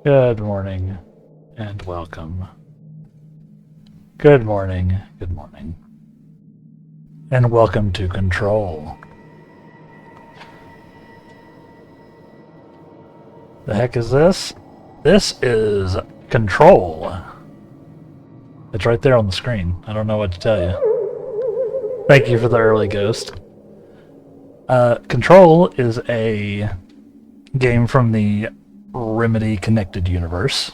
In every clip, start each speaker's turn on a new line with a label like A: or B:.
A: Good morning, and welcome. Good morning, and welcome to Control. The heck is this? This is Control. It's right there on the screen. I don't know what to tell you. Thank you for the early ghost. Control is a game from the Remedy Connected Universe.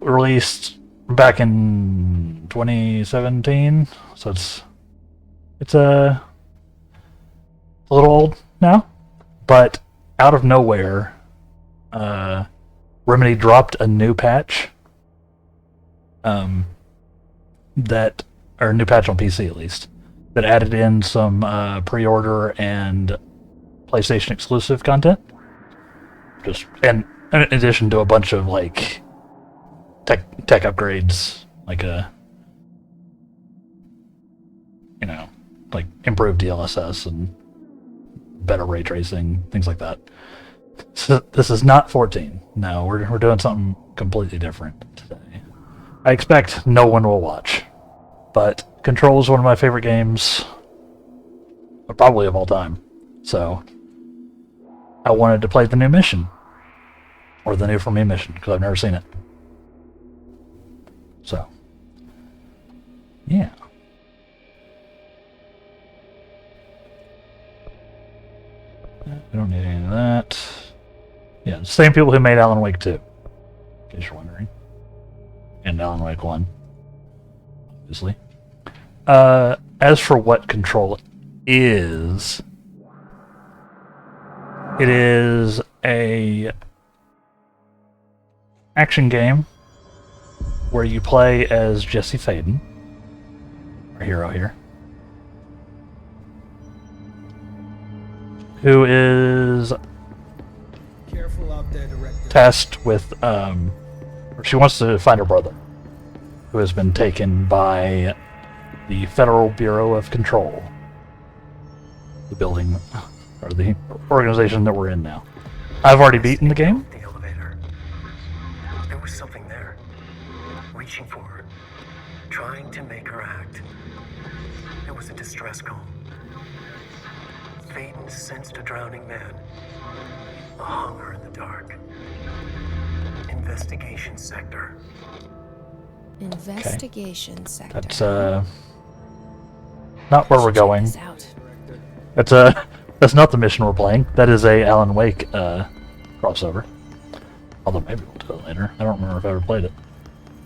A: Released back in 2017, so it's a little old now, but out of nowhere, Remedy dropped a new patch. Or new patch on PC at least, that added in some pre-order and PlayStation exclusive content. And in addition to a bunch of like tech upgrades, like like improved DLSS and better ray tracing, things like that. So this is not 14. No, we're doing something completely different today. I expect no one will watch, but Control is one of my favorite games, probably of all time. So I wanted to play the new mission, or the new For Me mission, because I've never seen it. So, yeah. We don't need any of that. Yeah, the same people who made Alan Wake 2, in case you're wondering. And Alan Wake 1, obviously. As for what Control is, it is a action game where you play as Jesse Faden, our hero here, who is tasked with, she wants to find her brother, who has been taken by the Federal Bureau of Control, the building, or the organization that we're in now. I've already beaten the game.
B: The elevator. There was something there, reaching for her, trying to make her act. It was a distress call. Phaeton sensed a drowning man, a hunger in the dark. Investigation sector.
C: Investigation sector.
A: That's not where we're going. That's not the mission we're playing. That is a Alan Wake crossover. Although maybe we'll do it later. I don't remember if I ever played it.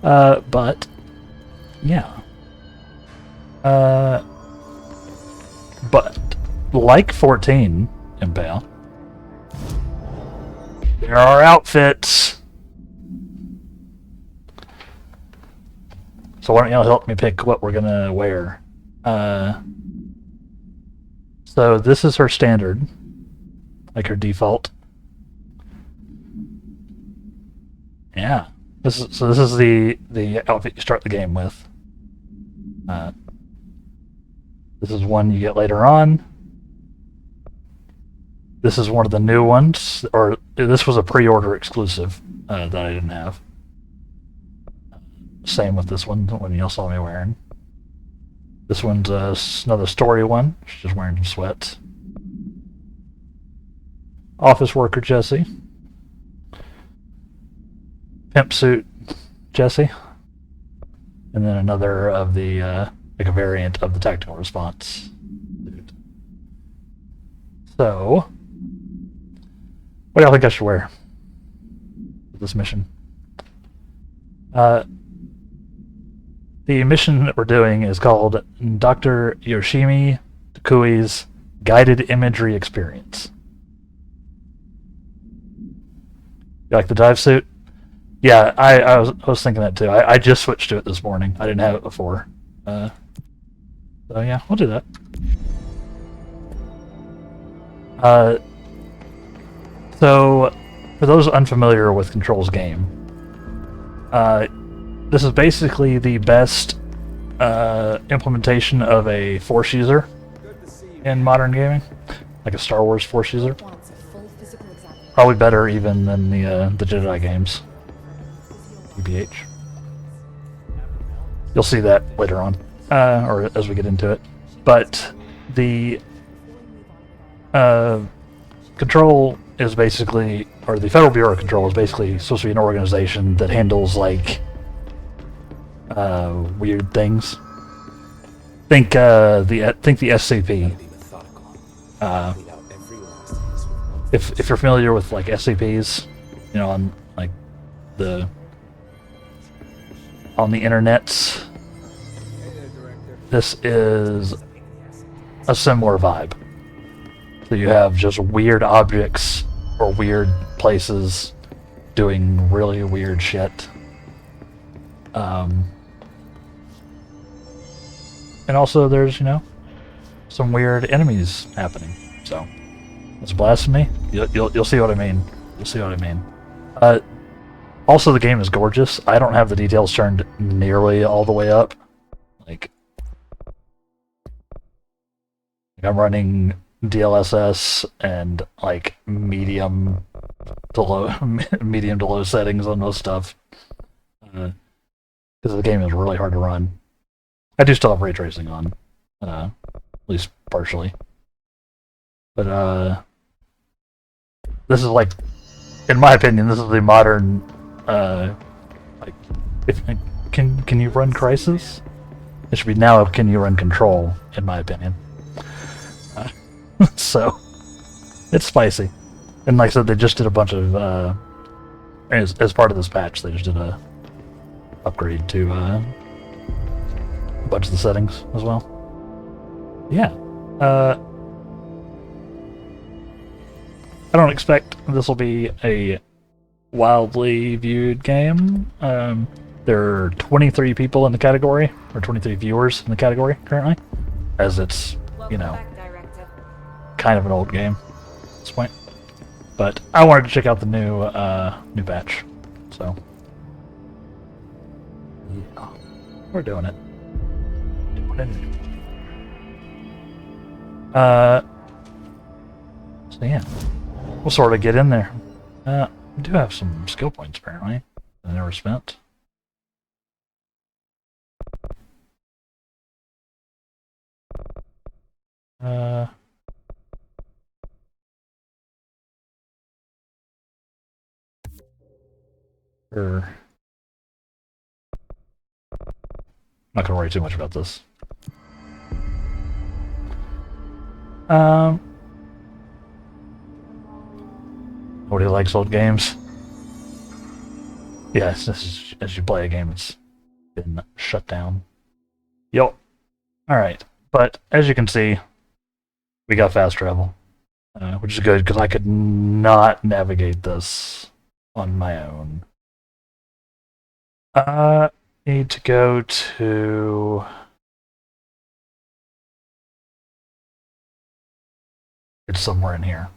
A: But yeah. But like 14, Impale, there are outfits. So why don't y'all help me pick what we're gonna wear? So this is her standard, like her default. Yeah, this is the outfit you start the game with. This is one you get later on. This is one of the new ones, or this was a pre-order exclusive that I didn't have. Same with this one y'all saw me wearing. This one's another story one. She's just wearing some sweats. Office worker Jesse. Pimp suit Jesse. And then another of the, like a variant of the tactical response suit. So, what do y'all think I should wear for this mission? The mission that we're doing is called Dr. Yoshimi Tokui's Guided Imagery Experience. You like the dive suit? Yeah, I was thinking that too. I just switched to it this morning. I didn't have it before. So yeah, we'll do that. So, for those unfamiliar with Control's game, this is basically the best implementation of a Force user in modern gaming, like a Star Wars Force user. probably better even than the Jedi games. TBH. You'll see that later on, or as we get into it. But the Control is basically, or the Federal Bureau of Control is basically supposed to be an organization that handles like weird things. Think the SCP. If you're familiar with like SCPs, you know, on like on the internets, this is a similar vibe. So you have just weird objects or weird places doing really weird shit. And also there's, you know, some weird enemies happening. So it's blasphemy. You'll see what I mean. You'll see what I mean. Also, the game is gorgeous. I don't have the details turned nearly all the way up. Like I'm running DLSS and like medium to low settings on most stuff because the game is really hard to run. I do still have ray tracing on, at least partially. But this is like, in my opinion, this is the modern like can you run Crisis? It should be now can you run Control, in my opinion. So it's spicy, and like I said, they just did a bunch of as part of this patch, they just did a upgrade to a bunch of the settings as well. Yeah, I don't expect this will be a wildly viewed game. There are 23 people in the category, or 23 viewers in the category currently, as it's, you know, kind of an old game at this point. But I wanted to check out the new patch, so yeah, we're doing it. So yeah, we'll sort of get in there. We do have some skill points apparently that I never spent. Sure. Not gonna worry too much about this. Nobody likes old games. Yes, this is, as you play a game, it's been shut down. Yo. Alright, but as you can see, we got fast travel, which is good because I could not navigate this on my own. Need to go to... It's somewhere in here.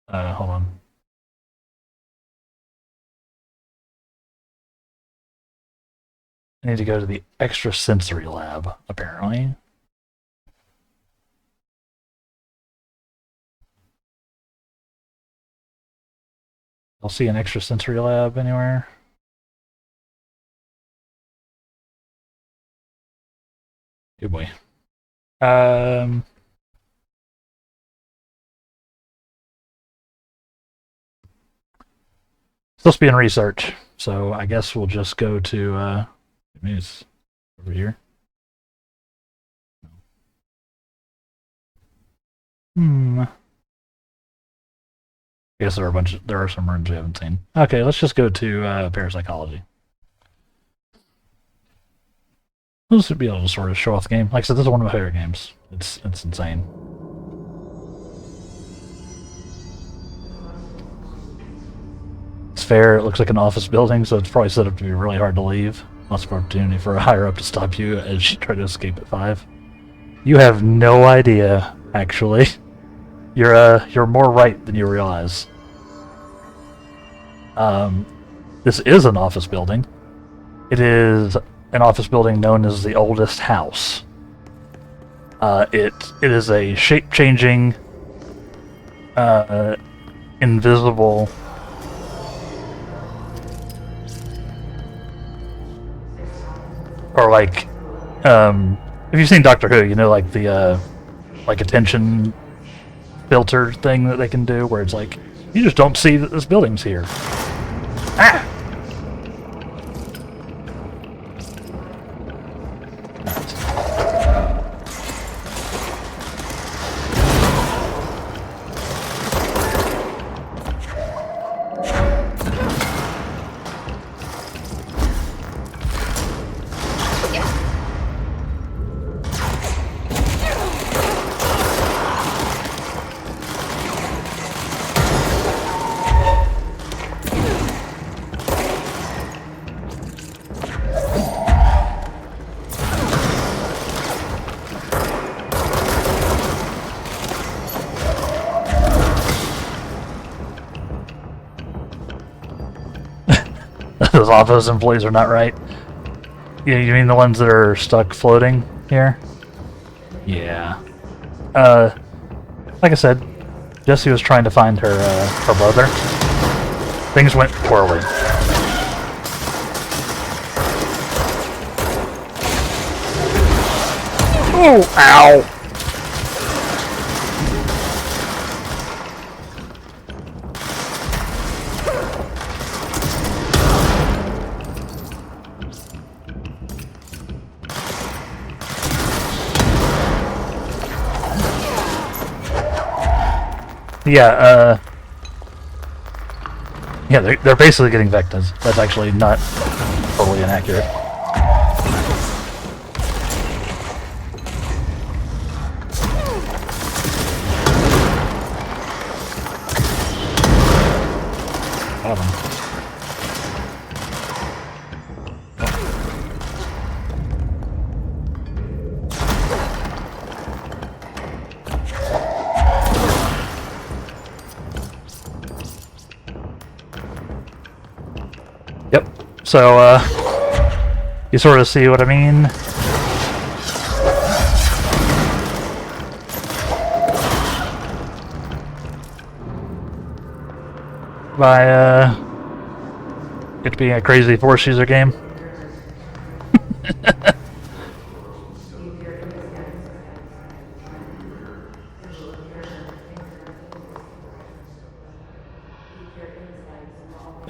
A: Hold on. I need to go to the extrasensory lab, apparently. I'll see an extrasensory lab anywhere. Good boy. Supposed to be in research, so I guess we'll just go to maybe it's over here. I guess there are some rooms we haven't seen. Okay, let's just go to parapsychology. This should be able to sort of show off the game. Like I said, this is one of my favorite games. It's insane. It's fair. It looks like an office building, so it's probably set up to be really hard to leave. Lots of opportunity for a higher up to stop you as you try to escape at 5. You have no idea, actually. You're more right than you realize. This is an office building. It is an office building known as the oldest house. It is a shape-changing invisible. Or like, if you've seen Doctor Who, you know, like the like attention filter thing that they can do, where it's like you just don't see that this building's here. Ah. Those office employees are not right. Yeah, you mean the ones that are stuck floating here? Yeah. Like I said, Jessie was trying to find her brother. Things went poorly. Oh, ow! Yeah, yeah, they're basically getting vectors. That's actually not totally inaccurate. Got him. Yep. So, you sort of see what I mean? By, it being a crazy Force user game.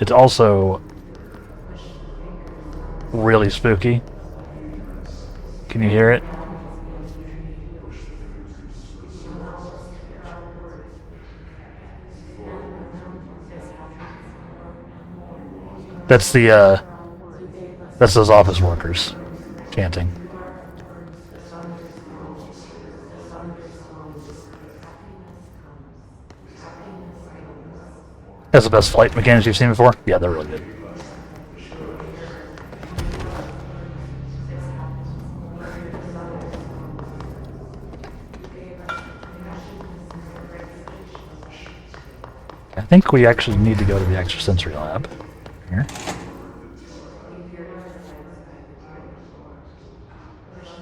A: It's also really spooky. Can you hear it? That's that's those office workers chanting. That's the best flight mechanics you've seen before? Yeah, they're really good. I think we actually need to go to the extrasensory lab. Here.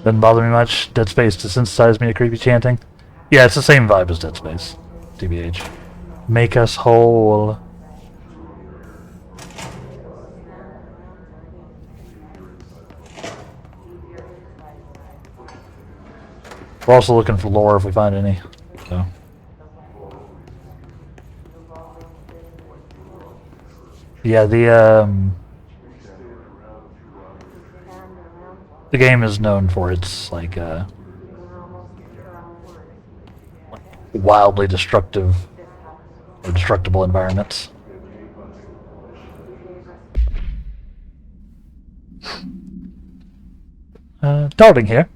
A: Doesn't bother me much. Dead Space desensitized me to creepy chanting. Yeah, it's the same vibe as Dead Space. TBH. Make us whole. We're also looking for lore if we find any. So. Yeah, the game is known for its like wildly destructive or destructible environments. Darling here.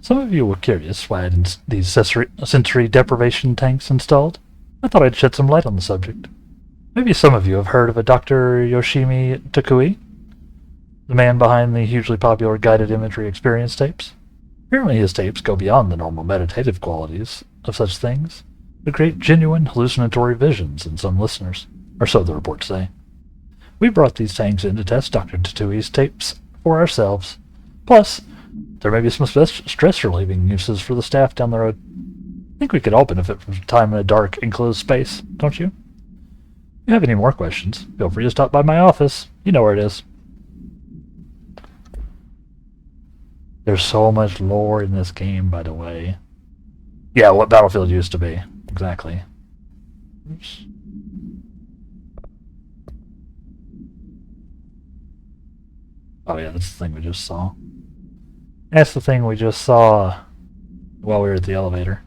A: Some of you were curious why I had these sensory deprivation tanks installed. I thought I'd shed some light on the subject. Maybe some of you have heard of a Dr. Yoshimi Tokui, the man behind the hugely popular guided imagery experience tapes. Apparently his tapes go beyond the normal meditative qualities of such things to create genuine hallucinatory visions in some listeners, or so the reports say. We brought these tanks in to test Dr. Tokui's tapes for ourselves. Plus, there may be some stress-relieving uses for the staff down the road. I think we could all benefit from time in a dark, enclosed space, don't you? you have any more questions, feel free to stop by my office. You know where it is. There's so much lore in this game, by the way. Yeah, what Battlefield used to be. Exactly. Oops. Oh yeah, that's the thing we just saw. That's the thing we just saw while we were at the elevator.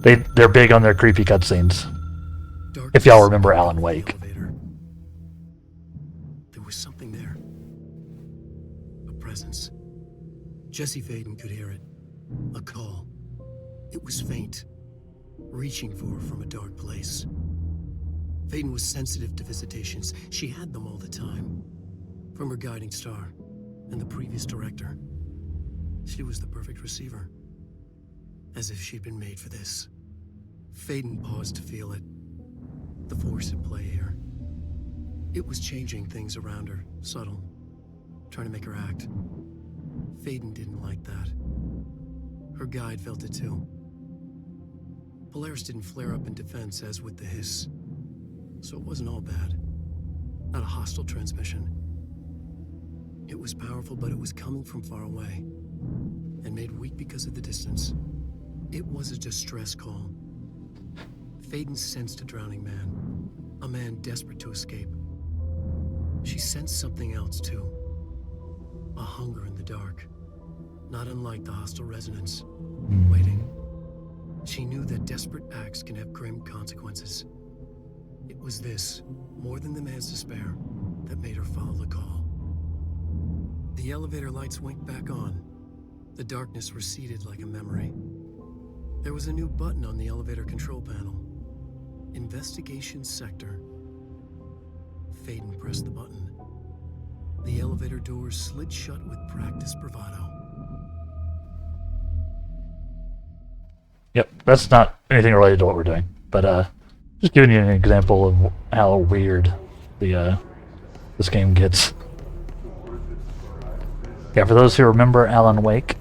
A: They're big on their creepy cutscenes. If y'all remember Alan Wake.
B: There was something there. A presence. Jesse Faden could hear it. A call. It was faint, reaching for her from a dark place. Faden was sensitive to visitations. She had them all the time. From her guiding star and the previous director. She was the perfect receiver. As if she'd been made for this. Faden paused to feel it. The force at play here. It was changing things around her, subtle, trying to make her act. Faden didn't like that. Her guide felt it too. Polaris didn't flare up in defense as with the hiss. So it wasn't all bad. Not a hostile transmission. It was powerful, but it was coming from far away. And made weak because of the distance. It was a distress call. Faden sensed a drowning man. A man desperate to escape. She sensed something else too. A hunger in the dark. Not unlike the hostile resonance. Waiting. She knew that desperate acts can have grim consequences. It was this, more than the man's despair, that made her follow the call. The elevator lights winked back on. The darkness receded like a memory. There was a new button on the elevator control panel. Investigation Sector. Faden pressed the button. The elevator doors slid shut with practiced bravado.
A: Yep, that's not anything related to what we're doing, but just giving you an example of how weird this game gets. Yeah, for those who remember Alan Wake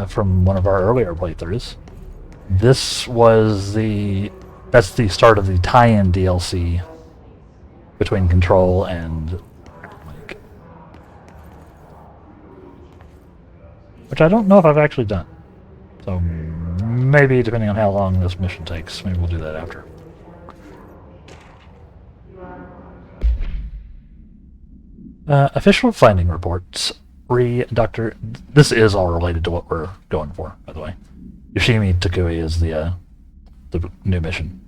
A: from one of our earlier playthroughs, that's the start of the tie-in DLC between Control and Wake, which I don't know if I've actually done. So maybe, depending on how long this mission takes, maybe we'll do that after. Official finding reports. This is all related to what we're going for, by the way. Yoshimi Tokui is the new mission.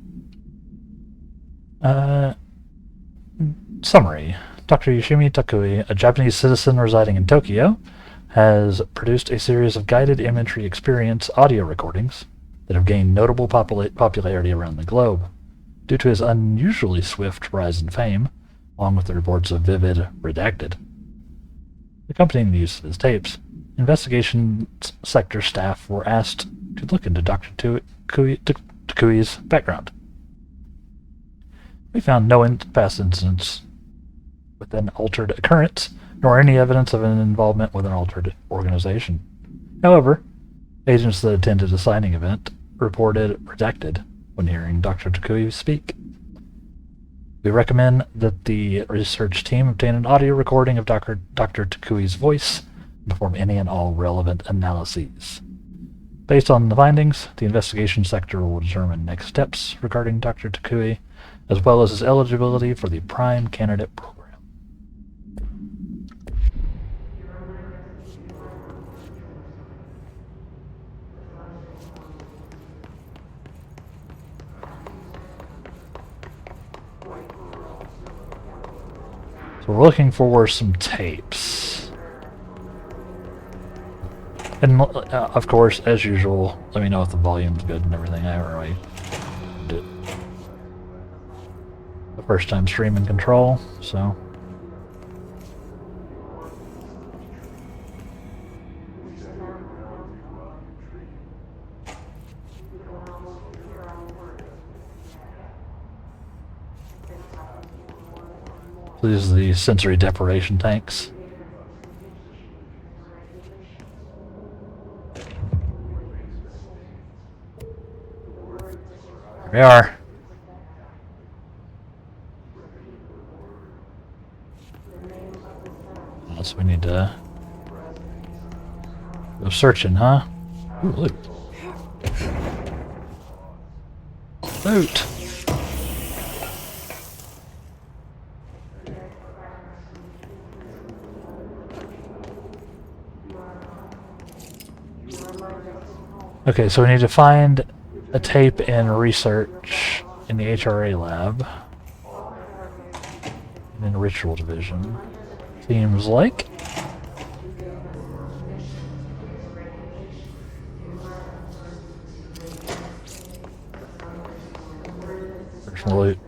A: Summary. Dr. Yoshimi Tokui, a Japanese citizen residing in Tokyo, has produced a series of guided imagery experience audio recordings that have gained notable popularity around the globe. Due to his unusually swift rise in fame, along with the reports of vivid redacted accompanying the use of his tapes, investigation sector staff were asked to look into Dr. Tokui's background. We found no past incidents with an altered occurrence, nor any evidence of an involvement with an altered organization. However, agents that attended a signing event reported redacted when hearing Dr. Tokui speak. We recommend that the research team obtain an audio recording of Dr. Tokui's voice and perform any and all relevant analyses. Based on the findings, the investigation sector will determine next steps regarding Dr. Tokui, as well as his eligibility for the Prime Candidate Program. So we're looking for some tapes. And of course, as usual, let me know if the volume's good and everything. I haven't really did the first time streaming Control, so. So these are the sensory deprivation tanks. Here we are. So we need to go searching, huh? Ooh, loot. Loot! Okay, so we need to find a tape and research in the HRA lab. And in Ritual Division. Seems like. Personal loot.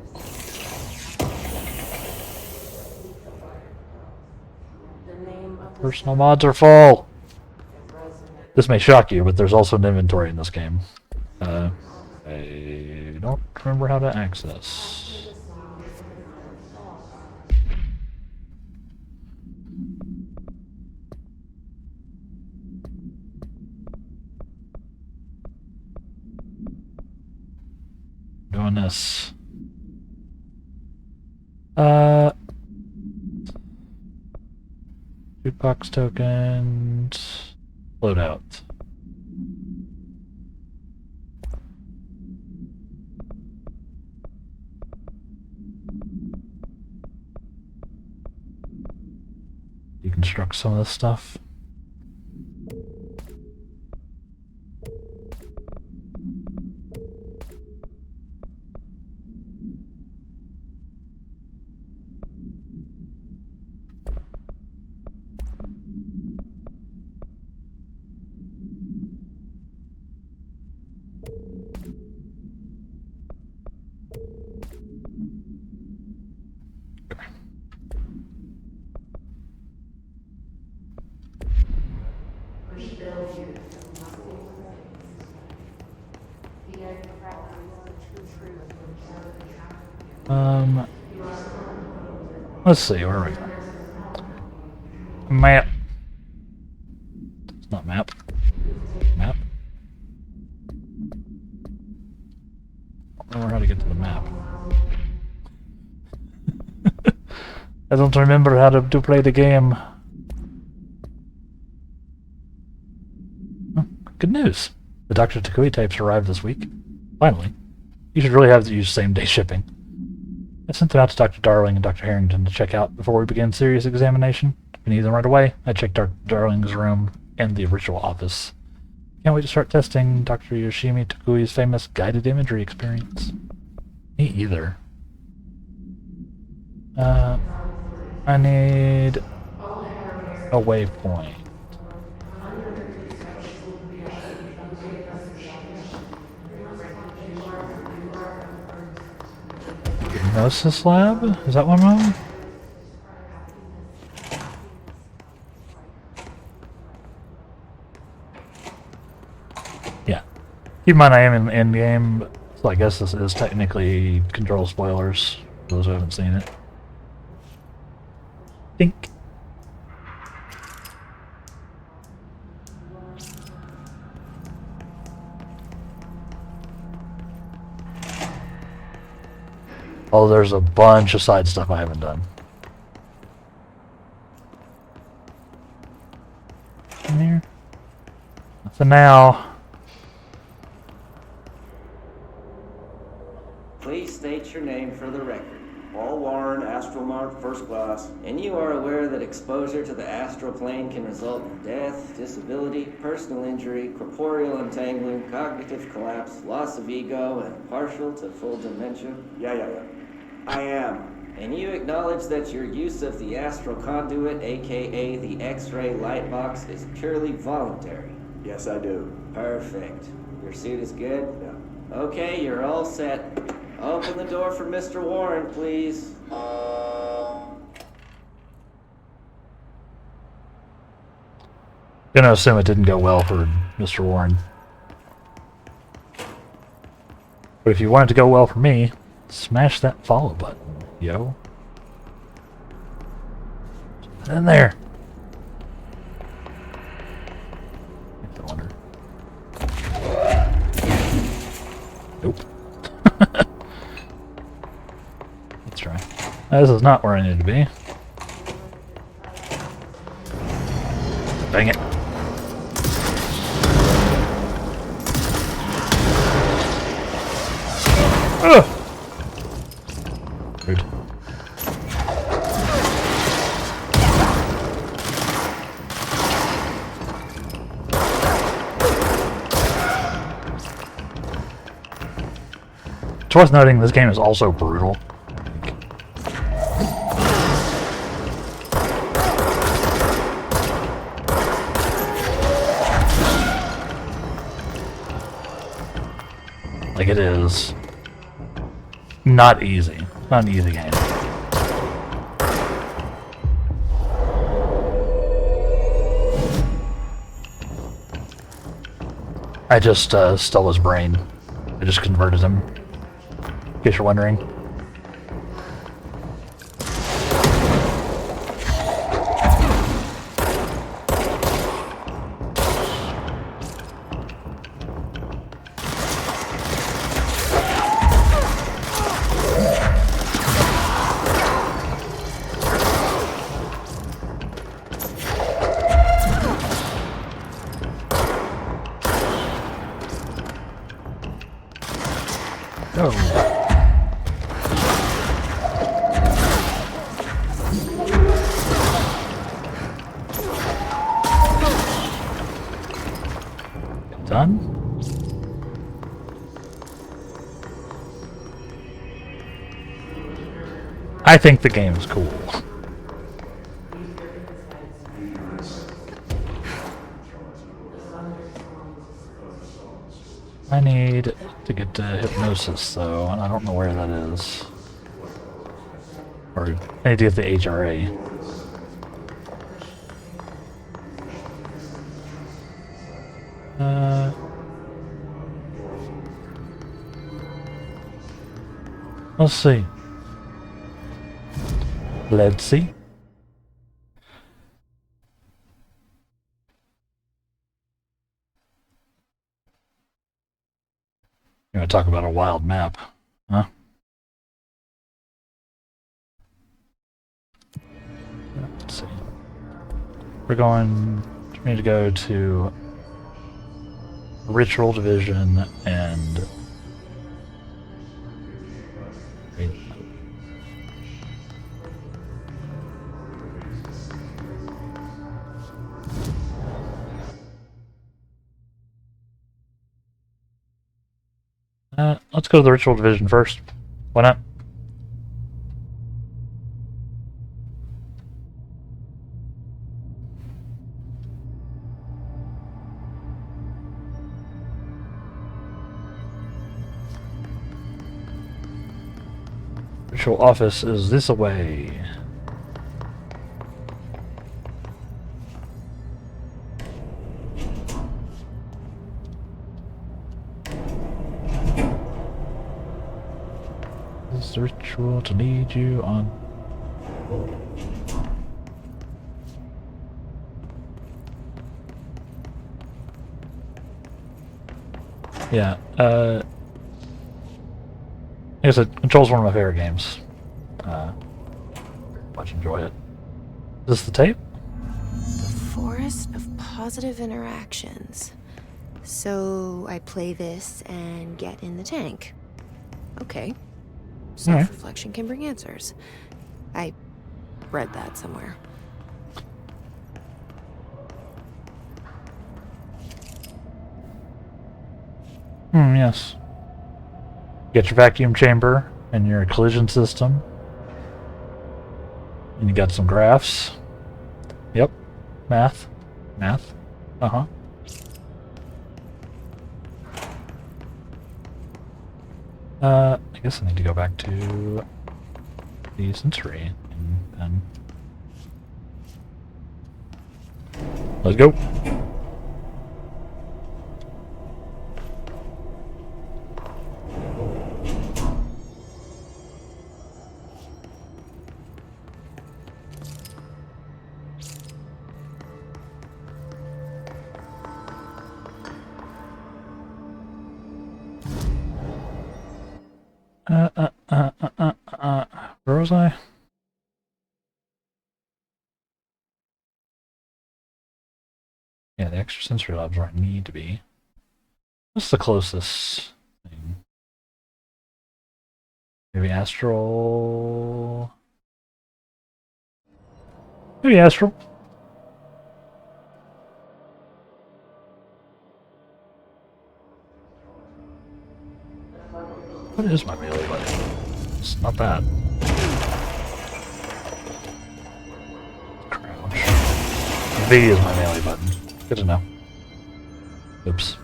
A: Personal mods are full! This may shock you, but there's also an inventory in this game. I don't remember how to access. Doing this. Jukebox tokens. Loadout. Deconstruct some of this stuff. Let's see, where are we? Map. It's not map. Map. I don't remember how to get to the map. I don't remember how to play the game. Oh, good news. The Dr. Tokui tapes arrived this week. Finally. You should really have to use same-day shipping. I sent them out to Dr. Darling and Dr. Harrington to check out before we begin serious examination. If we need them right away, I checked Dr. Darling's room and the ritual office. Can't wait to start testing Dr. Yoshimi Tokui's famous guided imagery experience. Me either. I need a waypoint. Hypnosis lab? Is that one of them? Yeah. Keep in mind I am in the end game, so I guess this is technically control spoilers for those who haven't seen it. Think. Oh, there's a bunch of side stuff I haven't done. In here? Nothing now.
C: Please state your name for the record. Paul Warren, Astromark, First Class. And you are aware that exposure to the astral plane can result in death, disability, personal injury, corporeal untangling, cognitive collapse, loss of ego, and partial to full dementia?
D: Yeah. I am.
C: And you acknowledge that your use of the astral conduit, aka the X-ray light box, is purely voluntary?
D: Yes, I do.
C: Perfect. Your suit is good?
D: Yeah.
C: Okay, you're all set. Open the door for Mr. Warren, please.
A: Gonna assume it didn't go well for Mr. Warren. But if you want it to go well for me, smash that follow button, yo. Get in there. I wonder. Nope. Let's try. This is not where I need to be. Dang it. Ugh! Rude. It's worth noting this game is also brutal. Like it is not easy. Not an easy game. I just stole his brain. I just converted him. In case you're wondering. Oh. Done? I think the game is cool. I need to get to hypnosis though, and I don't know where that is. Or I need to get the HRA. Let's see. Let's see. You're gonna talk about a wild map, huh? Let's see. We need to go to Ritual Division and let's go to the Ritual Division first. Why not? Ritual office is this away. This is the ritual to lead you on. Yeah, like I said, Control's one of my favorite games. Much enjoy it. Is this the tape?
E: The forest of positive interactions. So I play this and get in the tank. Okay. Self-reflection can bring answers. I read that somewhere.
A: Yes. Get your vacuum chamber and your collision system. And you got some graphs. Yep. Math. Math. Uh-huh. I guess I need to go back to the sensory and then let's go. Where was I? extrasensory labs where I need to be. What's the closest thing? Maybe astral. Maybe astral. What is my melee button? It's not that. Crouch. V is my melee button. Good to know. Oops.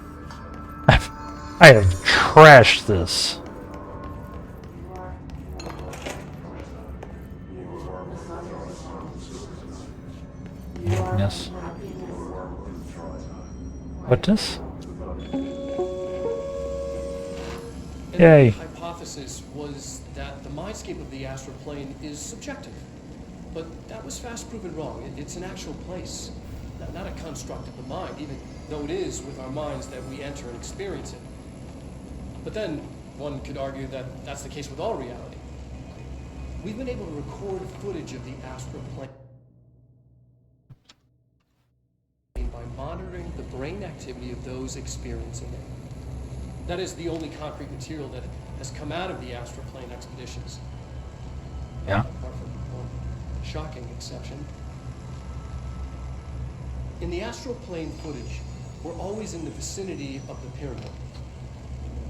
A: I have trashed this. Yes. What this? Yay.
F: The hypothesis was that the mindscape of the astral plane is subjective. But that was fast proven wrong. It's an actual place, not a construct of the mind, even though it is with our minds that we enter and experience it. But then, one could argue that that's the case with all reality. We've been able to record footage of the astral plane by monitoring the brain activity of those experiencing it. That is the only concrete material that has come out of the astral plane expeditions.
A: Yeah.
F: Apart from one shocking exception. In the astral plane footage, we're always in the vicinity of the pyramid.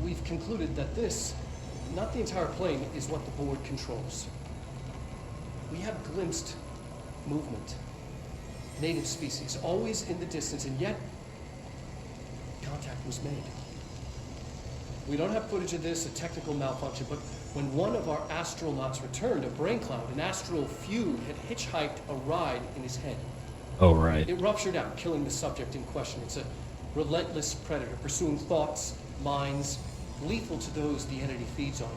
F: We've concluded that this, not the entire plane, is what the board controls. We have glimpsed movement, native species, always in the distance, and yet contact was made. We don't have footage of this, a technical malfunction, but when one of our astronauts returned, a brain cloud, an astral fugue, had hitchhiked a ride in his head.
A: Oh, right.
F: It ruptured out, killing the subject in question. It's a relentless predator, pursuing thoughts, minds, lethal to those the entity feeds on.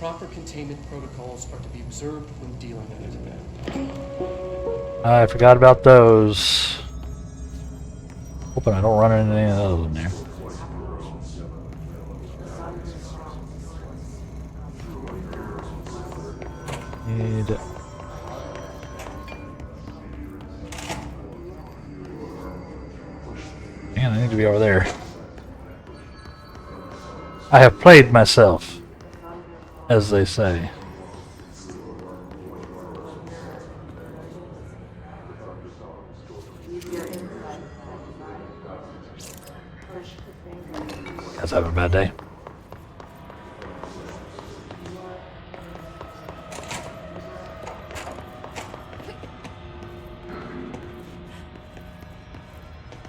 F: Proper containment protocols are to be observed when dealing with it.
A: I forgot about those. Hoping I don't run into any of those in there. Man, I need to be over there. I have played myself, as they say. Guys having a bad day?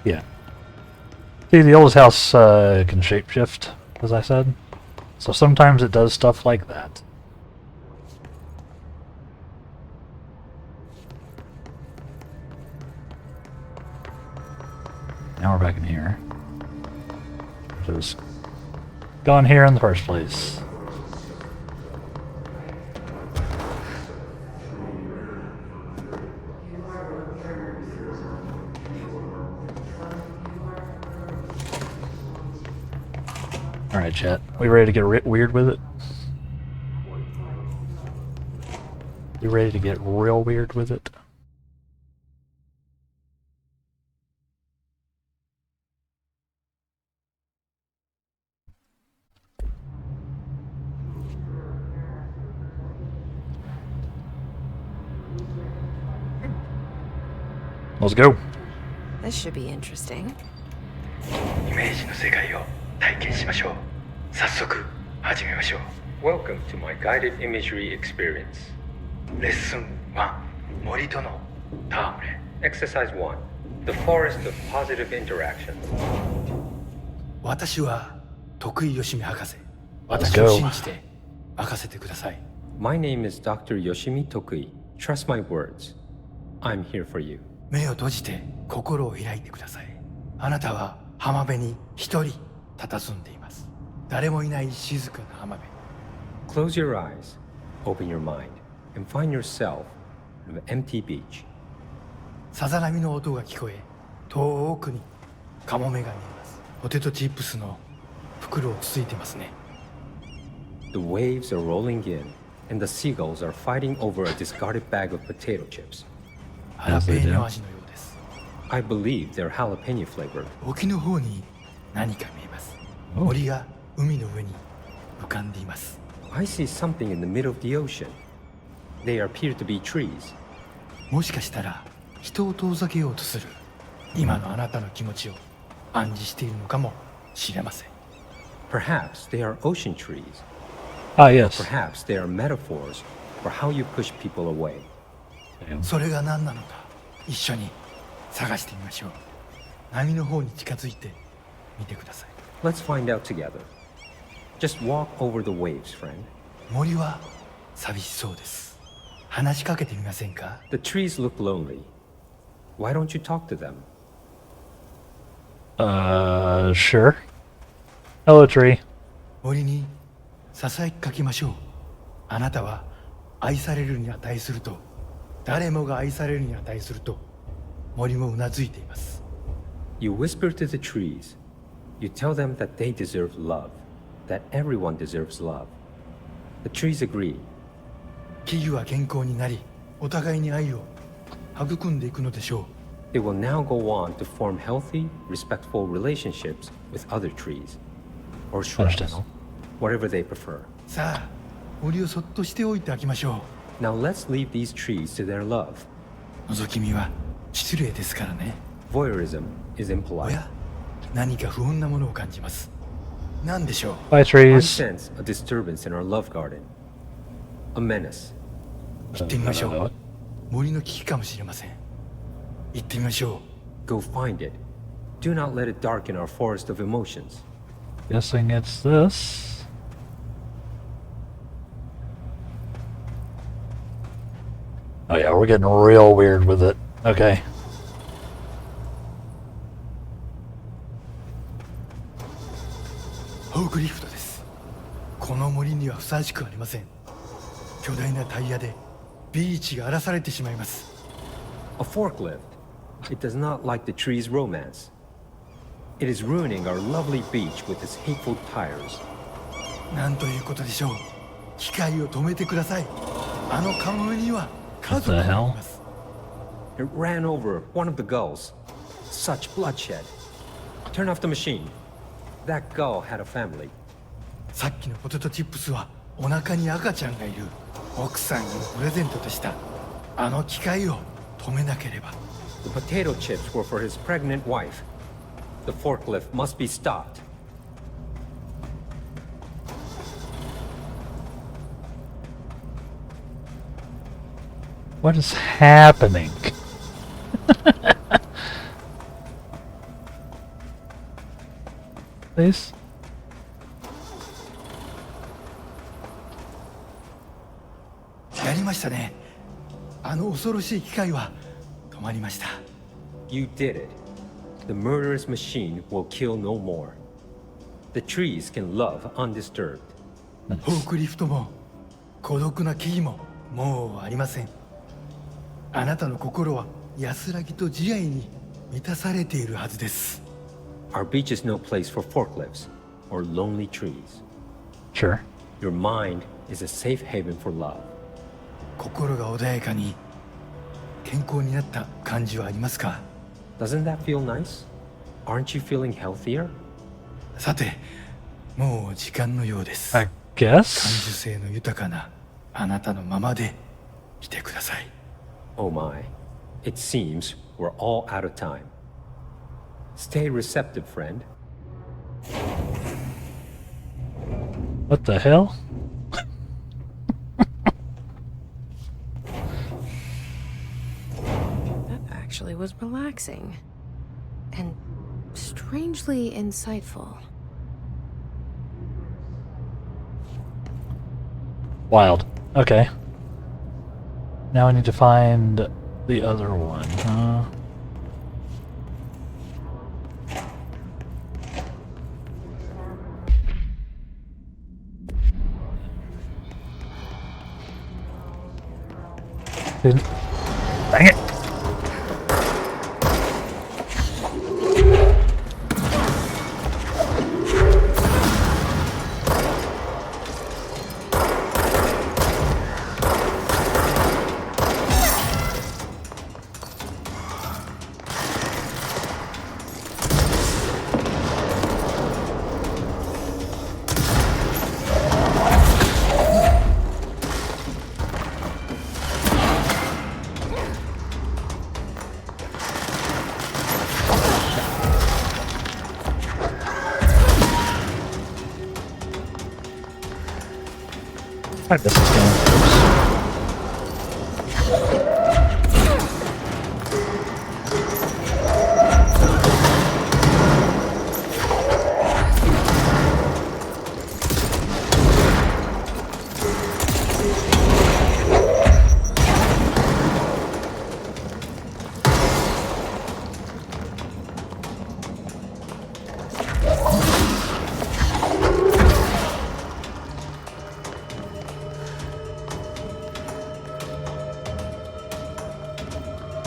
A: Yeah. See, the oldest house can shapeshift, as I said. So sometimes it does stuff like that. Now we're back in here. Just gone here in the first place. Alright, chat. We ready to get weird with it? You ready to get real weird with it? Let's go.
E: This should be interesting.
G: イメージの世界を体験しましょう。早速始めましょう。Welcome to my guided imagery experience. レッスン1、森との戯れ。Exercise 1, the forest of positive interaction.
B: 私は徳井義美博士。
A: Let's
B: 私を
A: go.
B: 信じて任せてください。
G: My name is Dr. Yoshimi Tokui. Trust my words. I'm here for you.
B: 目を閉じて心を開いてください。あなたは浜辺に一人佇んでいます。誰もいない静かな浜辺。
G: Close your eyes, open your mind, and find yourself on an empty beach.
B: さざ波の音が聞こえ、遠くにカモメが見えます。ポテトチップスの袋をつついてますね。
G: The waves are rolling in, and the seagulls are fighting over a discarded bag of potato chips.
B: ハラペーニョ味のようです。
G: I believe they're jalapeno flavored.
H: 沖の方に何か見えます。森が海の上に浮かんでいます。
G: I see something in the middle of the ocean. They appear to be trees.
H: もしかしたら人を遠ざけようとする今のあなたの気持ちを暗示しているのかもしれません。
G: Perhaps they are ocean trees.
A: Ah, yes.
G: Perhaps they are metaphors for how you push people away.
H: それが何なのか一緒に探してみましょう。波の方に近づいてみてください。
G: Let's find out together. Just walk over the waves, friend.
H: 森は寂しそうです。話しかけてみませんか？
G: The trees look lonely. Why don't you talk to them?
A: Sure. Hello, tree.
H: 森にささやきかけましょう。あなたは愛されるに値すると、誰もが愛されるに値すると、森もうなずいています。
G: You whisper to the trees. You tell them that they deserve love, that everyone deserves love. The trees agree.
H: 木々は健康になり、お互いに愛を育んでいくのでしょう。
G: They will now go on to form healthy, respectful relationships with other trees or shrubs,
A: Understandable.
G: whatever they prefer.
H: さあ、森をそっとしておいてあげましょ
G: Now let's leave these trees to their love.
H: う。覗き見は失礼ですからね。
G: Voyeurism is
H: お
G: impolite.
H: や、何か不穏なものを感じます。何でしょう？
A: Bye,
G: I
A: trees.
G: sense a disturbance in our love garden. A menace.
H: 行ってみましょう。森の危機かもしれません。行ってみましょ
G: Go find it. Do not let it darken our forest of emotions.
A: Guessing it's this. Oh yeah, we're getting real weird with it. Okay.
H: う。ホークリフトです。この森にはふさわしくありません。巨大なタイヤでビーチが荒らされてしまいます。
G: A forklift. It does not like the tree's romance. It is ruining our lovely beach with its hateful tires.
H: なんということでしょう。機械を止めてください。あのカモメには家族がいます。
G: It ran over one of the gulls. Such bloodshed. Turn off the machine. That gull had a family.
H: さっきのポテトチップスはお腹に赤ちゃんがいる。奥さんにプレゼントとしたあの機械を止めなければ。
G: The potato chips were for his pregnant wife. The forklift must be stopped.
A: What is happening? Please?
H: やりましたね。あの恐ろしい機械は止まりました。
G: You did it. The murderous machine will kill no more. The trees can love undisturbed.
H: ホークリフトも孤独な木々ももうありません。あなたの心は安らぎと慈愛に満たされているはずです。
G: Our beach is no place for forklifts or lonely trees.
A: Sure.
G: Your mind is a safe haven for love.
H: 心が穏やかに健康になった感じはありますか？
G: Doesn't that feel nice? Aren't you feeling healthier?
H: さて、もう時間のようです。
A: I
H: 感
A: guess.
H: 受性の豊かなあなたのままで来てください。
G: Oh my. It seems we're all out of time. Stay receptive, friend.
A: What the hell?
E: That actually was relaxing. And strangely insightful.
A: Wild. Okay. Now I need to find the other one, huh? Dang it! I missed this game.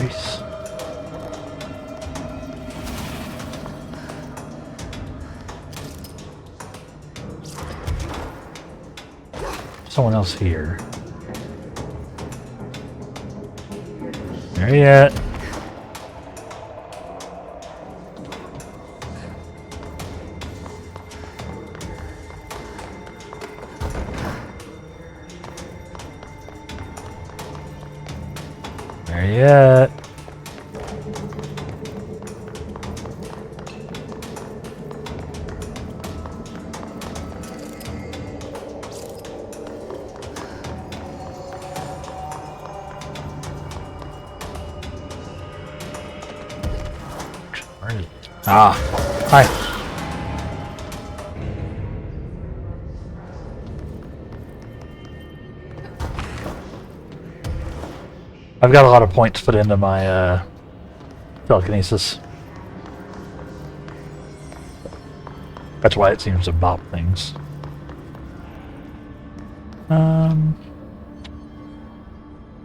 A: Oops. Nice. Someone else here. There yet. There yet. Where is it? Ah, hi. I've got a lot of points put into my telekinesis. That's why it seems to bop things.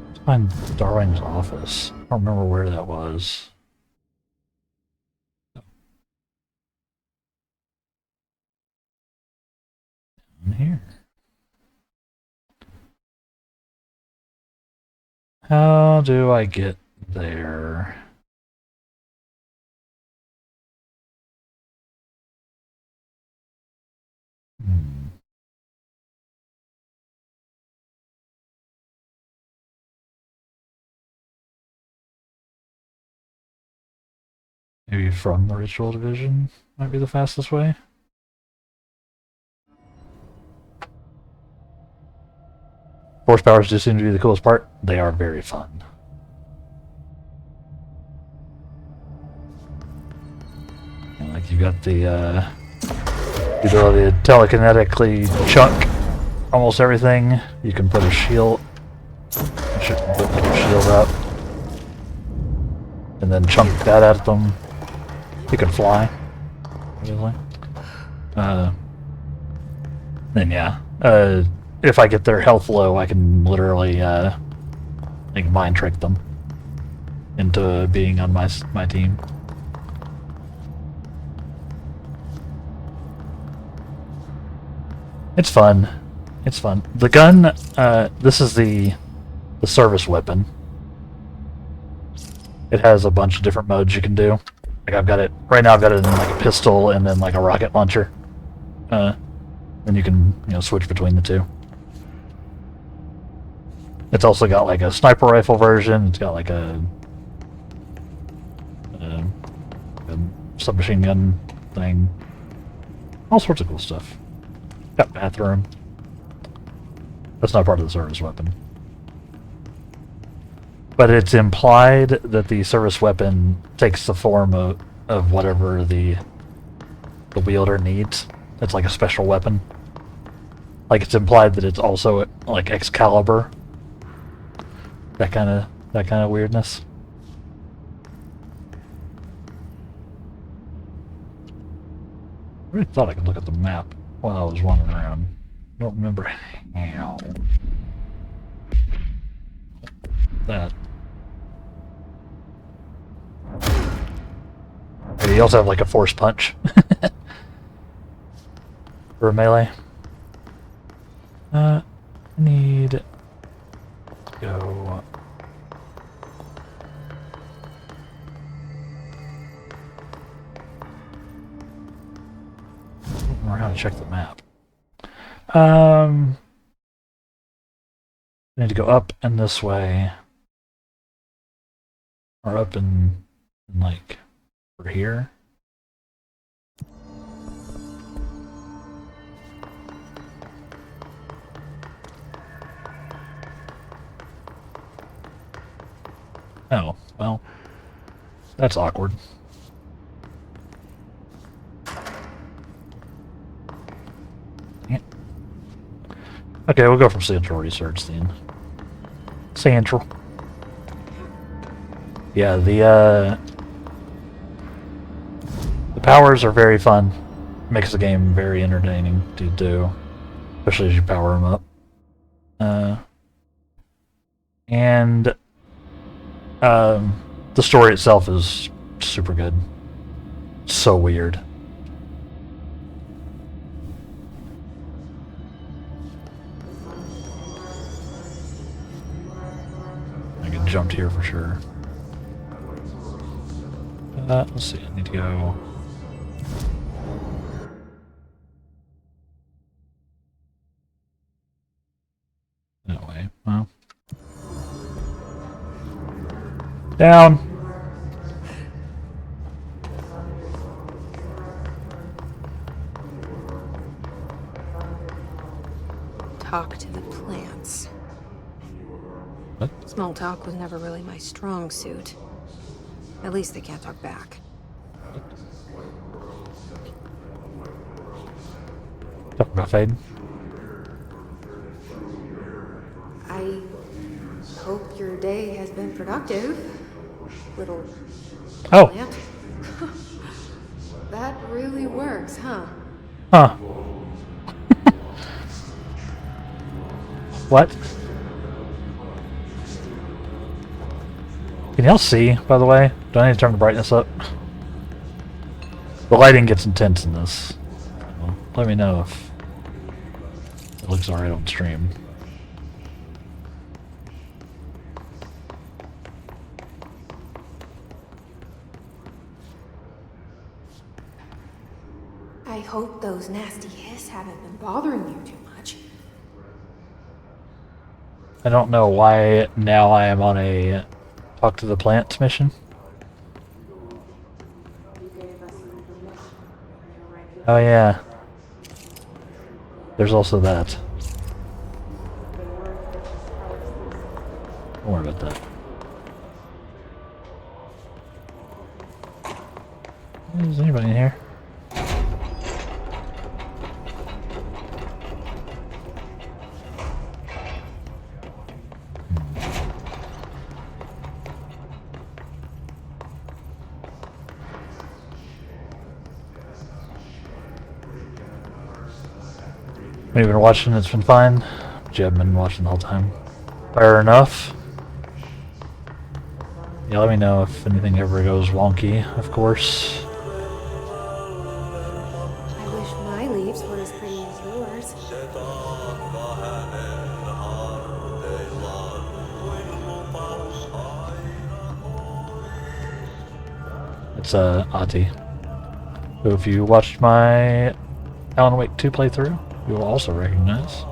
A: Let's find Darling's office. I don't remember where that was. In here. How do I get there? Maybe from the ritual division might be the fastest way. Force powers do seem to be the coolest part. They are very fun. And like you got the ability to telekinetically chunk almost everything. You can put a shield. You should put a shield up. And then chunk that at them. You can fly. Obviously. Then yeah. If I get their health low, I can literally like mind trick them into being on my team. It's fun. It's fun. The gun. This is the service weapon. It has a bunch of different modes you can do. Like I've got it right now. I've got it in like a pistol and then like a rocket launcher. Then you can switch between the two. It's also got like a sniper rifle version. It's got like a submachine gun thing. All sorts of cool stuff. Got bathroom. That's not part of the service weapon. But it's implied that the service weapon takes the form of whatever the wielder needs. It's like a special weapon. Like it's implied that it's also like Excalibur. That kind of weirdness. I really thought I could look at the map while I was wandering around. I don't remember how. That. You also have like a force punch for a melee. Need to go. I don't remember how to check the map. I need to go up and this way, or up and like over here. Oh, well. That's awkward. Yeah. Okay, we'll go from Central Research then. Central. Yeah, the powers are very fun. Makes the game very entertaining to do, especially as you power them up. And the story itself is super good. So weird. I can jump here for sure. Let's see, I need to go. That way. Well. Down.
E: Talk to the plants.
A: What?
E: Small talk was never really my strong suit. At least they can't talk back.
A: Talk about Faden.
E: I hope your day has been productive, little
A: Oh.
E: plant. That really works, huh?
A: Huh. What? Can y'all see, by the way? Do I need to turn the brightness up? The lighting gets intense in this. So let me know if it looks alright on stream.
E: I hope those nasty hiss haven't been bothering you too much.
A: I don't know why now I am on a talk to the plants mission. Oh yeah. There's also that. Don't worry about that. Is anybody in here? We've been watching, it's been fine. Jeb been watching the whole time. Fair enough. Yeah, let me know if anything ever goes wonky, of course.
E: I wish my leaves were as pretty as yours.
A: It's Ati, who if you watched my Alan Wake 2 playthrough, you will also recognize.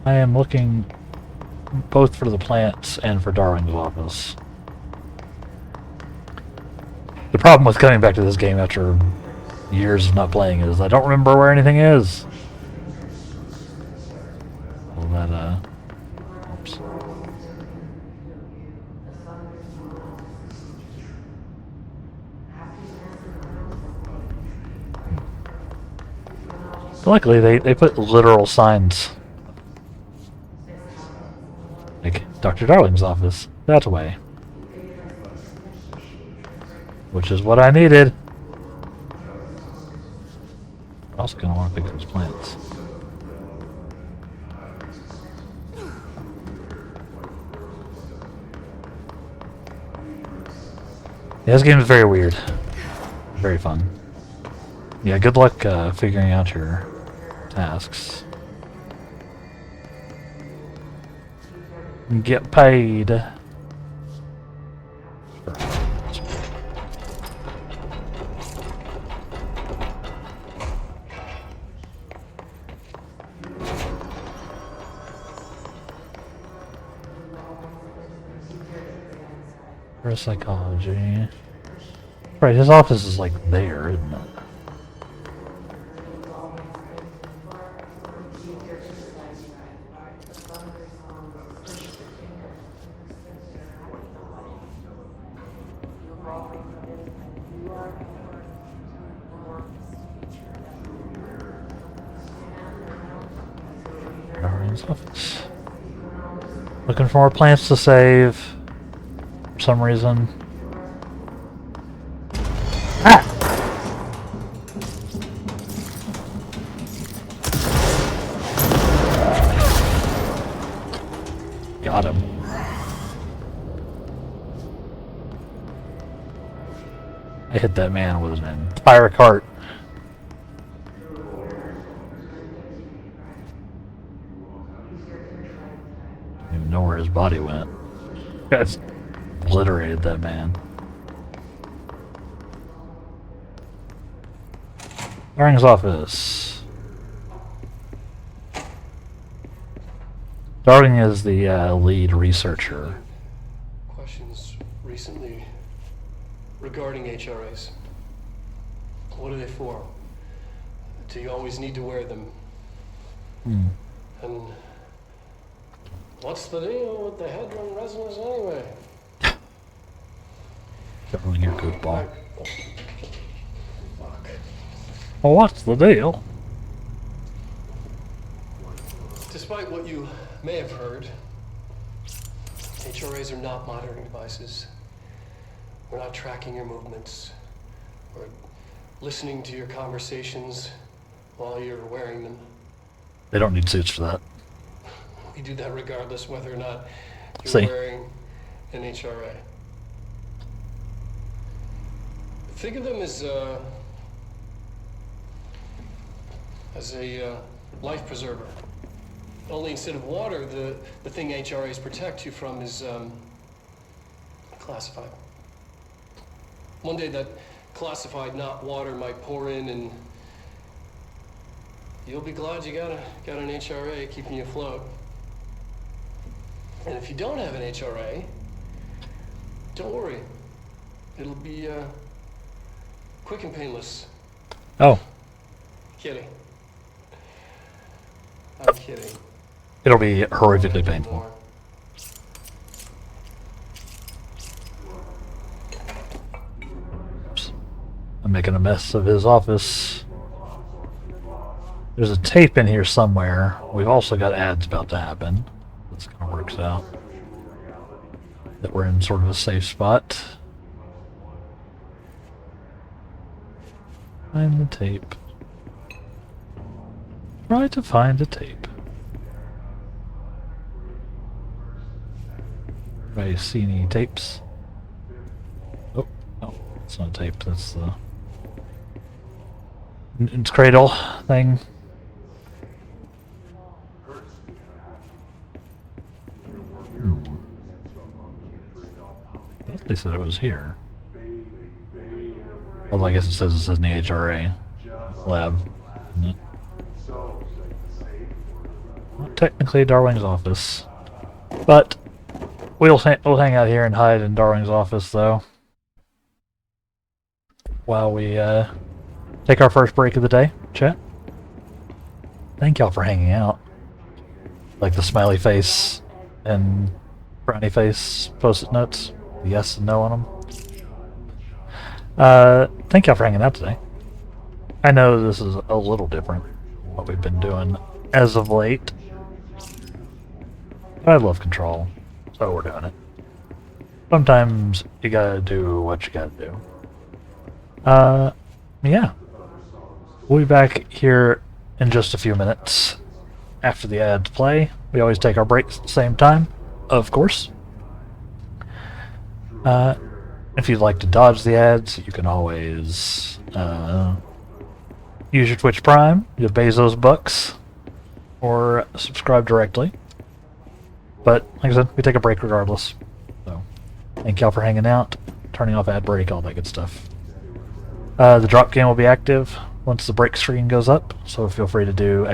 A: I am looking both for the plants and for Darwin's office. The problem with coming back to this game after years of not playing is I don't remember where anything is. Well, that, oops. Luckily, they put literal signs. Like, Dr. Darling's office. That way. Which is what I needed. I'm also going to want to pick those plants. Yeah, this game is very weird. Very fun. Yeah, good luck figuring out your tasks. And get paid. For psychology. Right, his office is like there, isn't it? Darwin's office. Looking for more plants to save. For some reason. Ah! Got him. I hit that man with an entire cart. I don't even know where his body went. Guys obliterated that man. Darwin's office. Darwin is the lead researcher.
F: Questions recently regarding HRAs. What are they for? Do you always need to wear them? And what's the deal with the headroom resonance anyway?
A: Darwin, your goofball.
F: Fuck.
A: Well, what's the deal?
F: Despite what you may have heard, HRAs are not monitoring devices. We're not tracking your movements. We're listening to your conversations while you're wearing them.
A: They don't need suits for that.
F: We do that regardless whether or not you're
A: See.
F: wearing an HRA. Think of them as a life preserver. Only instead of water, the thing HRAs protect you from is classified. One day that classified, not water, might pour in, and you'll be glad you got an HRA keeping you afloat. And if you don't have an HRA, don't worry. It'll be quick and painless.
A: Oh,
F: Kidding. I'm kidding.
A: it'll be horrifically painful. Oops. I'm making a mess of his office. There's a tape in here somewhere. We've also got ads about to happen. That's kind of works out. That we're in sort of a safe spot. Find the tape. Try to find a tape. Anybody see any tapes? Oh, no, it's not a tape. That's the it's cradle thing. I thought they said it was here. Well, I guess it says in the HRA lab. Isn't it? Not technically Darwin's office, but we'll hang out here and hide in Darwin's office though, while we take our first break of the day. Chat. Thank y'all for hanging out. Like the smiley face and frowny face post-it notes, yes and no on them. Thank y'all for hanging out today. I know this is a little different from what we've been doing as of late. But I love Control, so we're doing it. Sometimes you gotta do what you gotta do. Yeah. We'll be back here in just a few minutes after the ads play. We always take our breaks at the same time, of course. If you'd like to dodge the ads, you can always use your Twitch Prime, your Bezos bucks, or subscribe directly. But like I said, we take a break regardless. So thank y'all for hanging out, turning off ad break, all that good stuff. The drop game will be active once the break screen goes up, so feel free to do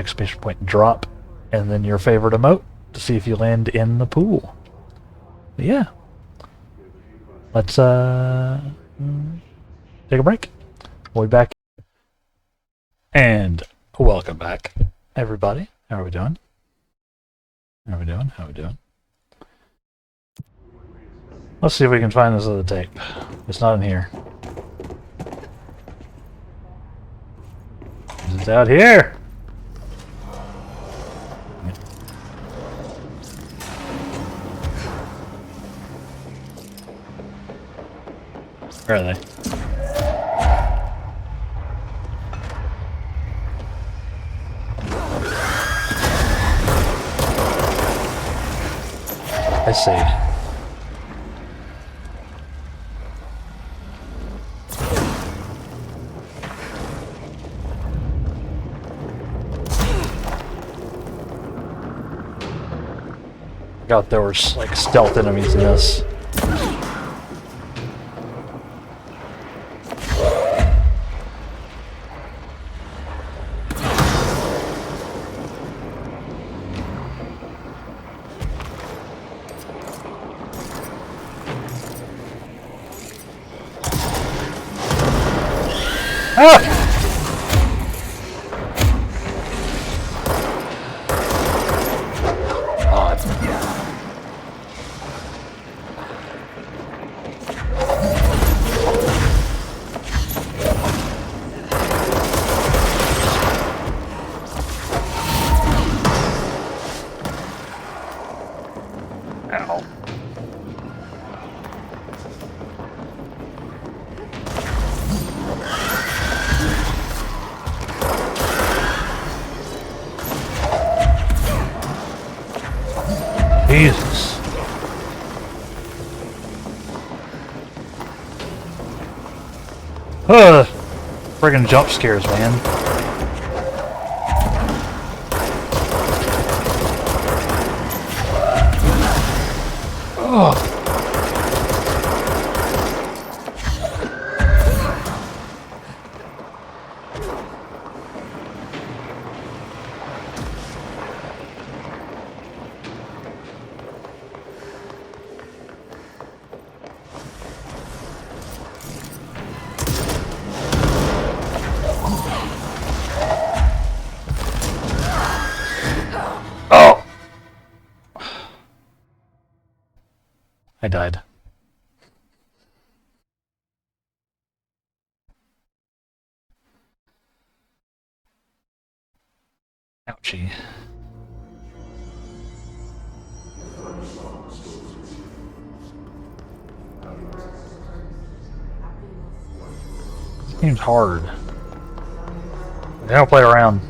A: !drop and then your favorite emote to see if you land in the pool. But yeah. Let's take a break. We'll be back. And welcome back, everybody. How are we doing? How are we doing? How are we doing? Let's see if we can find this other tape. It's not in here. It's out here. Where are they? I see. Forgot there was like stealth enemies in this. Ah! Ow. Jesus. Ugh. Friggin' jump scares, man. Ugh. Oh! I died. Ouchie. Seems hard. They don't play around.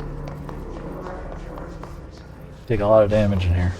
A: Take a lot of damage in here.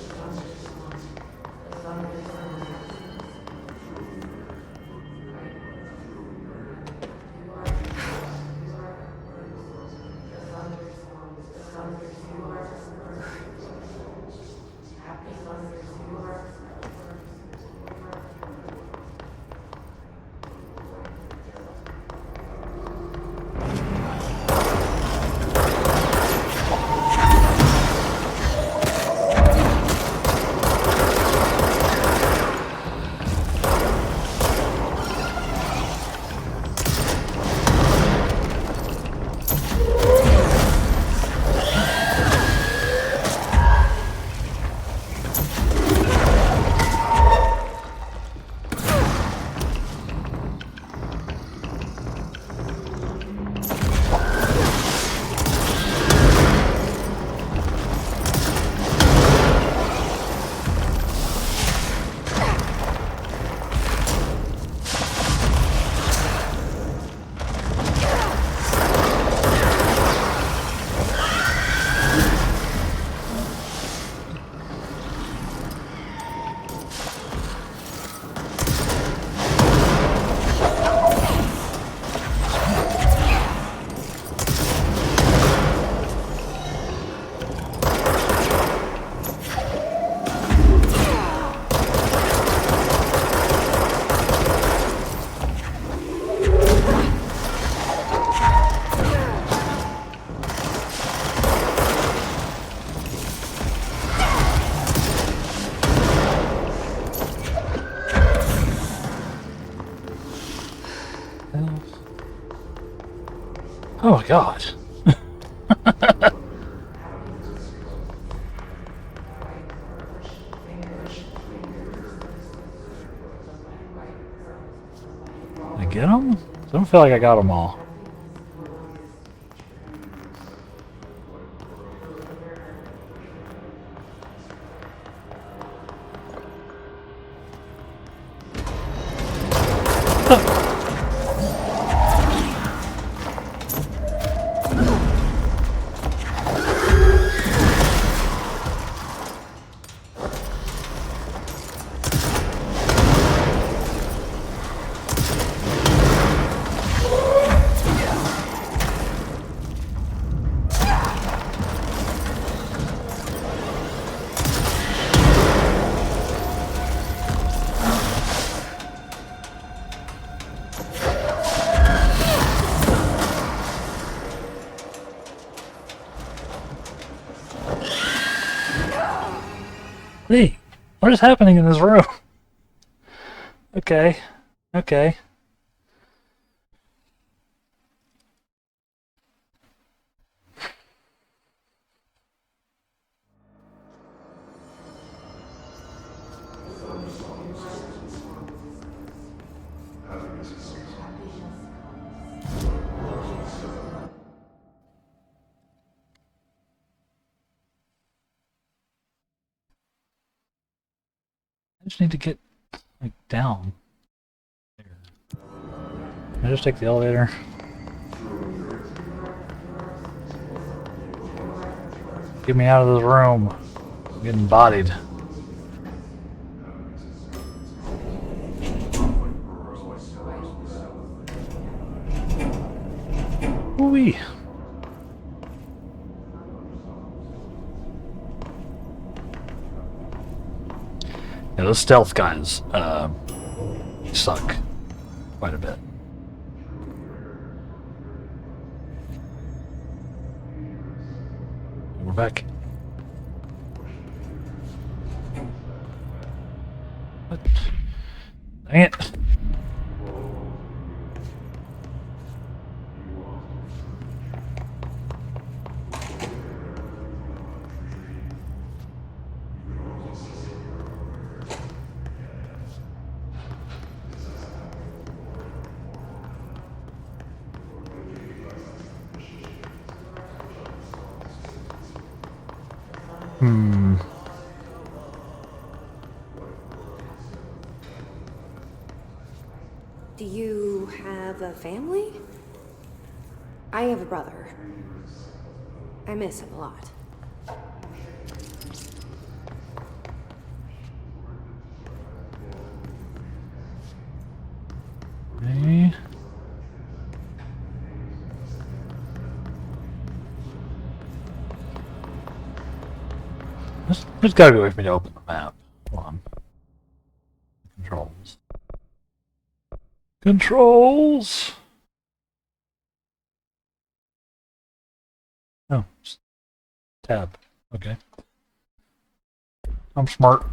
A: Oh god. Did I get them? I don't feel like I got them all. Lee, what is happening in this room? Okay. Okay. I just need to get, like, down. There. Can I just take the elevator? Get me out of this room. I'm getting bodied. Ooh-wee. Yeah, those stealth guys suck quite a bit. We're back. What? Dang it.
E: Do you have a family? I have a brother. I miss him a lot.
A: Okay. There's gotta be a way for me to open the map. Hold on. Controls. Controls! Oh, tab. Okay. I'm smart.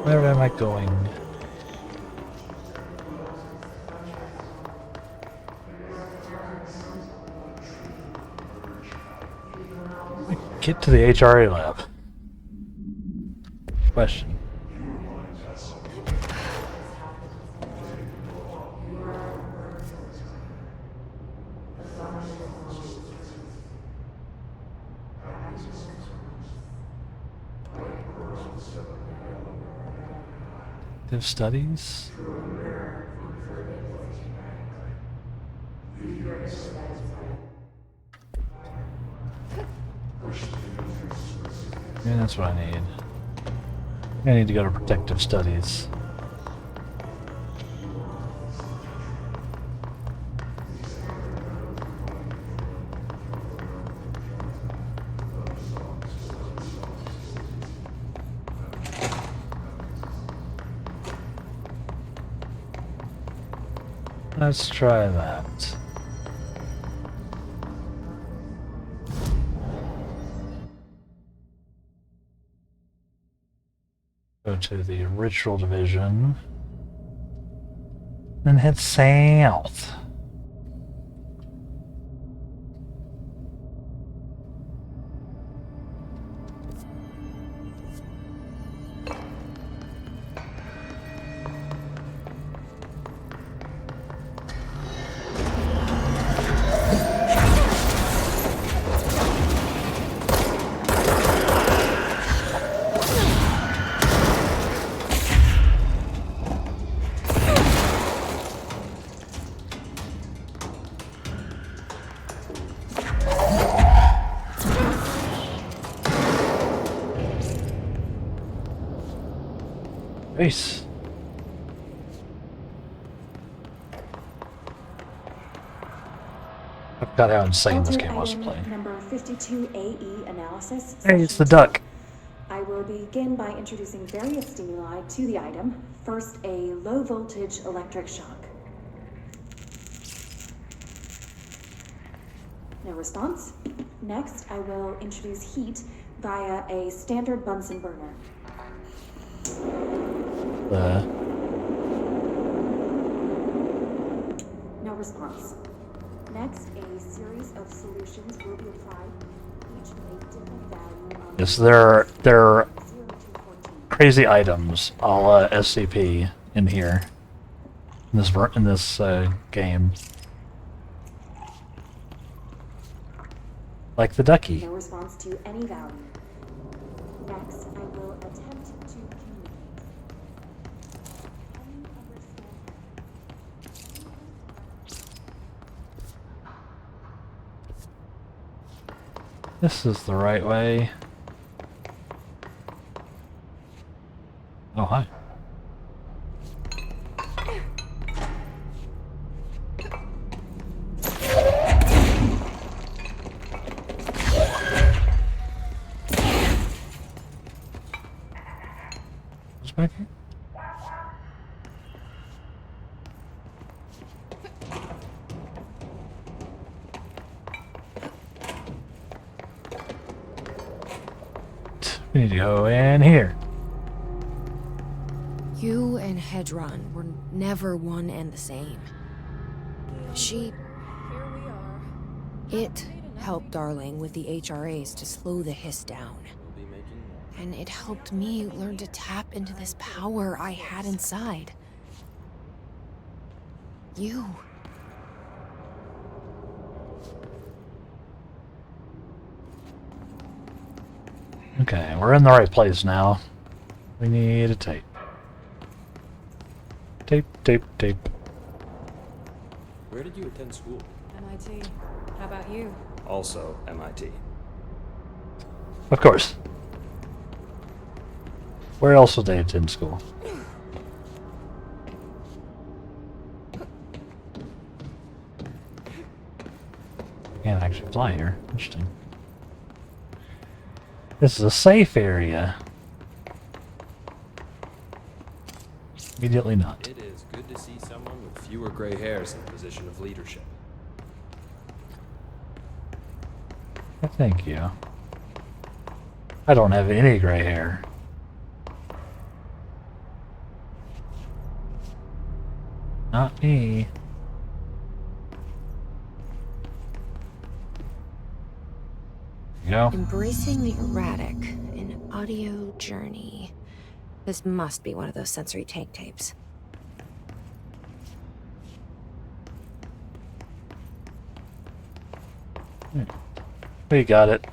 A: Where am I going? Get to the HRA lab. Question. Active studies? Yeah, that's what I need. I need to go to protective studies. Let's try that. Go to the ritual division. Then head south. Nice. I forgot how insane this
I: Altered
A: game was to
I: item
A: play.
I: number 52AE analysis.
A: Hey, it's the
I: session
A: duck.
I: 2. I will begin by introducing various stimuli to the item. First, a low voltage electric shock. No response. Next, I will introduce heat via a standard Bunsen burner. No response. Next, a series of solutions will be applied, each with a different value of
A: Yes, there are
I: 0 to 14.
A: crazy items, a la SCP, in here. In this game. Like the ducky.
I: No response to any value. Next, I will attempt to communicate. Any understanding?
A: This is the right way. Oh, hi. What's back here? We need to go in here.
E: You and Hedron were never one and the same. It helped Darling with the HRAs to slow the hiss down. And it helped me learn to tap into this power I had inside. You.
A: Okay, we're in the right place now. We need a tape. Tape, tape, tape.
J: Where did you attend school?
K: MIT. How about you?
J: Also MIT.
A: Of course. Where else would they attend school? Can't actually fly here. Interesting. This is a safe area. Immediately not.
J: It is good to see someone with fewer gray hairs in a position of leadership.
A: Thank you. I don't have any gray hair. Not me. You go.
E: Embracing the erratic, an audio journey. This must be one of those sensory tank tapes.
A: We got it.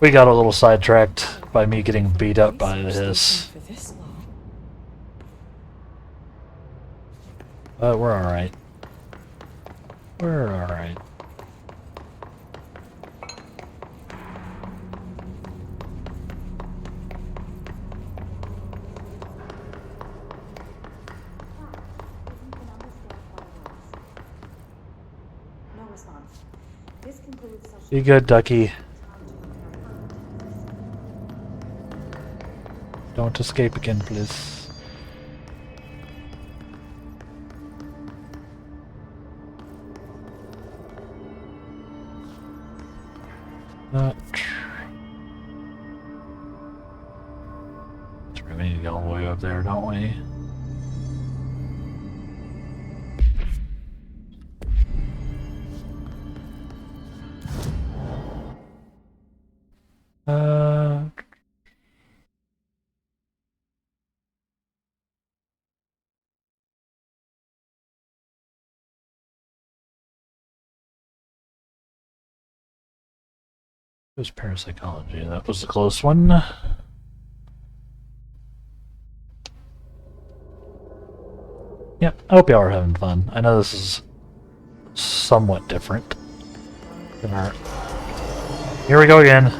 A: We got a little sidetracked by me getting beat up by this.
K: For this long.
A: But we're alright. We're alright.
I: No response. This concludes session.
A: Be good, Ducky. Don't escape again, please. Not true. We need to go all the way up there, don't we? It was parapsychology. That was a close one. Yep, I hope y'all are having fun. I know this is somewhat different than our... Here we go again.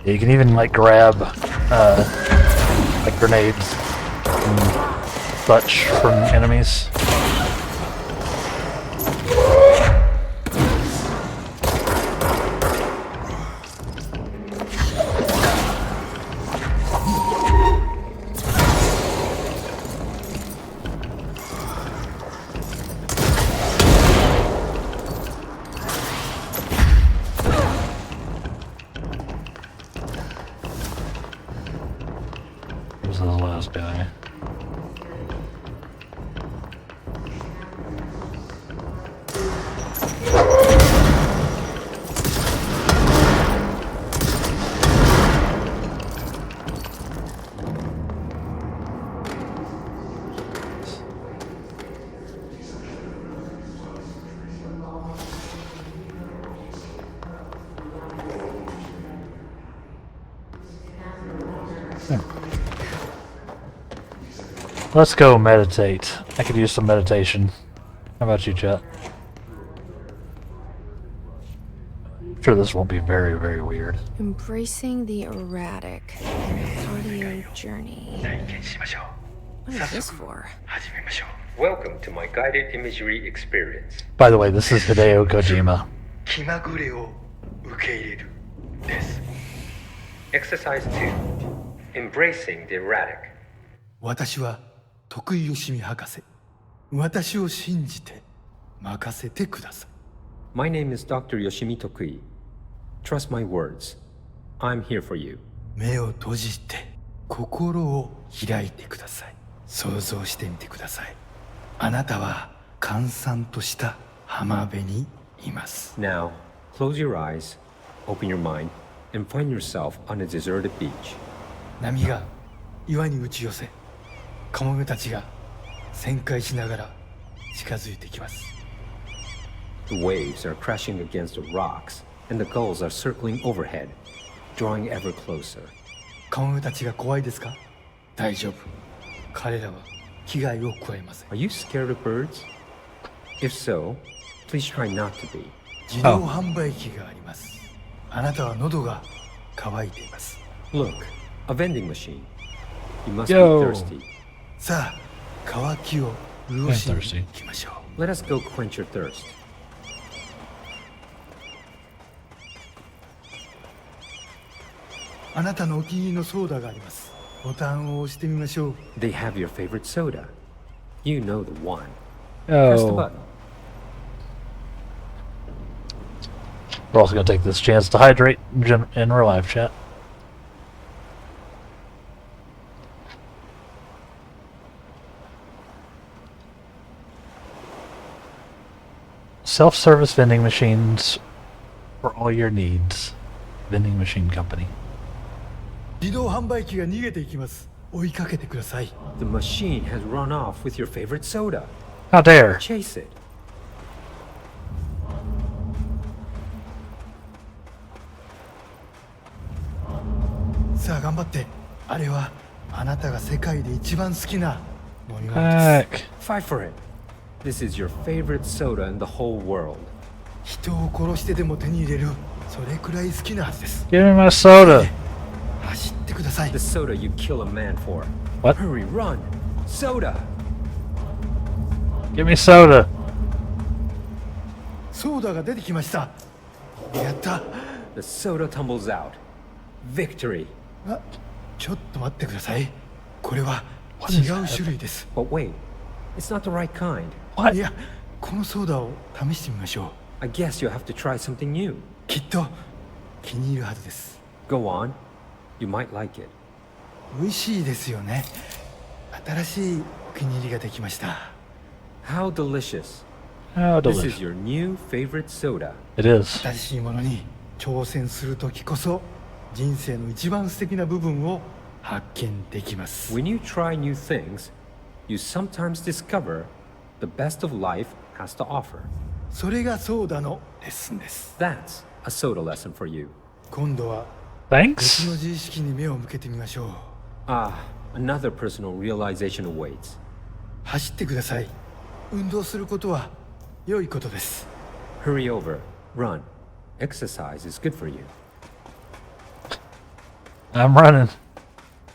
A: You can even like grab like grenades and such from enemies. Who's the last guy? Let's go meditate. I could use some meditation. How about you, chat? I'm sure this won't be very, very weird.
E: Embracing the erratic. Audio journey. What is this for?
G: Welcome to my guided imagery experience.
A: By the way, this is Hideo Kojima.
H: 気まぐれを受け入れるです。
G: Exercise 2. Embracing the erratic.
H: 私は徳井義美博士。私を信じて任せてください。
J: My name is Dr. Yoshimi Tokui. Trust my words. I'm here for you.
H: 目を閉じて心を開いてください。想像してみてください。あなたは閑散とした浜辺にいます。
J: Now, close your eyes, open your mind, and find yourself on a deserted beach.
H: 波が岩に打ち寄せ、カモメたちが旋回しながら近づいてきます。
J: The waves are crashing against the rocks, and the gulls are circling overhead, drawing ever closer.
H: カモメたちが怖いですか？大丈夫。彼らは危害を加えません。
J: Are you scared of birds? If so, please try not to be.
H: 自動販売機があります。あなたは喉が渇いています。
J: Look, a vending machine. You must
A: Yo.
J: be thirsty.
H: さあ、渇きを潤しに行きましょう。
J: Let us go quench your thirst.
H: あなたのお気に入りのソーダがあります。ボタンを押してみましょう。
J: They have your favorite soda. You know the one. Press the
A: Oh.
J: button.
A: We're also going to take this chance to hydrate in real life, chat. Self-service vending machines for all your needs. Vending machine company.
H: 自動販売機が逃げていきます。追いかけてください。
J: The machine has run off with your favorite soda.
A: How dare!
J: Chase it.
H: さあ頑張って。あれはあなたが世界で一番好きな飲み物です。
A: Heck.
J: Fight for it. This is your favorite soda in the whole world.
H: 人を殺してでも手に入れる。それくらい好きなはずです。
A: Give me my soda!
H: 走ってください。
J: The soda you kill a man for.
A: What?
J: Hurry, run! Soda!
A: Give me soda!
H: ソーダが出てきました。やった。
J: The soda tumbles out. Victory.
H: あ、ちょっと待ってください。これは違う種類です。
J: But wait, it's not the right kind.
H: いや、このソーダを試してみましょう。
J: I guess you'll have to try something new.
H: きっと気に入るはずです。
J: Go on. You might like it.
H: 美味しいですよね。新しいお気に入りができました。
J: How delicious.
A: How
J: This is
A: delicious.
J: your new favorite soda.
A: It is.
H: 新しいものに挑戦するときこそ人生の一番素敵な部分を発見できます。
J: When you try new things, you sometimes discover the best of life has to offer.
H: それがソーダのレッスンです。
J: That's a soda lesson for you.
H: 今度は
A: Thanks.
H: 別の自意識に目を向けてみましょう。
J: Ah, another personal realization awaits.
H: 走ってください。運動することは良いことです。
J: Hurry over. Run. Exercise is good for you.
A: I'm running.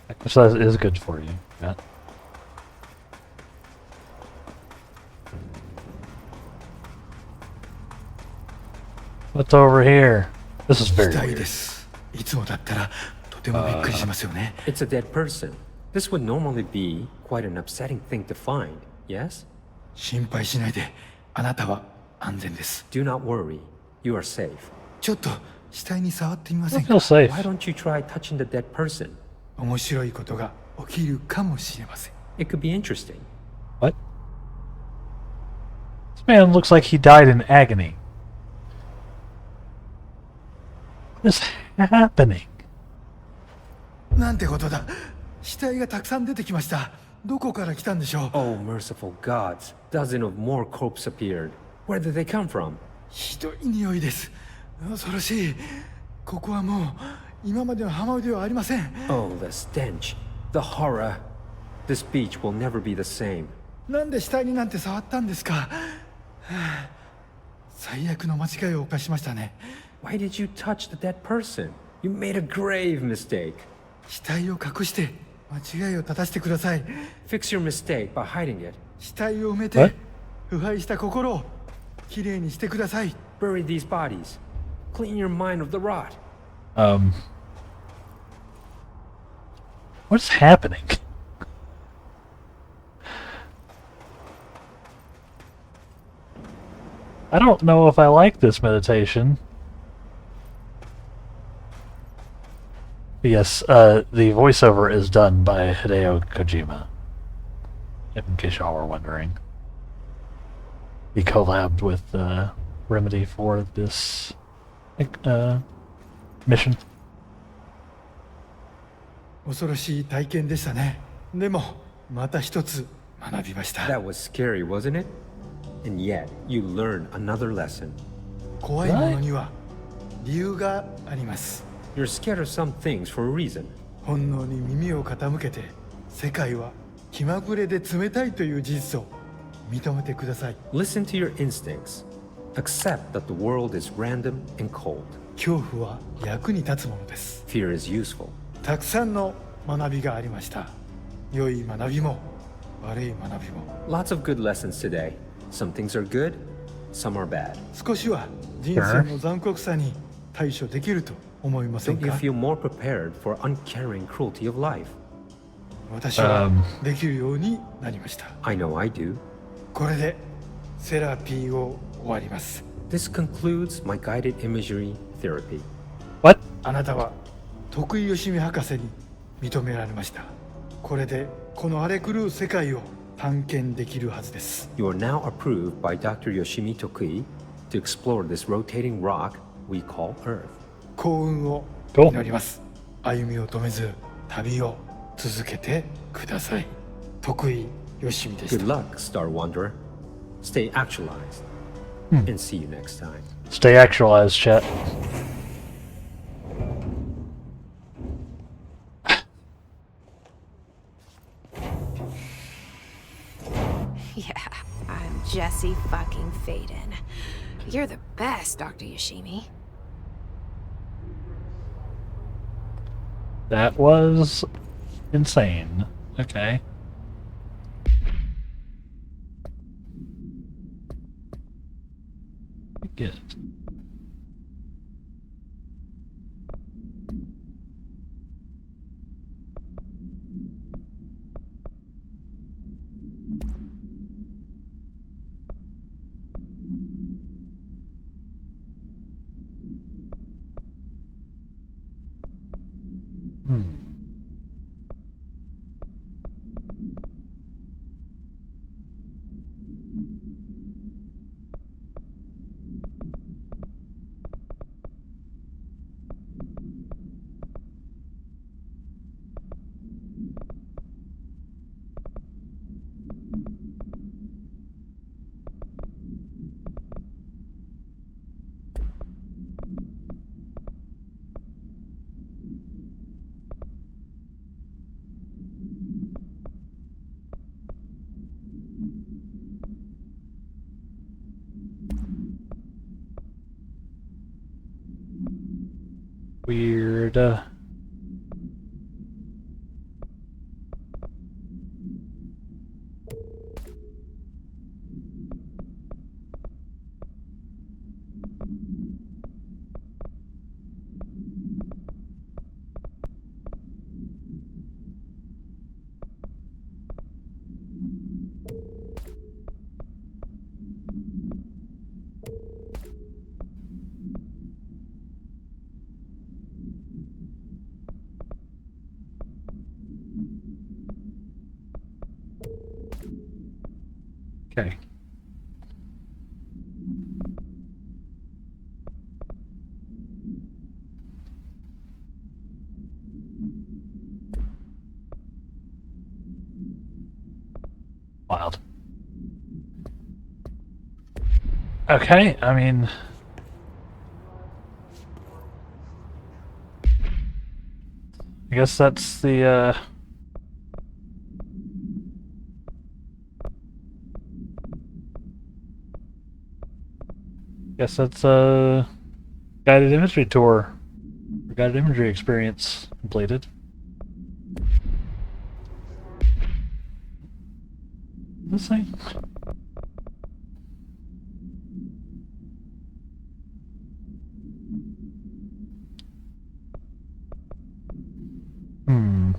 A: Exercise is good for you. Yeah. What's over here? This is very
H: 死体
A: weird.
H: です。いつもだったらとてもびっくりしますよね。
J: It's a dead person. This would normally be quite an upsetting thing to find, yes?
H: 心配しないで。あなたは安全です。
J: Do not worry. You are safe.
H: ちょっと死体に触ってみま
A: I
H: せん
A: feel
H: か。
A: safe.
J: Why don't you try touching the dead person?
H: 面白いことが起きるかもしれません。
J: It could be interesting.
A: What? This man looks like he died in agony. What is happening?
H: なんてことだ。死体がたくさん出てきました。どこから来たんでしょう。
J: Oh, merciful gods. Dozen of more corpses appeared. Where did they come from?
H: ひどい匂いです。恐ろしい。ここはもう今までの浜辺ではありません。
J: Oh, the stench. The horror. This beach will never be the same.
H: なんで死体になんて触ったんですか。はあ、最悪の間違いを犯しましたね。
J: Why did you touch the dead person? You made a grave mistake.
H: 死体を隠して間違いを正してください。
J: Fix your mistake by hiding it.
H: 死体を埋め
A: What?
H: て腐敗した心をきれいにしてください。
J: Bury these bodies. Clean your mind of the rot.
A: What's happening? I don't know if I like this meditation. Yes, the voiceover is done by Hideo Kojima. In case y'all were wondering. He collabed with Remedy for this mission.
H: 恐ろしい体験でしたね。でもまた一つ学びました。
J: That was scary, wasn't it? And yet, you learned another lesson.
H: 怖いものには理由があります。
J: You're scared of some things for a reason.
H: 本能に耳を傾けて世界は気まぐれで冷たいという事実を認めてください。
J: Listen to your instincts. Accept that the world is random and cold.
H: 恐怖は役に立つものです。
J: Fear is useful.
H: たくさんの学びがありました。良い学びも悪い学びも。
J: Lots of good lessons today. Some things are good, some are bad.
H: 少しは人生の残酷さに対処できると思いません
J: Don't you
H: か。
J: feel more prepared for uncaring cruelty of life?
H: 私はできるようになりました。
J: I know I do.
H: これでセラピーを終わります。
J: This concludes my guided imagery therapy.
A: What?
H: あなたは徳井義美博士に認められました。これでこの荒れ狂う世界を探検できるはずです。
J: You are now approved by Dr. Yoshimi Tokui to explore this rotating rock we call Earth.
H: 幸運を
A: Cool.
H: 祈ります。歩みを止めず旅を続けてください。徳井義美でし
J: Good
H: た。
J: luck, Star Wanderer. Stay actualized. And see you next time.
A: Stay actualized, chat.
E: Yeah, I'm Jesse fucking Faden. You're the best, Dr. Yoshimi.
A: That was insane. Okay. Get it. Weird. Okay. Wild. Okay, I mean... I guess that's the, guess that's a guided imagery tour. Or guided imagery experience completed. This thing? Hmm.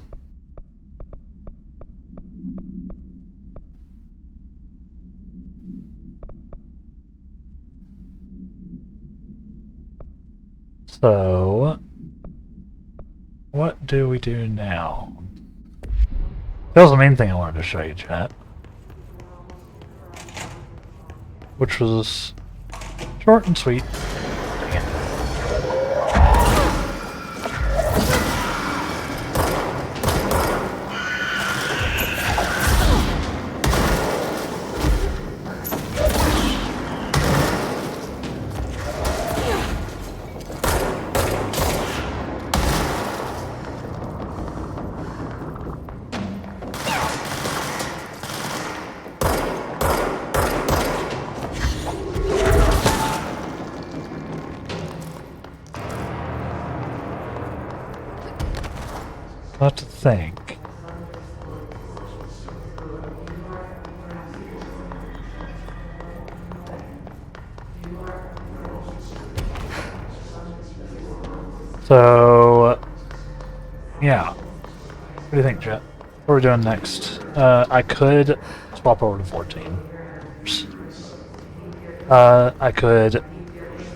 A: So, what do we do now? That was the main thing I wanted to show you, chat. Which was short and sweet. Dang it. What to think? So, yeah. What do you think, Jet? What are we doing next? I could swap over to 14. I could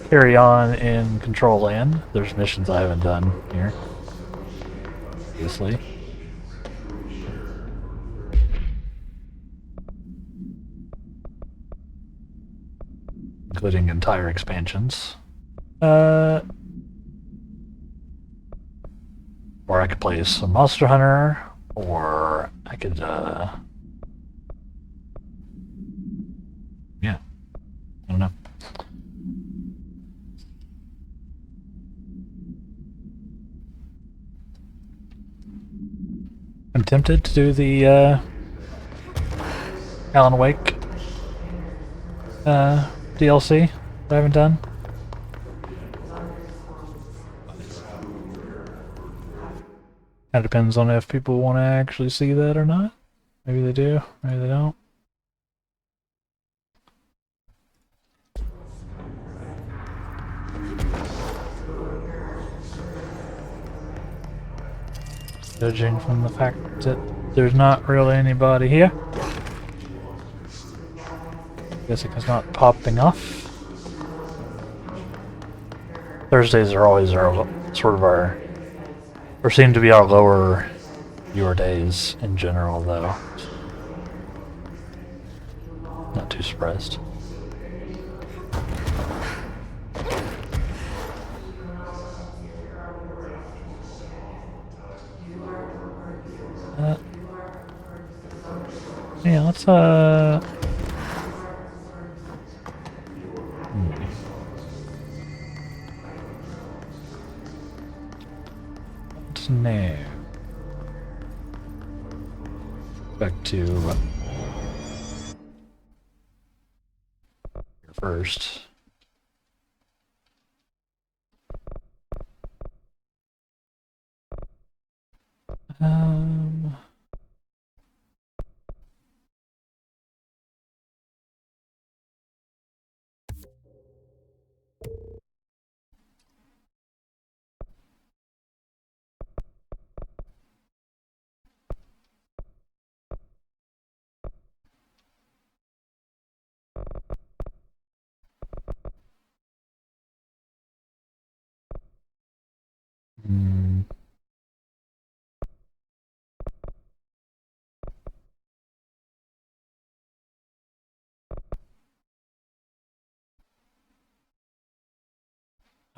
A: carry on in Control Land. There's missions I haven't done here. Obviously. Including entire expansions. Or I could play some Monster Hunter, or I could, yeah. I don't know. I'm tempted to do the, Alan Wake, DLC that I haven't done. That depends on if people want to actually see that or not. Maybe they do, maybe they don't. Judging from the fact that there's not really anybody here. Guess it's not popping off. Thursdays are always our sort of our, or seem to be our lower viewer days in general, though. Not too surprised. Yeah, let's What's new? Back to here first. Um.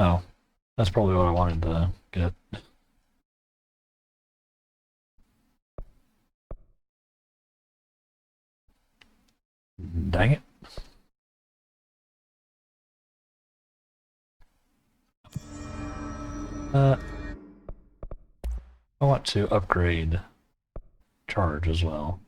A: Oh, that's probably what I wanted to get. Dang it. I want to upgrade charge as well.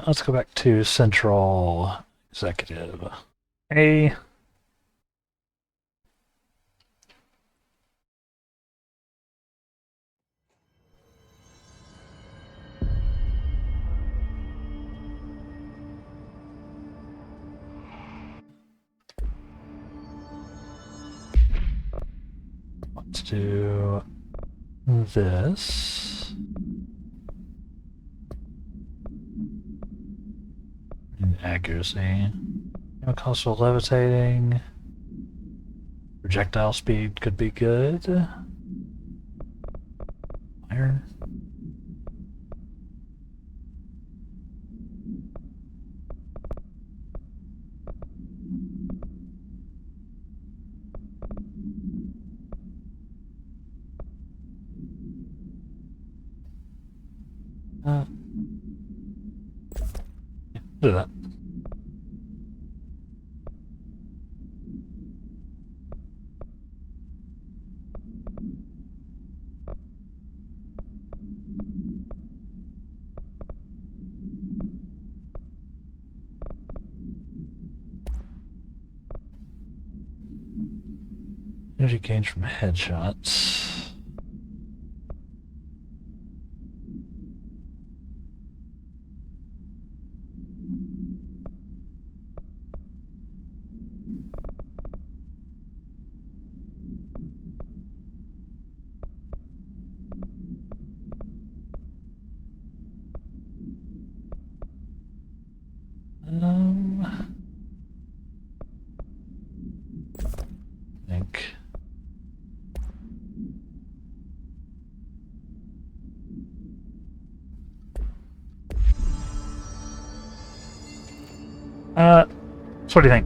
A: Let's go back to Central Executive. Hey. Let's do this. Accuracy. Cost of levitating. Projectile speed could be good. Iron. Do that. Energy gains from headshots. I think. So what do you think?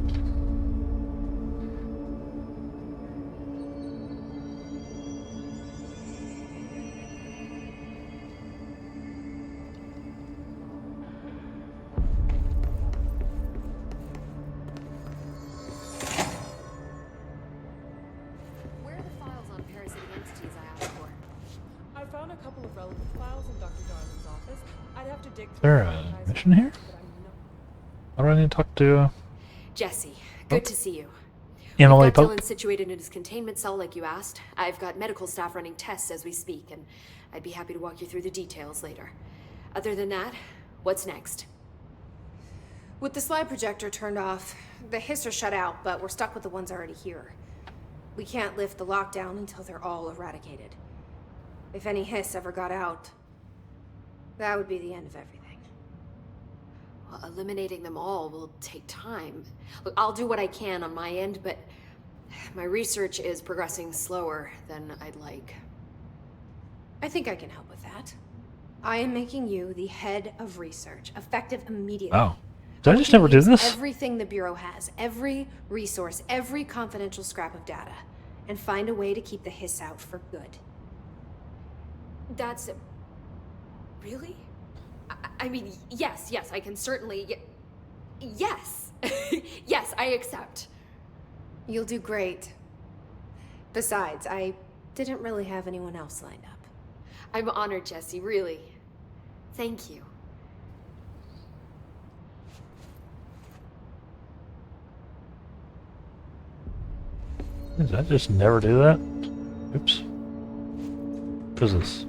E: Where are the files on parasitic entities I asked for?
K: I found a couple of relevant files in Dr. Darwin's office. I'd have to dig
A: Is
K: through
A: there
K: the
A: a
K: archives,
A: mission here?
K: but I'm not-
A: What do I need to talk to?
L: Jesse, good to see you.
A: Emily
L: We've got
A: Pope?
L: Dylan situated in his containment cell like you asked. I've got medical staff running tests as we speak, and I'd be happy to walk you through the details later. Other than that, what's next?
E: With the slide projector turned off, the hiss are shut out, but we're stuck with the ones already here. We can't lift the lockdown until they're all eradicated. If any hiss ever got out, that would be the end of everything.
L: Well, eliminating them all will take time. Look, I'll do what I can on my end, but my research is progressing slower than I'd like.
E: I think I can help with that. I am making you the head of research, effective immediately.
A: Oh. Did I just never do this?
E: Everything the Bureau has, every resource, every confidential scrap of data, and find a way to keep the hiss out for good.
L: That's... really? I mean, yes, I can certainly... Yes! Yes, I accept.
E: You'll do great. Besides, I didn't really have anyone else lined up.
L: I'm honored, Jesse, really. Thank you.
A: Did I just never do that? Oops. What is this?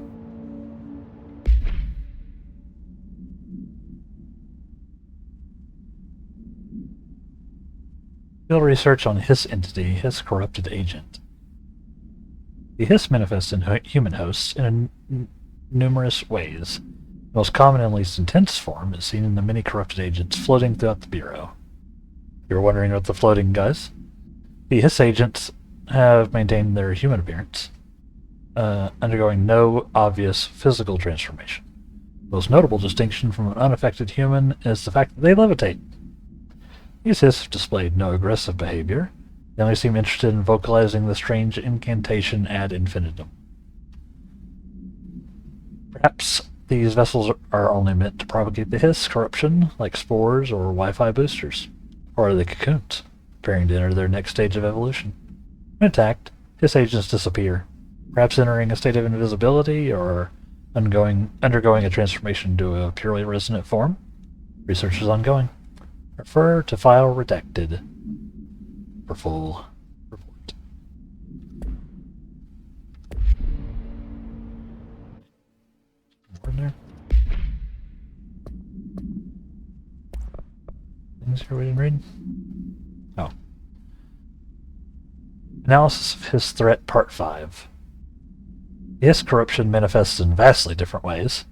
A: Field research on Hiss entity, Hiss corrupted agent. The hiss manifests in human hosts in numerous ways. The most common and least intense form is seen in the many corrupted agents floating throughout the Bureau. You're wondering about the floating guys? The hiss agents have maintained their human appearance, undergoing no obvious physical transformation. The most notable distinction from an unaffected human is the fact that they levitate. These hiss have displayed no aggressive behavior. They only seem interested in vocalizing the strange incantation ad infinitum. Perhaps these vessels are only meant to propagate the hiss corruption, like spores or Wi-Fi boosters. Or are they cocoons, preparing to enter their next stage of evolution? When attacked, hiss agents disappear, perhaps entering a state of invisibility or undergoing a transformation into a purely resonant form. Research is ongoing. Refer to file redacted for full report. More in there? Things here we didn't read? Oh. Analysis of Hiss Threat Part 5. Hiss corruption manifests in vastly different ways.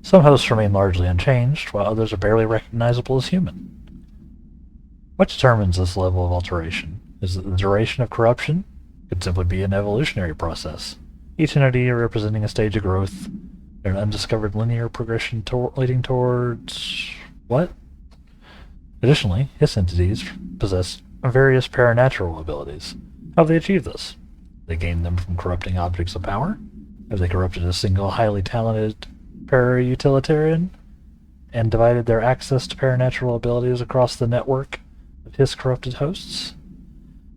A: Some hosts remain largely unchanged, while others are barely recognizable as human. What determines this level of alteration? Is it the duration of corruption? It could simply be an evolutionary process. Each entity representing a stage of growth, an undiscovered linear progression leading towards... what? Additionally, hiss entities possess various paranatural abilities. How have they achieved this? They gained them from corrupting objects of power? Have they corrupted a single highly talented para-utilitarian and divided their access to paranatural abilities across the network of hiss corrupted hosts?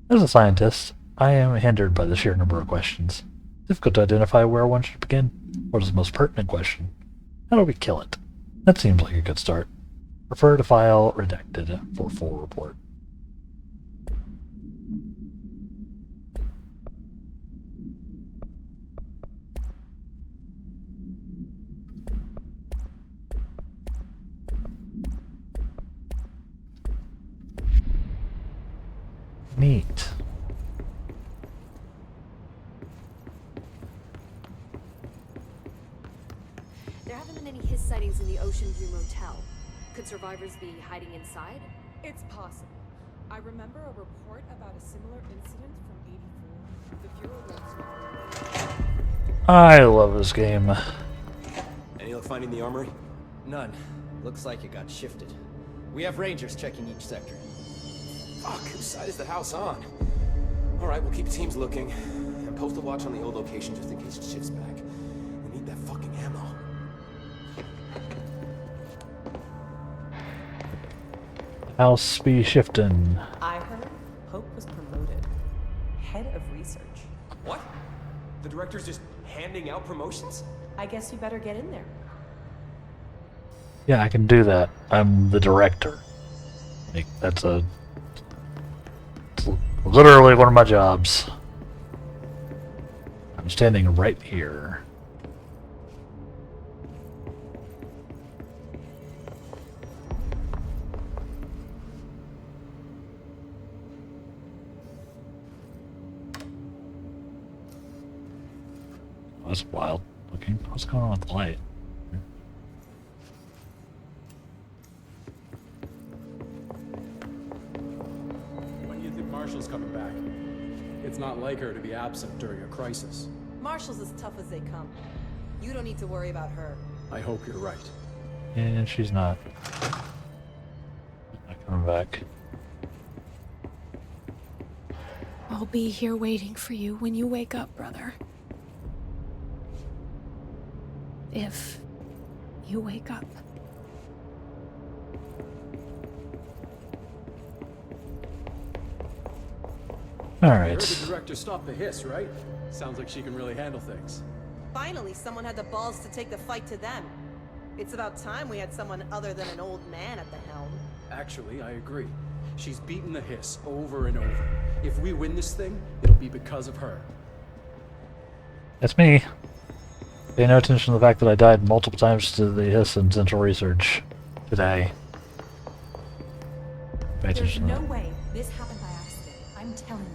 A: As a scientist, I am hindered by the sheer number of questions. Difficult to identify where one should begin. What is the most pertinent question? How do we kill it? That seems like a good start. Refer to file redacted for full report. Neat.
L: There haven't been any hiss sightings in the Ocean View Motel. Could survivors be hiding inside?
K: It's possible. I remember a report about a similar incident from '84. The Bureau wants to...
A: I love this game.
M: Any luck finding the armory?
N: None. Looks like it got shifted. We have rangers checking each sector.
M: Fuck, whose side is the house on? Alright, we'll keep teams looking. And post a watch on the old location just in case it shifts back. We need that fucking ammo.
A: House be shifting.
K: I heard Pope was promoted. Head of research.
M: What? The director's just handing out promotions?
K: I guess you better get in there.
A: Yeah, I can do that. I'm the director. Like, that's literally one of my jobs. I'm standing right here. Oh, that's wild looking. What's going on with the light?
O: Marshall's coming back. It's not like her to be absent during a crisis.
K: Marshall's as tough as they come. You don't need to worry about her.
O: I hope you're right.
A: And she's not. Not coming back.
E: I'll be here waiting for you when you wake up, brother. If you wake up.
O: I
A: Alright.
O: heard the director stopped the hiss, right? Sounds like she can really handle things.
K: Finally, someone had the balls to take the fight to them. It's about time we had someone other than an old man at the helm.
O: Actually, I agree. She's beaten the hiss over and over. If we win this thing, it'll be because of her.
A: That's me. Pay no attention to the fact that I died multiple times to the hiss in Central Research today. Pay
I: There's
A: attention to
I: no
A: that.
I: way this happened by accident. I'm telling you.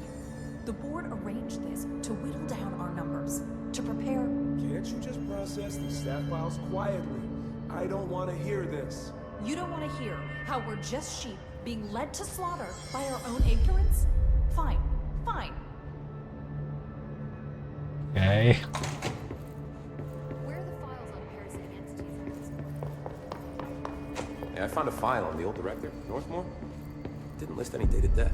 K: The board arranged this to whittle down our numbers, to prepare.
M: Can't you just process the staff files quietly? I don't want to hear this.
K: You don't want to hear how we're just sheep being led to slaughter by our own ignorance? Fine, fine.
A: Okay.
L: Where are the files on parasitic entities?
M: Hey, I found a file on the old director, Northmore. Didn't list any dated death.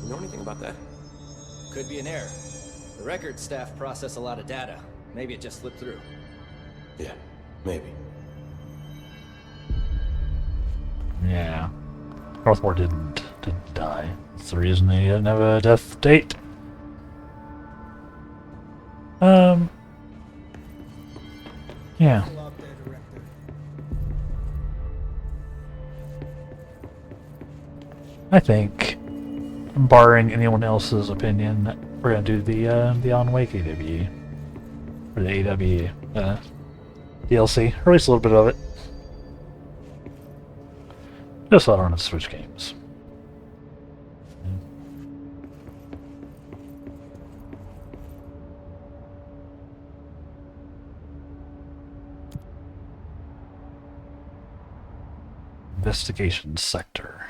M: You know anything about that?
N: Could be an error. The record staff process a lot of data. Maybe it just slipped through.
M: Yeah, maybe.
A: Yeah. Northmore didn't die. That's the reason he didn't have a death date. Yeah. I think, barring anyone else's opinion, we're gonna do the On Wake AWE. Or the AWE DLC. Or at least a little bit of it. Just so I don't have to switch games. Investigation sector.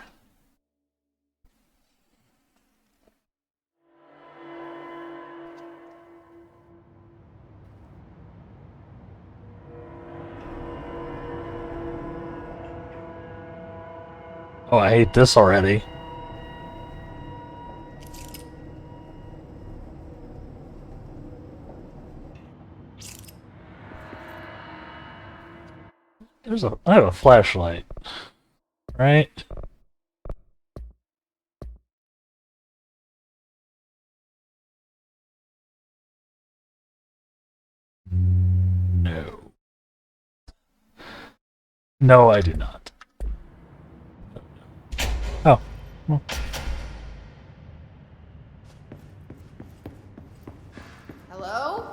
A: Oh, I hate this already. I have a flashlight. Right? No. No, I do not. Oh. Well.
L: Hello?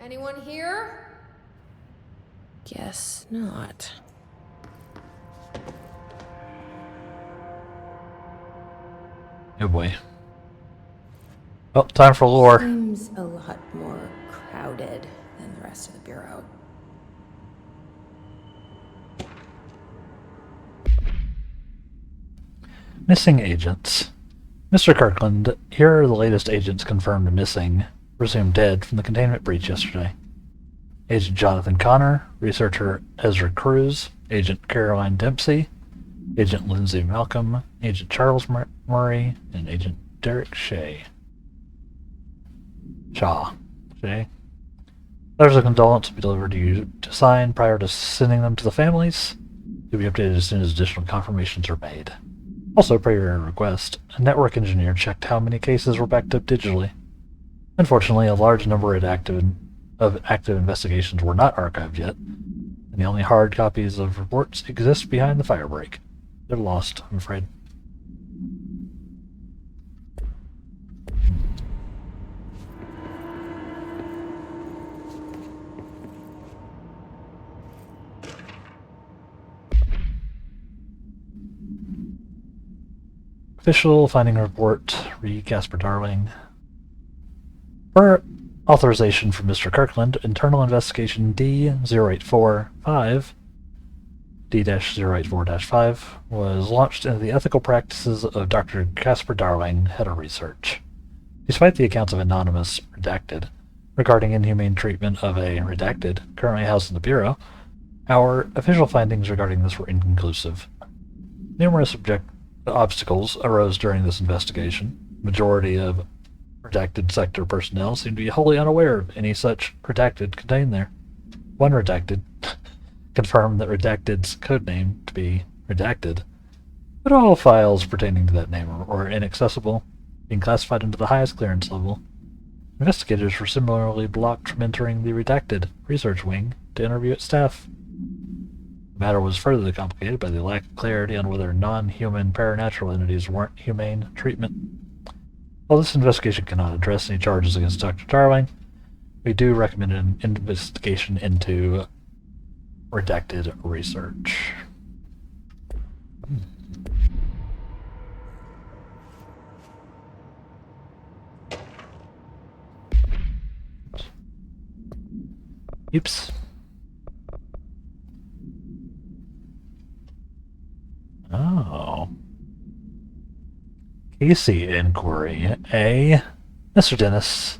L: Anyone here?
E: Guess not.
A: Oh boy. Well, time for lore.
E: Seems a lot more crowded than the rest of the bureau.
A: Missing agents. Mr. Kirkland, here are the latest agents confirmed missing, presumed dead from the containment breach yesterday. Agent Jonathan Connor, researcher Ezra Cruz, Agent Caroline Dempsey, Agent Lindsay Malcolm, Agent Charles Murray, and Agent Derek Shea. Shea. Letters of condolence will be delivered to you to sign prior to sending them to the families. You'll be updated as soon as additional confirmations are made. Also, per your request, a network engineer checked how many cases were backed up digitally. Unfortunately, a large number of active investigations were not archived yet, and the only hard copies of reports exist behind the firebreak. They're lost, I'm afraid. Official finding report, re Casper Darling. Per authorization from Mr. Kirkland, internal investigation D-0845, D-084-5, was launched into the ethical practices of Dr. Casper Darling, head of research. Despite the accounts of anonymous redacted regarding inhumane treatment of a redacted currently housed in the Bureau, our official findings regarding this were inconclusive. Numerous obstacles arose during this investigation. Majority of redacted sector personnel seem to be wholly unaware of any such redacted contained there. One redacted confirmed that redacted's codename to be redacted, but all files pertaining to that name were inaccessible, being classified into the highest clearance level. Investigators were similarly blocked from entering the redacted research wing to interview its staff. The matter was further complicated by the lack of clarity on whether non-human paranatural entities warrant humane treatment. While this investigation cannot address any charges against Dr. Darling, we do recommend an investigation into redacted research. Oops. Oh. Casey inquiry. Mr. Dennis.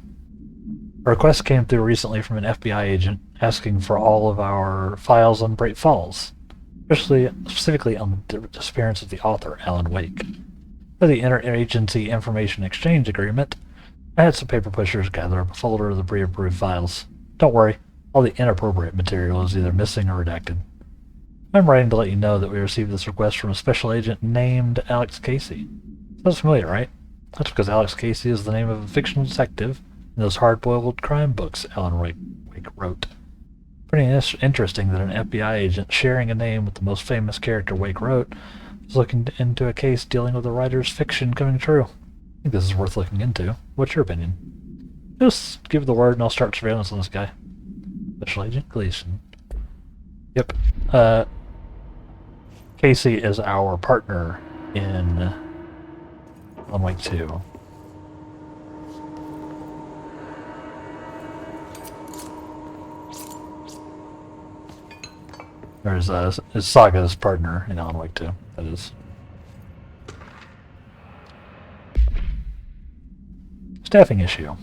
A: A request came through recently from an FBI agent asking for all of our files on Great Falls, specifically on the disappearance of the author, Alan Wake. For the Interagency Information Exchange Agreement, I had some paper pushers gather up a folder of the pre-approved files. Don't worry, all the inappropriate material is either missing or redacted. I'm writing to let you know that we received this request from a special agent named Alex Casey. Sounds familiar, right? That's because Alex Casey is the name of a fictional detective in those hard-boiled crime books Alan Wake wrote. Pretty interesting that an FBI agent sharing a name with the most famous character Wake wrote is looking into a case dealing with a writer's fiction coming true. I think this is worth looking into. What's your opinion? Just give the word and I'll start surveillance on this guy. Special Agent Gleason. Yep. Casey is our partner in Alan Wake 2. There's Saga's partner in Alan Wake 2, that is. Staffing issue.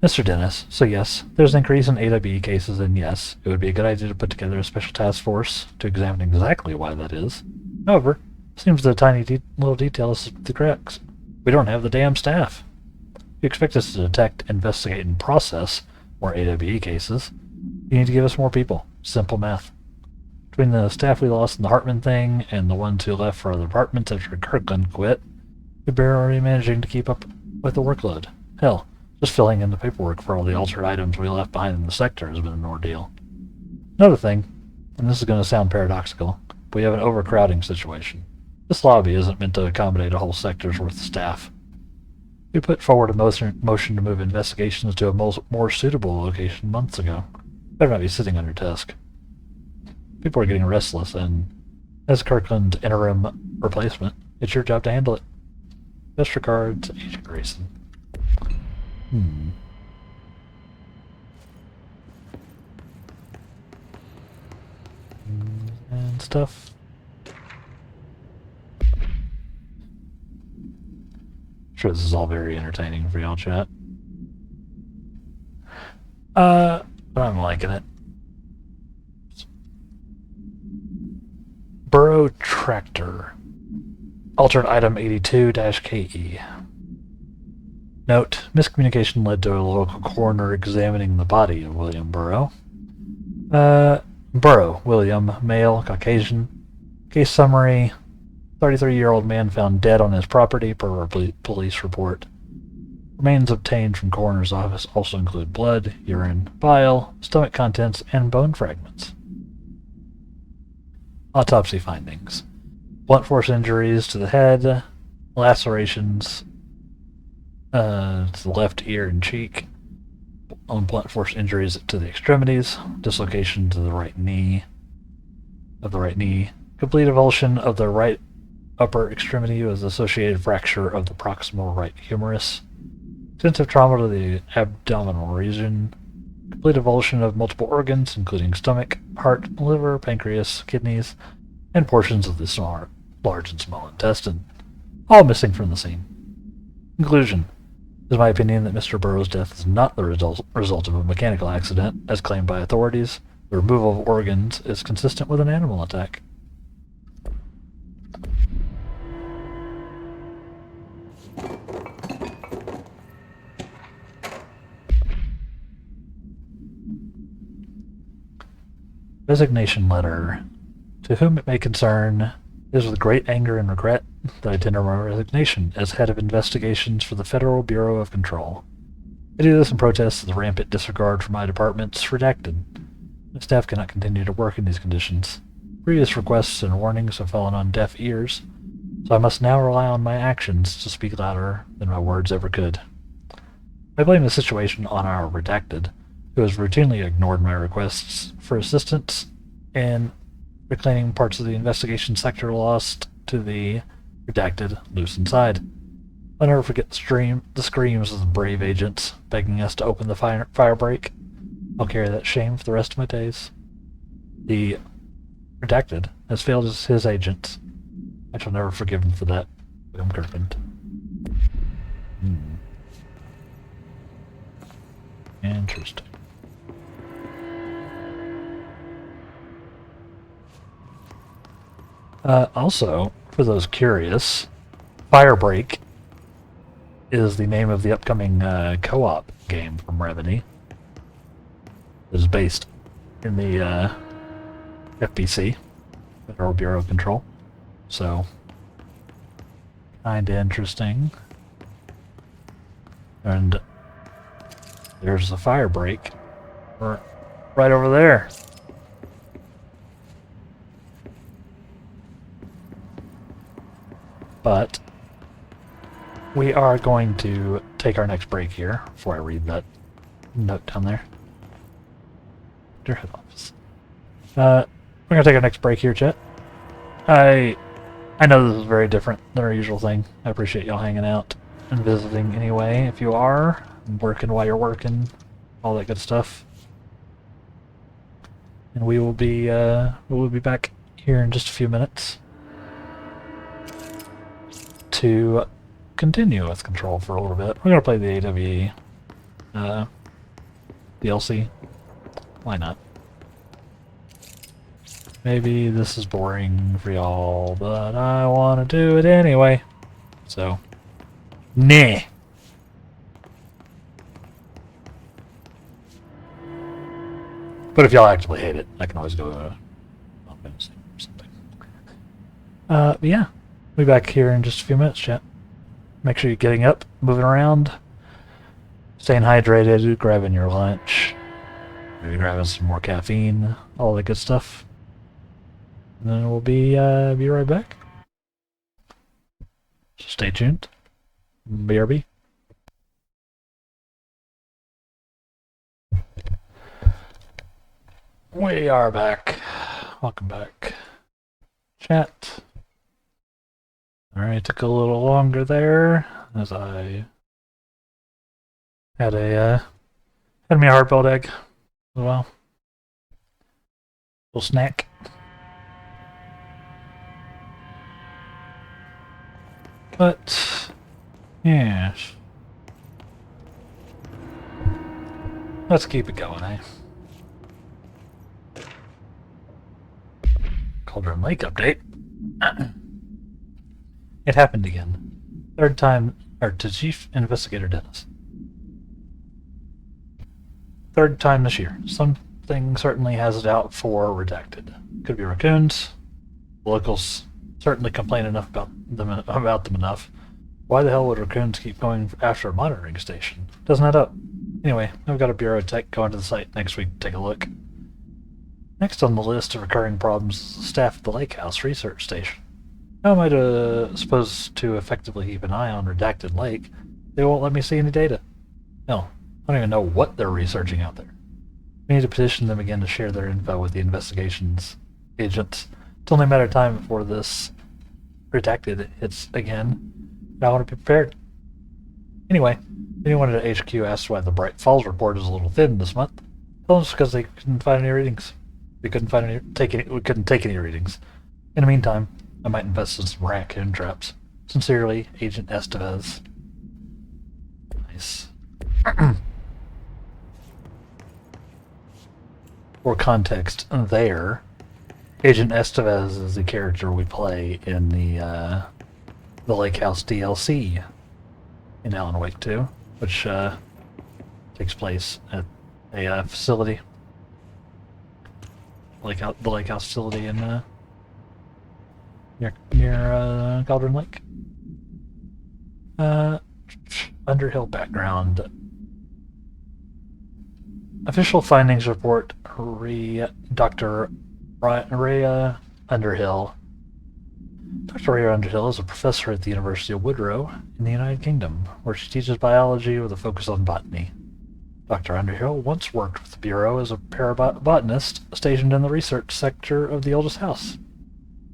A: Mr. Dennis, so yes, there's an increase in AWE cases, and yes, it would be a good idea to put together a special task force to examine exactly why that is. However, it seems that a tiny little detail is the cracks. We don't have the damn staff. If you expect us to detect, investigate, and process more AWE cases, you need to give us more people. Simple math. Between the staff we lost in the Hartman thing and the ones who left for other departments after Kirkland quit, we're barely managing to keep up with the workload. Hell, just filling in the paperwork for all the altered items we left behind in the sector has been an ordeal. Another thing, and this is going to sound paradoxical, but we have an overcrowding situation. This lobby isn't meant to accommodate a whole sector's worth of staff. We put forward a motion to move investigations to a more suitable location months ago. Better not be sitting on your desk. People are getting restless, and as Kirkland's interim replacement, it's your job to handle it. Best regards, Agent Grayson. And stuff. Sure, this is all very entertaining for y'all, chat. But I'm liking it. Burrow Tractor. Altered item 82-KE. Note, miscommunication led to a local coroner examining the body of William Burrow. Burrow, William, male, Caucasian. Case summary, 33-year-old man found dead on his property per a police report. Remains obtained from coroner's office also include blood, urine, bile, stomach contents, and bone fragments. Autopsy findings. Blunt force injuries to the head, lacerations to the left ear and cheek, blunt force injuries to the extremities, dislocation to the right knee, complete avulsion of the right upper extremity with associated fracture of the proximal right humerus, extensive trauma to the abdominal region, complete avulsion of multiple organs, including stomach, heart, liver, pancreas, kidneys, and portions of the large and small intestine, all missing from the scene. Conclusion. It is my opinion that Mr. Burrow's death is not the result of a mechanical accident, as claimed by authorities. The removal of organs is consistent with an animal attack. Resignation letter. To whom it may concern, it is with great anger and regret that I tender my resignation as head of investigations for the Federal Bureau of Control. I do this in protest of the rampant disregard for my department's redacted. My staff cannot continue to work in these conditions. Previous requests and warnings have fallen on deaf ears, so I must now rely on my actions to speak louder than my words ever could. I blame the situation on our redacted, who has routinely ignored my requests for assistance in reclaiming parts of the investigation sector lost to the redacted loose inside. I'll never forget the screams of the brave agents begging us to open the fire break. I'll carry that shame for the rest of my days. The redacted has failed as his agent. I shall never forgive him for that. William Kirkland. Interesting. Also, for those curious, Firebreak is the name of the upcoming co-op game from Remedy. It is based in the FBC, Federal Bureau of Control. So, kinda interesting. And there's the Firebreak right over there. But we are going to take our next break here before I read that note down there. Your head office. We're gonna take our next break here, chat. I know this is very different than our usual thing. I appreciate y'all hanging out and visiting anyway. If you are working while you're working, all that good stuff. And we will be back here in just a few minutes to continue with Control for a little bit. We're gonna play the AWE DLC. Why not? Maybe this is boring for y'all, but I want to do it anyway. So, nah. But if y'all actively hate it, I can always go something. But yeah, we'll be back here in just a few minutes, chat. Make sure you're getting up, moving around, staying hydrated, grabbing your lunch, maybe grabbing some more caffeine, all that good stuff. And then we'll be right back. So stay tuned. BRB. We are back. Welcome back. Chat. Alright, took a little longer there as I had me a hard-boiled egg as well. Little snack. But yes. Let's keep it going, eh? Cauldron Lake update. It happened again. Third time, or to Chief Investigator Dennis. Third time this year. Something certainly has it out for redacted. Could be raccoons. Locals certainly complain enough about them enough. Why the hell would raccoons keep going after a monitoring station? Doesn't add up. Anyway, I've got a Bureau tech going to the site next week to take a look. Next on the list of recurring problems is the staff at the Lake House Research Station. How am I supposed to effectively keep an eye on Redacted Lake? They won't let me see any data. Hell, I don't even know what they're researching out there. We need to petition them again to share their info with the investigations agents. It's only a matter of time before this redacted hits again. I want to be prepared. Anyway, anyone at HQ asked why the Bright Falls report is a little thin this month. Tell us because they couldn't find any readings. We couldn't take any readings. In the meantime, I might invest in some raccoon traps. Sincerely, Agent Estevez. Nice. For context there, Agent Estevez is the character we play in the Lake House DLC in Alan Wake 2, which takes place at a facility, the Lake House facility in near Cauldron Lake. Underhill background. Official findings report. Dr. Rhea Underhill. Dr. Rhea Underhill is a professor at the University of Woodrow in the United Kingdom, where she teaches biology with a focus on botany. Dr. Underhill once worked with the Bureau as a parabotanist stationed in the research sector of the oldest house.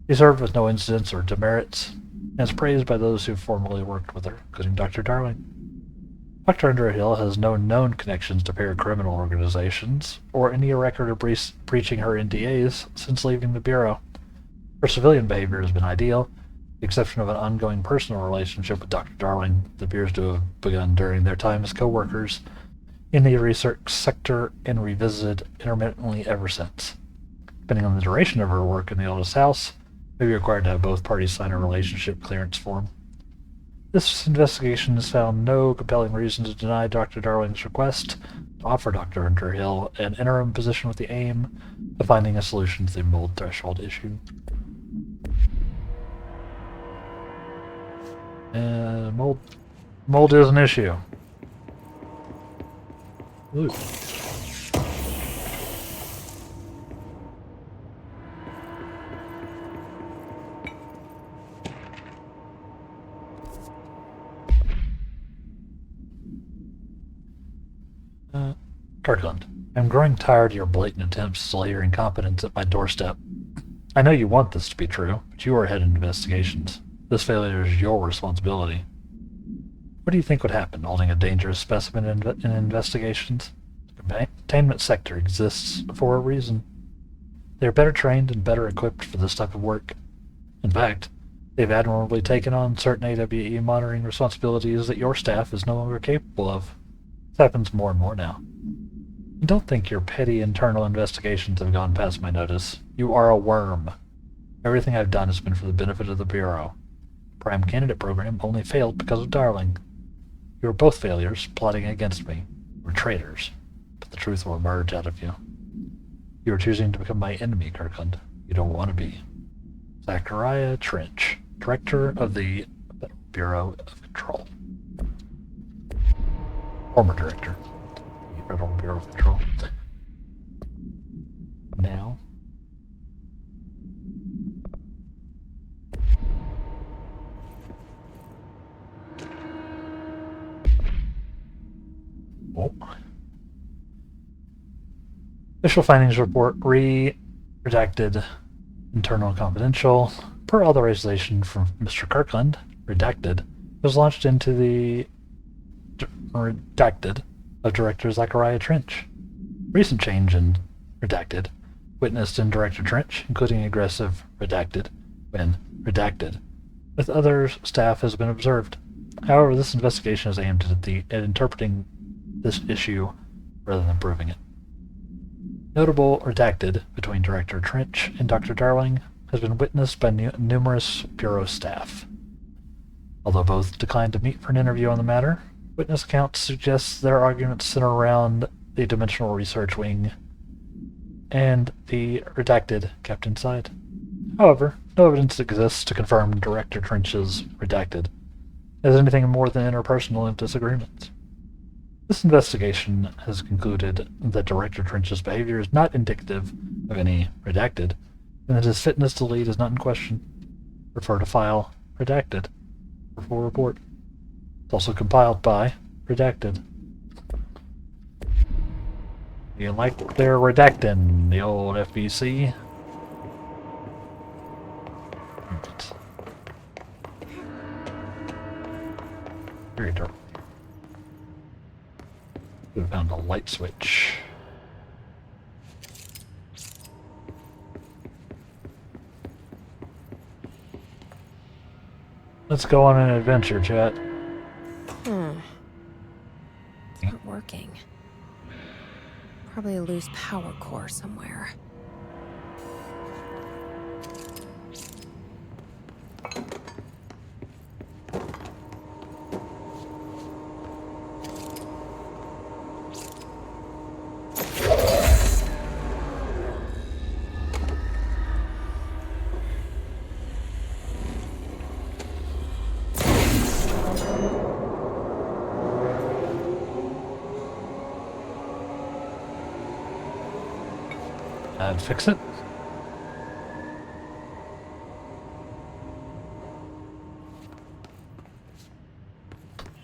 A: He served with no incidents or demerits, and is praised by those who formerly worked with her, including Dr. Darling. Dr. Underhill has no known connections to paracriminal organizations, or any record of breaching her NDAs since leaving the Bureau. Her civilian behavior has been ideal, with the exception of an ongoing personal relationship with Dr. Darling that appears to have begun during their time as co-workers in the research sector and revisited intermittently ever since. Depending on the duration of her work in the oldest house, may be required to have both parties sign a relationship clearance form. This investigation has found no compelling reason to deny Dr. Darling's request to offer Dr. Underhill an interim position with the aim of finding a solution to the mold threshold issue. Mold is an issue. Ooh. Kirkland, I'm growing tired of your blatant attempts to lay your incompetence at my doorstep. I know you want this to be true, but you are head of investigations. This failure is your responsibility. What do you think would happen holding a dangerous specimen in investigations? The containment sector exists for a reason. They are better trained and better equipped for this type of work. In fact, they've admirably taken on certain AWE monitoring responsibilities that your staff is no longer capable of. This happens more and more now. I don't think your petty internal investigations have gone past my notice. You are a worm. Everything I've done has been for the benefit of the Bureau. The Prime Candidate program only failed because of Darling. You are both failures, plotting against me. You are traitors, but the truth will emerge out of you. You are choosing to become my enemy, Kirkland. You don't want to be. Zachariah Trench, Director of the Federal Bureau of Control. Former Director. Federal Bureau of Control. Now. Oh. Official findings report redacted, internal and confidential. Per authorization from Mr. Kirkland, redacted, was launched into the redacted of Director Zachariah Trench. Recent change in redacted, witnessed in Director Trench, including aggressive redacted, when redacted, with other staff has been observed. However, this investigation is aimed at interpreting this issue rather than proving it. Notable redacted between Director Trench and Dr. Darling has been witnessed by numerous Bureau staff. Although both declined to meet for an interview on the matter, witness accounts suggest their arguments center around the Dimensional Research Wing and the redacted kept inside. However, no evidence exists to confirm Director Trench's redacted as anything more than interpersonal disagreements. This investigation has concluded that Director Trench's behavior is not indicative of any redacted, and that his fitness to lead is not in question. Refer to file redacted for full report. It's also compiled by redacted. You like their redacting, the old FBC? Very dark. We found a light switch. Let's go on an adventure, chat.
E: It's not working. Probably a loose power core somewhere.
A: And fix it.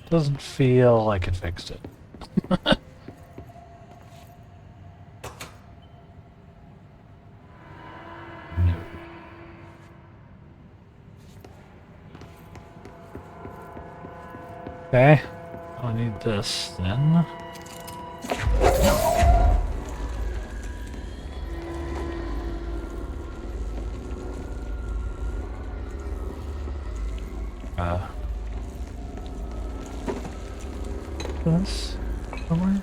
A: Doesn't feel like it fixed it. No. Okay. I need this then. This somewhere.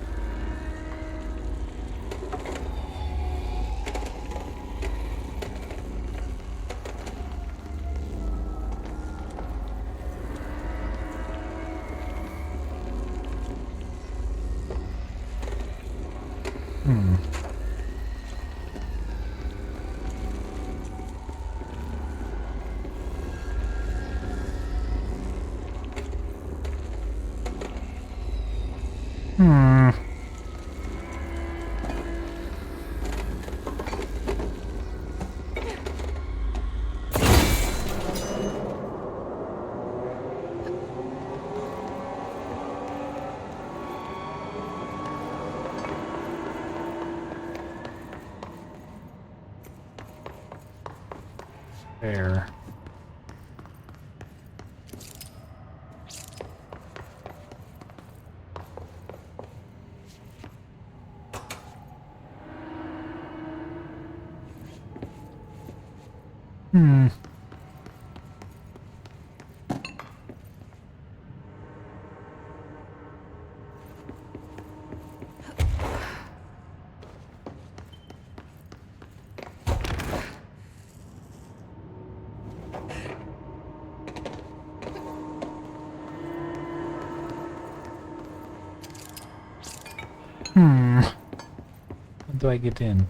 A: There. How do I get in?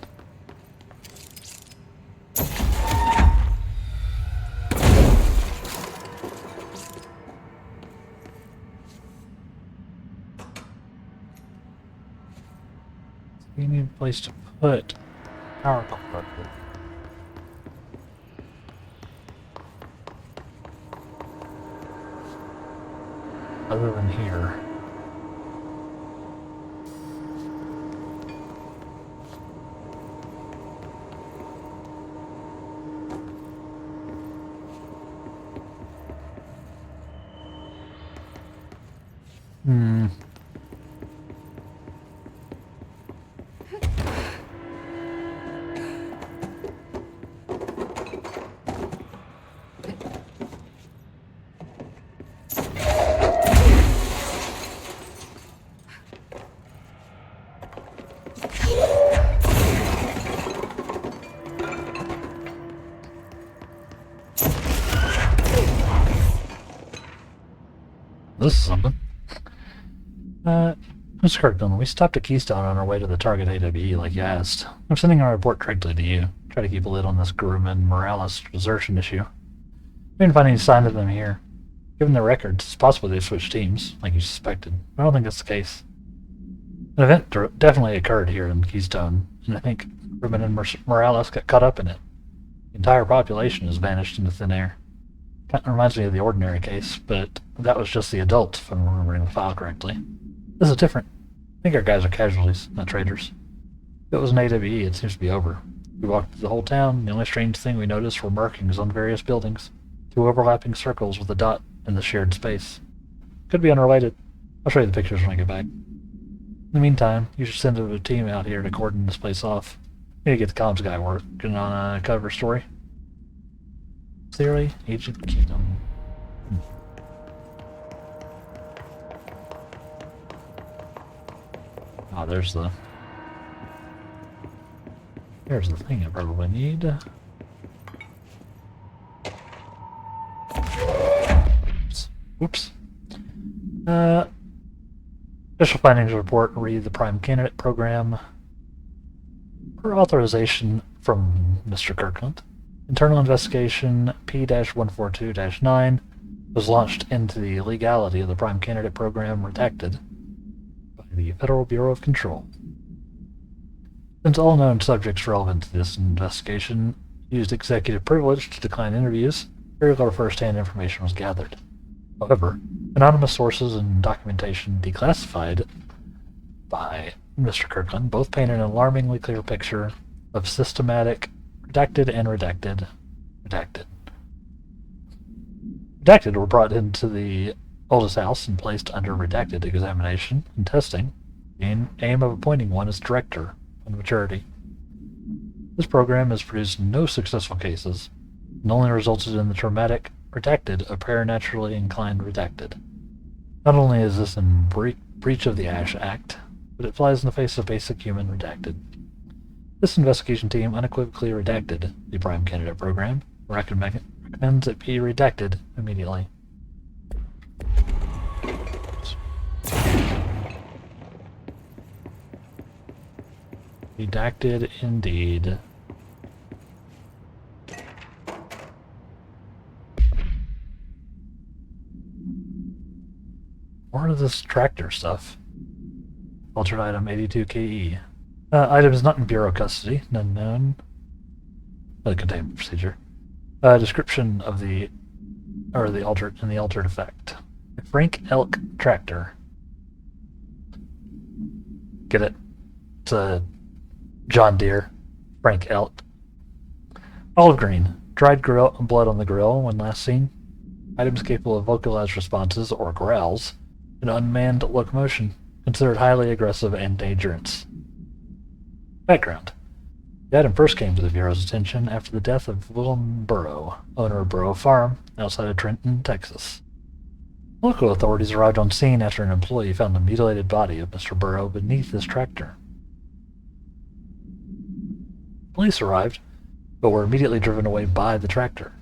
A: We need a place to put power cord. Other than here. This is something. Mr. Kirkland, we stopped at Keystone on our way to the target AWE like you asked. I'm sending our report directly to you. Try to keep a lid on this Grumman Morales desertion issue. We didn't find any sign of them here. Given their records, it's possible they switched teams, like you suspected. I don't think that's the case. An event definitely occurred here in Keystone, and I think Grumman and Morales got caught up in it. The entire population has vanished into thin air. Kind of reminds me of the Ordinary case, but that was just the adults, if I'm remembering the file correctly. This is different. I think our guys are casualties, not traitors. If it was an AWE, it seems to be over. We walked through the whole town, and the only strange thing we noticed were markings on various buildings, 2 overlapping circles with a dot in the shared space. Could be unrelated. I'll show you the pictures when I get back. In the meantime, you should send a team out here to cordon this place off. We need to get the comms guy working on a cover story. Theory, Agent Kingdom. Ah, there's the thing I probably need. Oops. Official findings report, read the Prime Candidate Program. Per authorization from Mr. Kirkland, internal investigation P-142-9 was launched into the legality of the Prime Candidate Program redacted by the Federal Bureau of Control. Since all known subjects relevant to this investigation used executive privilege to decline interviews, very little first-hand information was gathered. However, anonymous sources and documentation declassified by Mr. Kirkland both paint an alarmingly clear picture of systematic redacted and redacted. Redacted were brought into the oldest house and placed under redacted examination and testing, in aim of appointing one as director on maturity. This program has produced no successful cases and only resulted in the traumatic redacted of preternaturally inclined redacted. Not only is this in breach of the Ash Act, but it flies in the face of basic human redacted. This investigation team unequivocally redacted the Prime Candidate program. Recommends it be redacted immediately. Redacted indeed. More of this tractor stuff. Altered item 82 KE. Item is not in Bureau custody. None known. Containment procedure. Description of the altered effect. A Frank Elk tractor. Get it? It's a John Deere. Frank Elk. Olive green. Dried blood on the grill when last seen. Items capable of vocalized responses or growls. An unmanned locomotion. Considered highly aggressive and dangerous. Background. The item first came to the Bureau's attention after the death of William Burrow, owner of Burrow Farm, outside of Trenton, Texas. Local authorities arrived on scene after an employee found the mutilated body of Mr. Burrow beneath his tractor. Police arrived, but were immediately driven away by the tractor.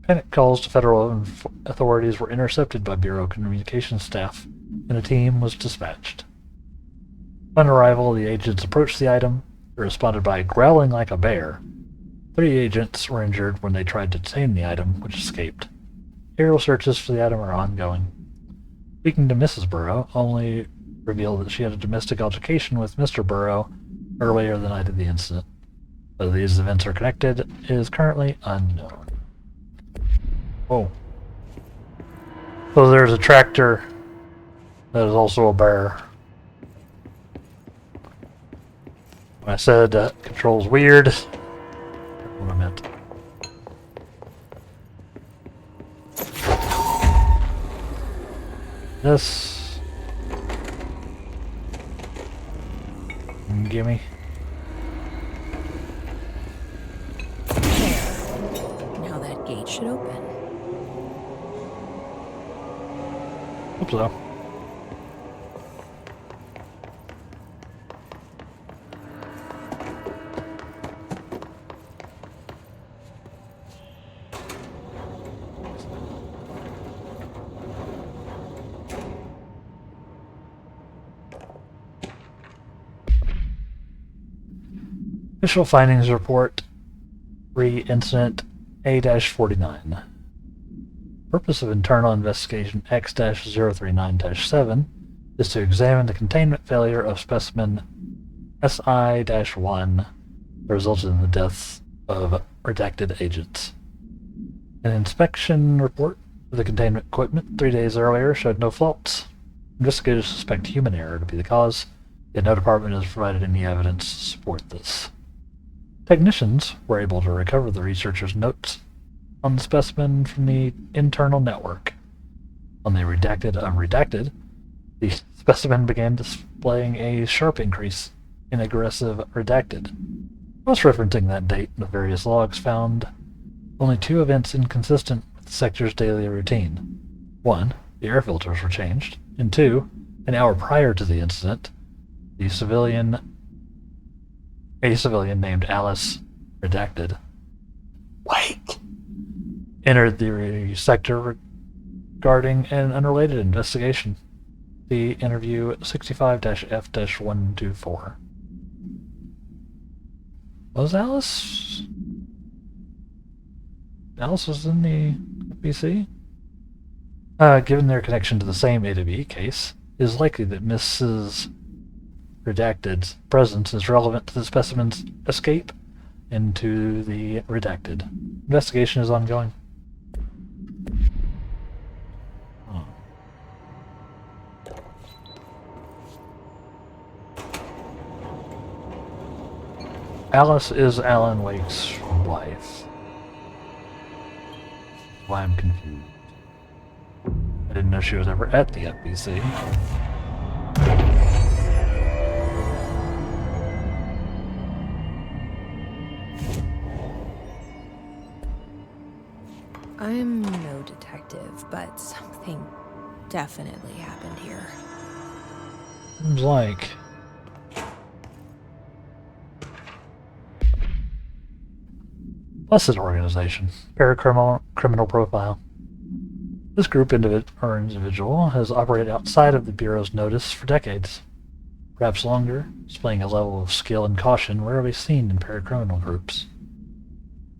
A: Panic calls to federal authorities were intercepted by Bureau communications staff, and a team was dispatched. On arrival, the agents approached the item. They responded by growling like a bear. 3 agents were injured when they tried to detain the item, which escaped. Aerial searches for the item are ongoing. Speaking to Mrs. Burrow, only revealed that she had a domestic altercation with Mr. Burrow earlier the night of the incident. Whether these events are connected is currently unknown. Oh. So there's a tractor that is also a bear. When I said control's weird, that's what I meant. This. Gimme.
E: Now that gate should open.
A: Hope so. Official findings report re-incident A-49. Purpose of internal investigation X-039-7 is to examine the containment failure of specimen SI-1 that resulted in the deaths of redacted agents. An inspection report of the containment equipment 3 days earlier showed no faults. Investigators suspect human error to be the cause, yet no department has provided any evidence to support this. Technicians were able to recover the researchers' notes on the specimen from the internal network. On the redacted unredacted, the specimen began displaying a sharp increase in aggressive redacted. Cross-referencing that date, the various logs found only 2 events inconsistent with the sector's daily routine. 1, the air filters were changed, and 2, an hour prior to the incident, a civilian named Alice, redacted, entered the sector regarding an unrelated investigation. The interview 65-F-124. Was Alice? Alice was in the BC? Given their connection to the same A to B case, it is likely that Mrs. Redacted's presence is relevant to the specimen's escape into the redacted. Investigation is ongoing. Alice is Alan Wake's wife. Why I'm confused. I didn't know she was ever at the FBC.
E: I'm no detective, but something definitely happened here.
A: Seems like Blessed Organization, Paracriminal Profile. This group or individual has operated outside of the Bureau's notice for decades, perhaps longer, displaying a level of skill and caution rarely seen in paracriminal groups.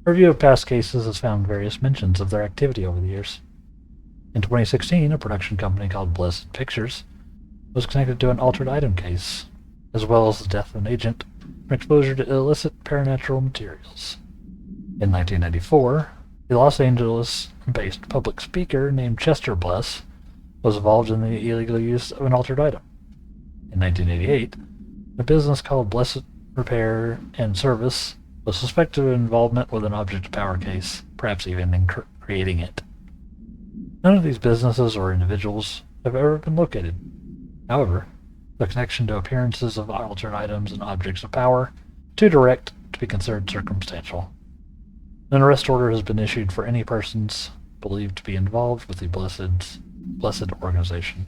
A: A review of past cases has found various mentions of their activity over the years. In 2016, a production company called Blessed Pictures was connected to an altered item case, as well as the death of an agent from exposure to illicit paranatural materials. In 1994, a Los Angeles-based public speaker named Chester Bless was involved in the illegal use of an altered item. In 1988, a business called Blessed Repair and Service was suspected of involvement with an object of power case, perhaps even in creating it. None of these businesses or individuals have ever been located. However, the connection to appearances of altered items and objects of power too direct to be considered circumstantial. An arrest order has been issued for any persons believed to be involved with the Blessed Organization.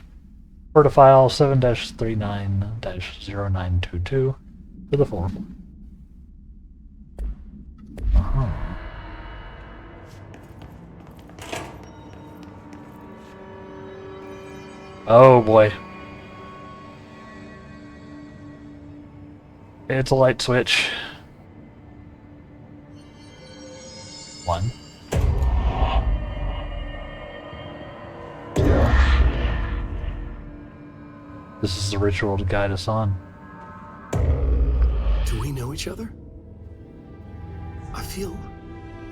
A: Refer to file 7-39-0922 for the full report. Oh boy. It's a light switch. 1. 2. This is the ritual to guide us on.
B: Do we know each other?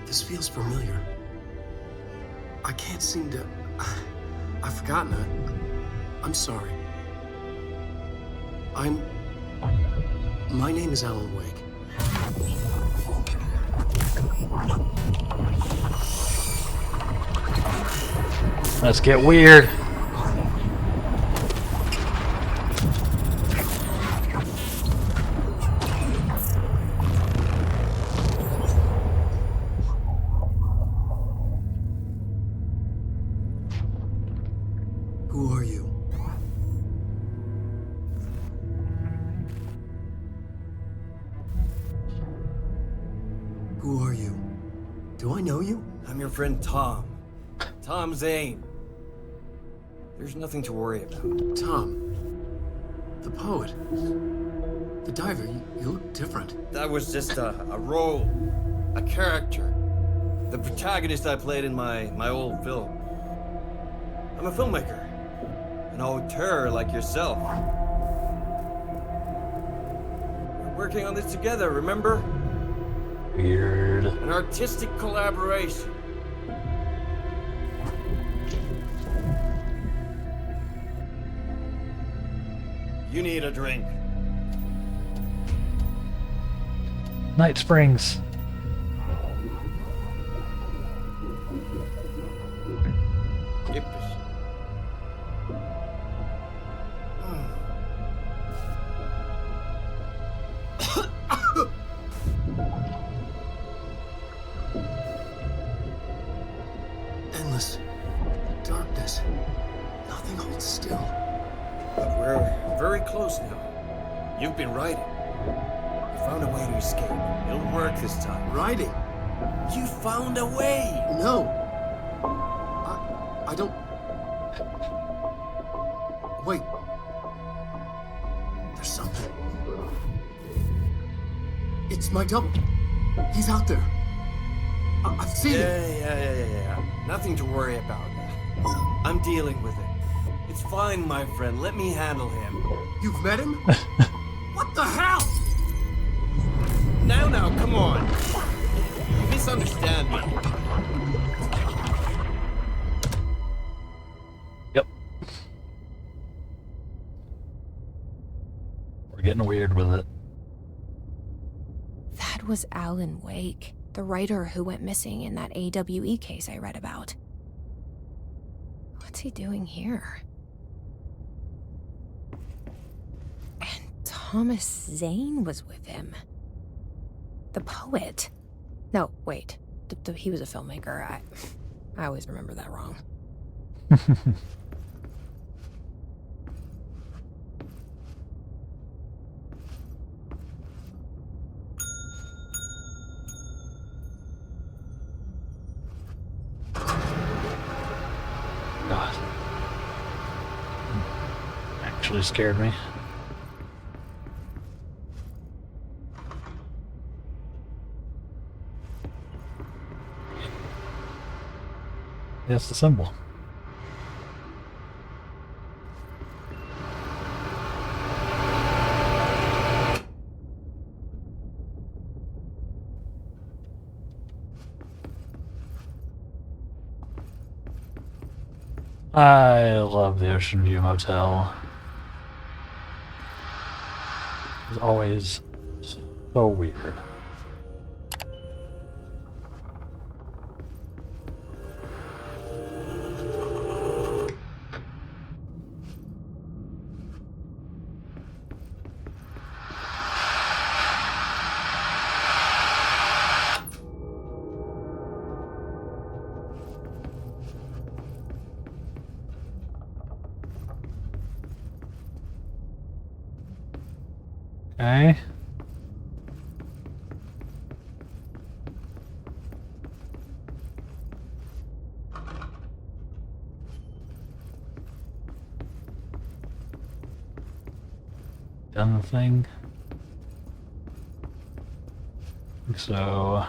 B: This feels familiar. I can't seem to... I've forgotten it. I'm sorry. My name is Alan Wake.
A: Let's get weird.
B: Who are you? Who are you? Do I know you?
P: I'm your friend Tom. Tom Zane. There's nothing to worry about.
B: Tom. The poet. The diver. You look different.
P: That was just a role. A character. The protagonist I played in my old film. I'm a filmmaker. An auteur like yourself. We're working on this together, remember?
A: Weird.
P: An artistic collaboration. You need a drink.
A: Night Springs.
B: Endless darkness. Nothing holds still.
P: But we're very close now. You've been writing. You found a way to escape. It'll work this time.
B: Writing?
P: You found a way!
B: No. I don't... Wait. There's something. It's my double. He's out there. I've seen it.
P: Yeah. Nothing to worry about. I'm dealing with it. It's fine, my friend. Let me handle him.
B: You've met him? What the hell?
P: Now, come on. You misunderstand me.
A: Yep. We're getting weird with it.
E: That was Alan Wake, the writer who went missing in that AWE case I read about. What's he doing here? And Thomas Zane was with him. The poet. No, wait. He was a filmmaker. I always remember that wrong.
A: God. Actually scared me. That's the symbol. I love the Ocean View Motel. It's always so weird. Okay. Done the thing. So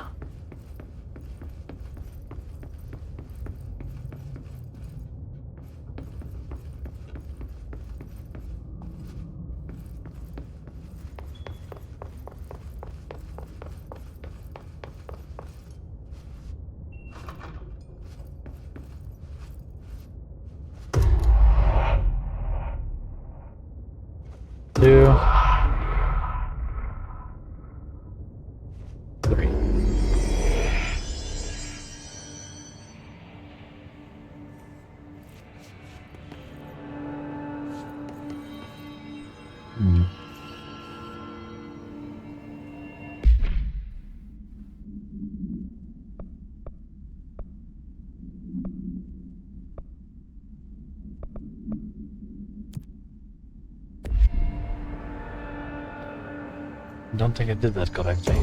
A: two, three. Don't think I did that correctly.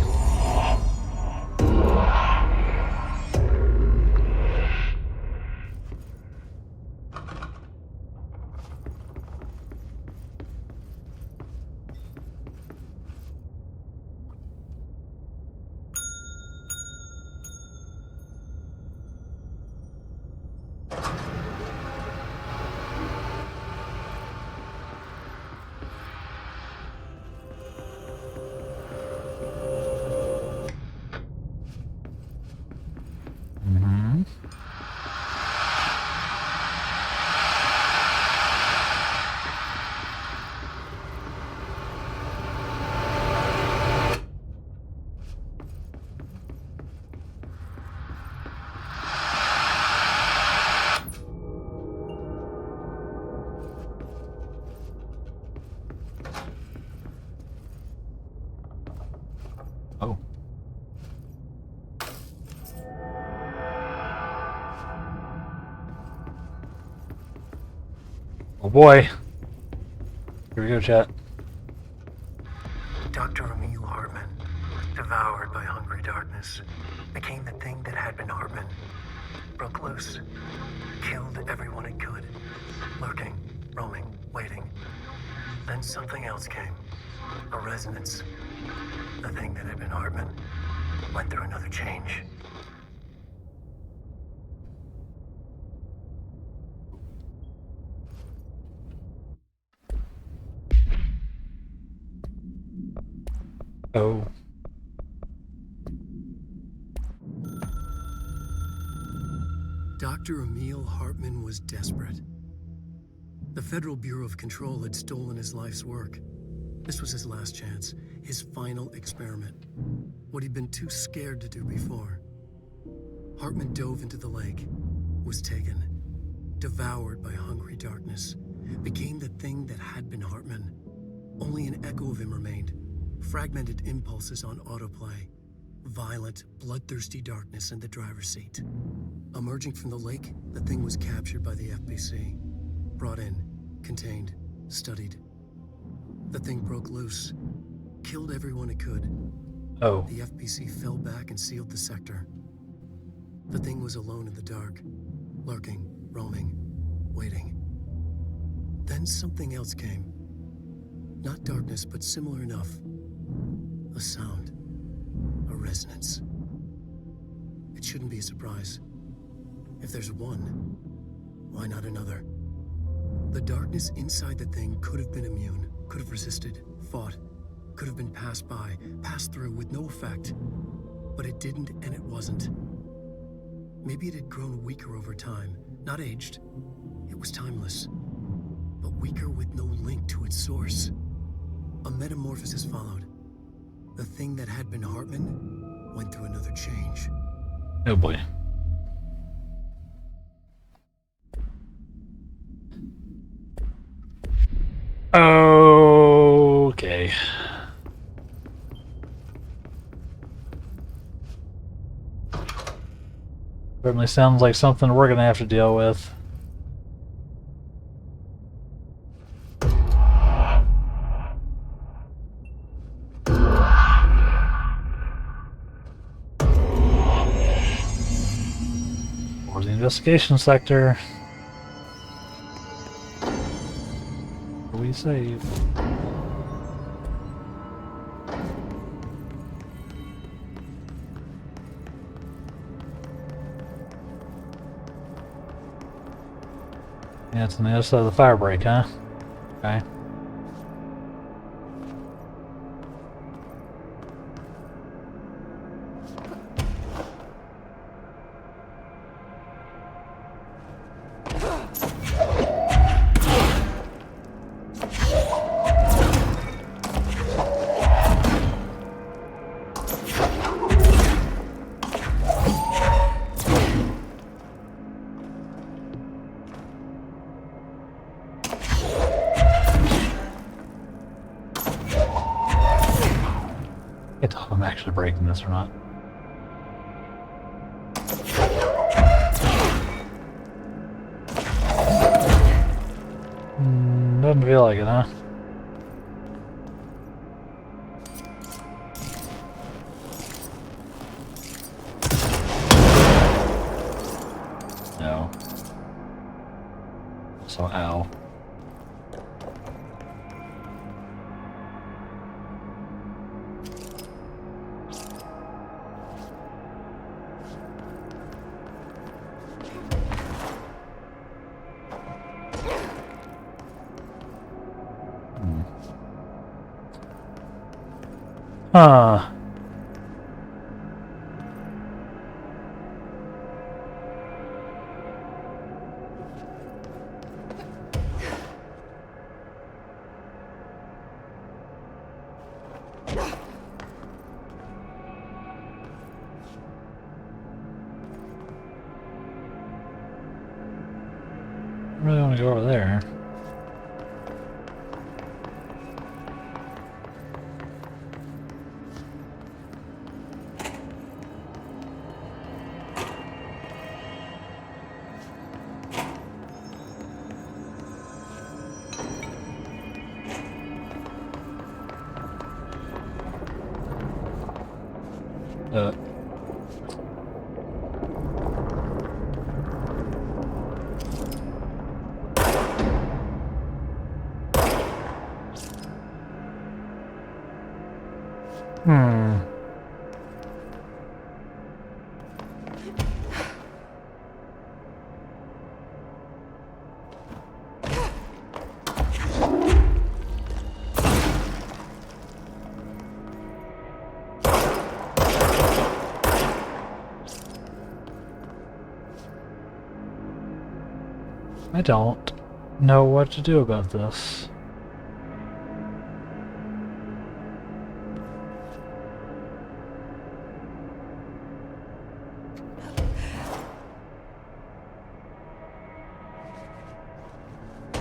A: Oh. Oh boy. Here we go, chat.
Q: Dr. Emil Hartman, devoured by hungry darkness, became the thing that had been Hartman. Broke loose, killed everyone it could, lurking, roaming, waiting. Then something else came, a resonance. The thing that had been Hartman went through another change.
A: Oh.
B: Dr. Emil Hartman was desperate. The Federal Bureau of Control had stolen his life's work. This was his last chance, his final experiment. What he'd been too scared to do before. Hartman dove into the lake, was taken. devoured by hungry darkness, became the thing that had been Hartman. Only an echo of him remained, fragmented impulses on autoplay, violent, bloodthirsty darkness in the driver's seat. Emerging from the lake, the thing was captured by the FBC, brought in, contained, studied. The thing broke loose, killed everyone it could.
A: Oh.
B: The FBC fell back and sealed the sector. The thing was alone in the dark, lurking, roaming, waiting. Then something else came. Not darkness, but similar enough. A sound. A resonance. It shouldn't be a surprise. If there's one, why not another? The darkness inside the thing could have been immune, could have resisted, fought, could have been passed by, passed through with no effect. But it didn't, and it wasn't. Maybe it had grown weaker over time, not aged. It was timeless, but weaker with no link to its source. A metamorphosis followed. The thing that had been Hartman went through another change.
A: Oh boy. Okay. Certainly sounds like something we're gonna have to deal with. Or the investigation sector. What do we save? Yeah, it's on the other side of the fire break, huh? Okay. I can't tell if I'm actually breaking this or not. Doesn't feel like it, huh? No. So, ow. Huh. I really want to go over there. I don't know what to do about this.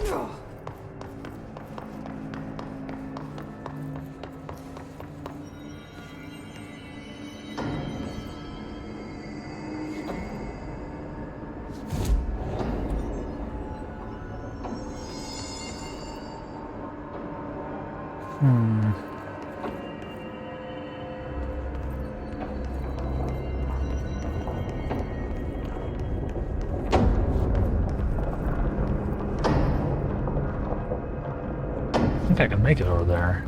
A: I think I can make it over there.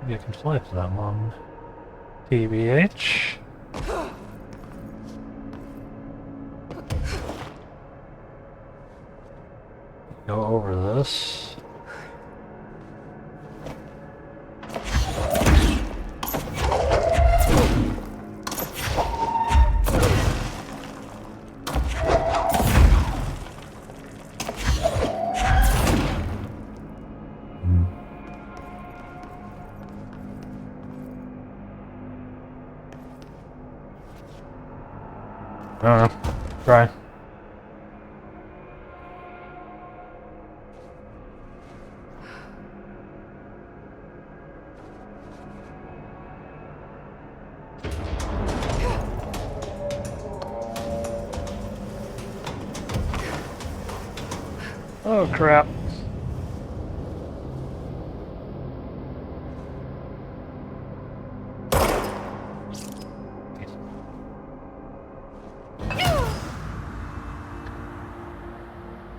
A: Maybe I can fly for that long. TBH. Go over this. I don't know. Try. Oh crap.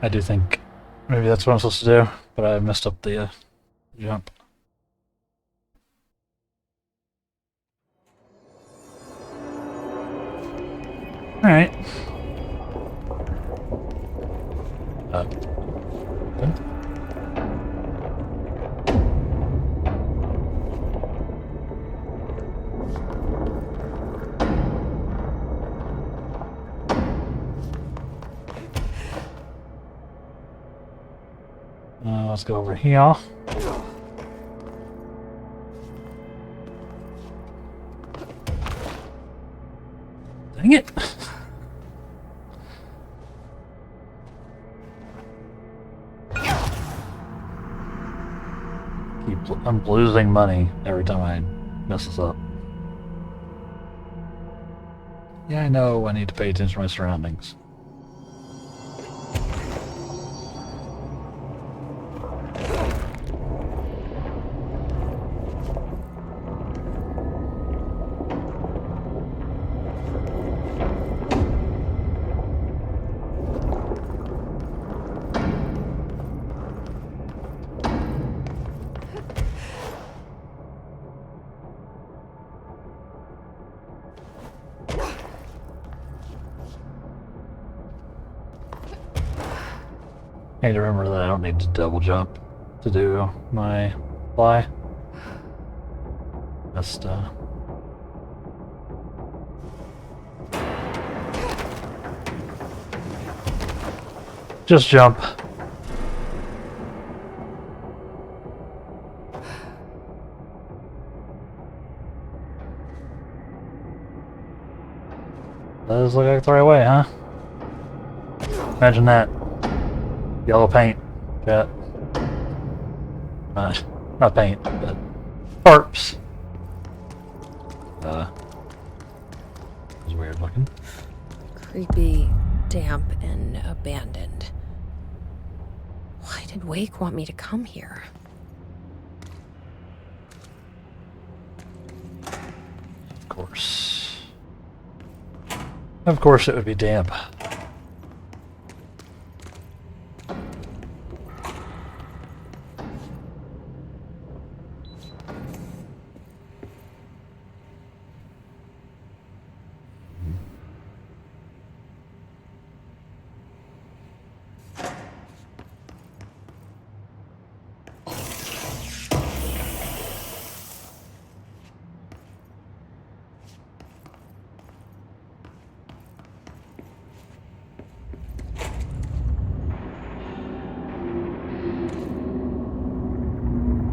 A: I do think maybe that's what I'm supposed to do, but I messed up the jump. Alright. Let's go over here. Dang it! I'm losing money every time I mess this up. Yeah, I know I need to pay attention to my surroundings. I need to remember that I don't need to double jump to do my fly. Just jump. That does look like the right way, huh? Imagine that. Yellow paint. Chat. Not paint, but tarps. It's weird looking.
E: Creepy, damp, and abandoned. Why did Wake want me to come here?
A: Of course. Of course it would be damp.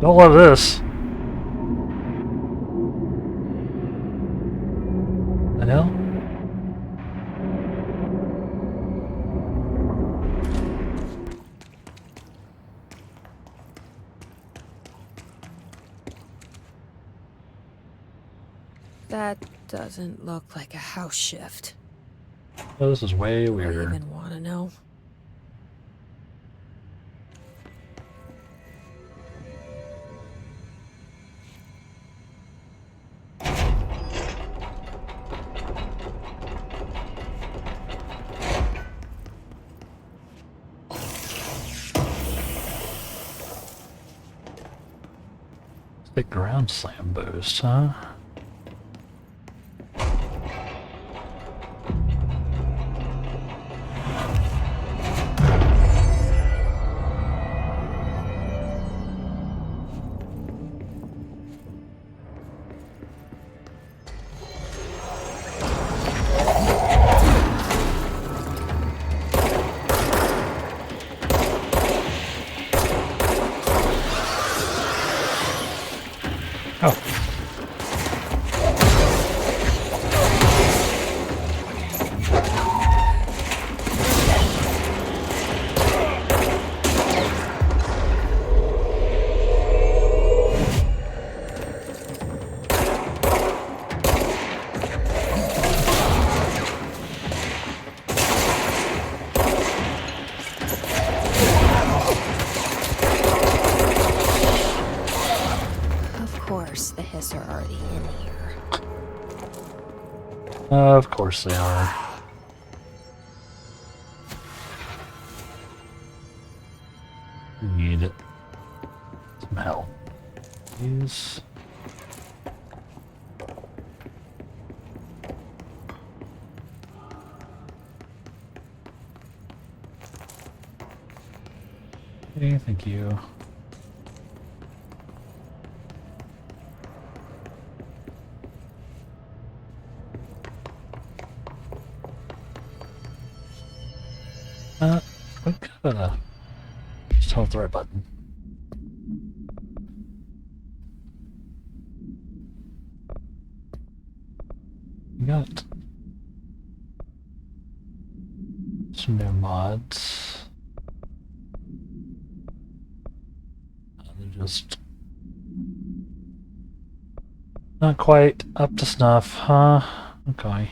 A: Don't love this. I know.
E: That doesn't look like a house shift.
A: Oh, this is way
E: Do I
A: weirder.
E: even want to know?
A: Big ground slam boost, huh?
E: The Hiss are already in here.
A: Of course they are. Need some help. Please. Okay, thank you. We gotta just hold the right button. We got some new mods. They're just not quite up to snuff, huh? Okay.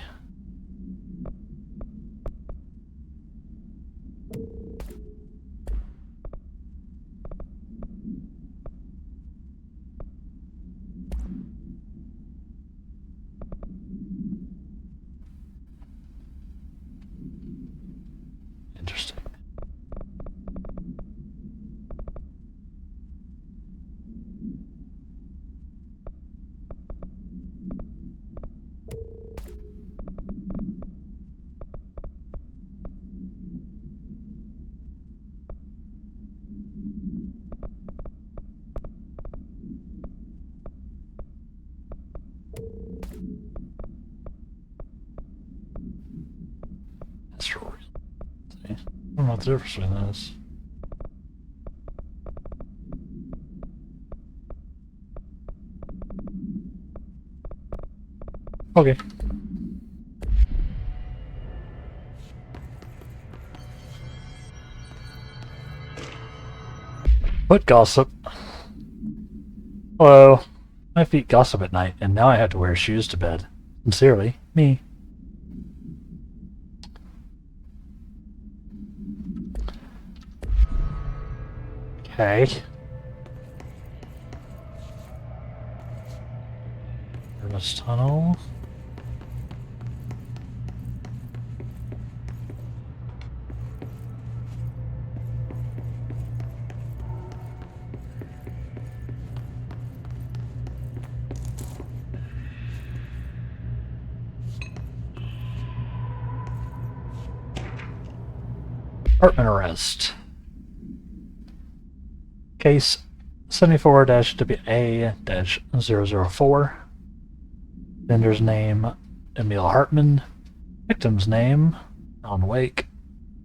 A: Interesting. Asteroid. See? I don't know what the difference between those. Okay. Foot gossip. Hello. My feet gossip at night, and now I have to wear shoes to bed. Sincerely, me. Okay. Service tunnel. Apartment arrest. Case 74-WA-004. Vendor's name, Emil Hartman. Victim's name, Alan Wake.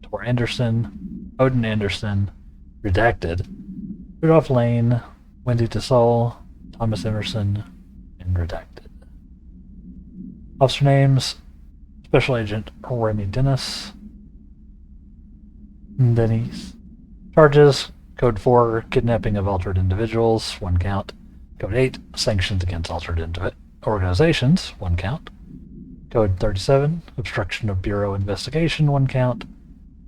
A: Tor Anderson. Odin Anderson. Redacted. Rudolph Lane. Wendy DeSalle, Thomas Emerson, and redacted. Officer names: Special Agent Remy Dennis. Charges: Code 4, kidnapping of altered individuals, 1 count. Code 8, sanctions against altered organizations, 1 count. Code 37, obstruction of Bureau investigation, 1 count.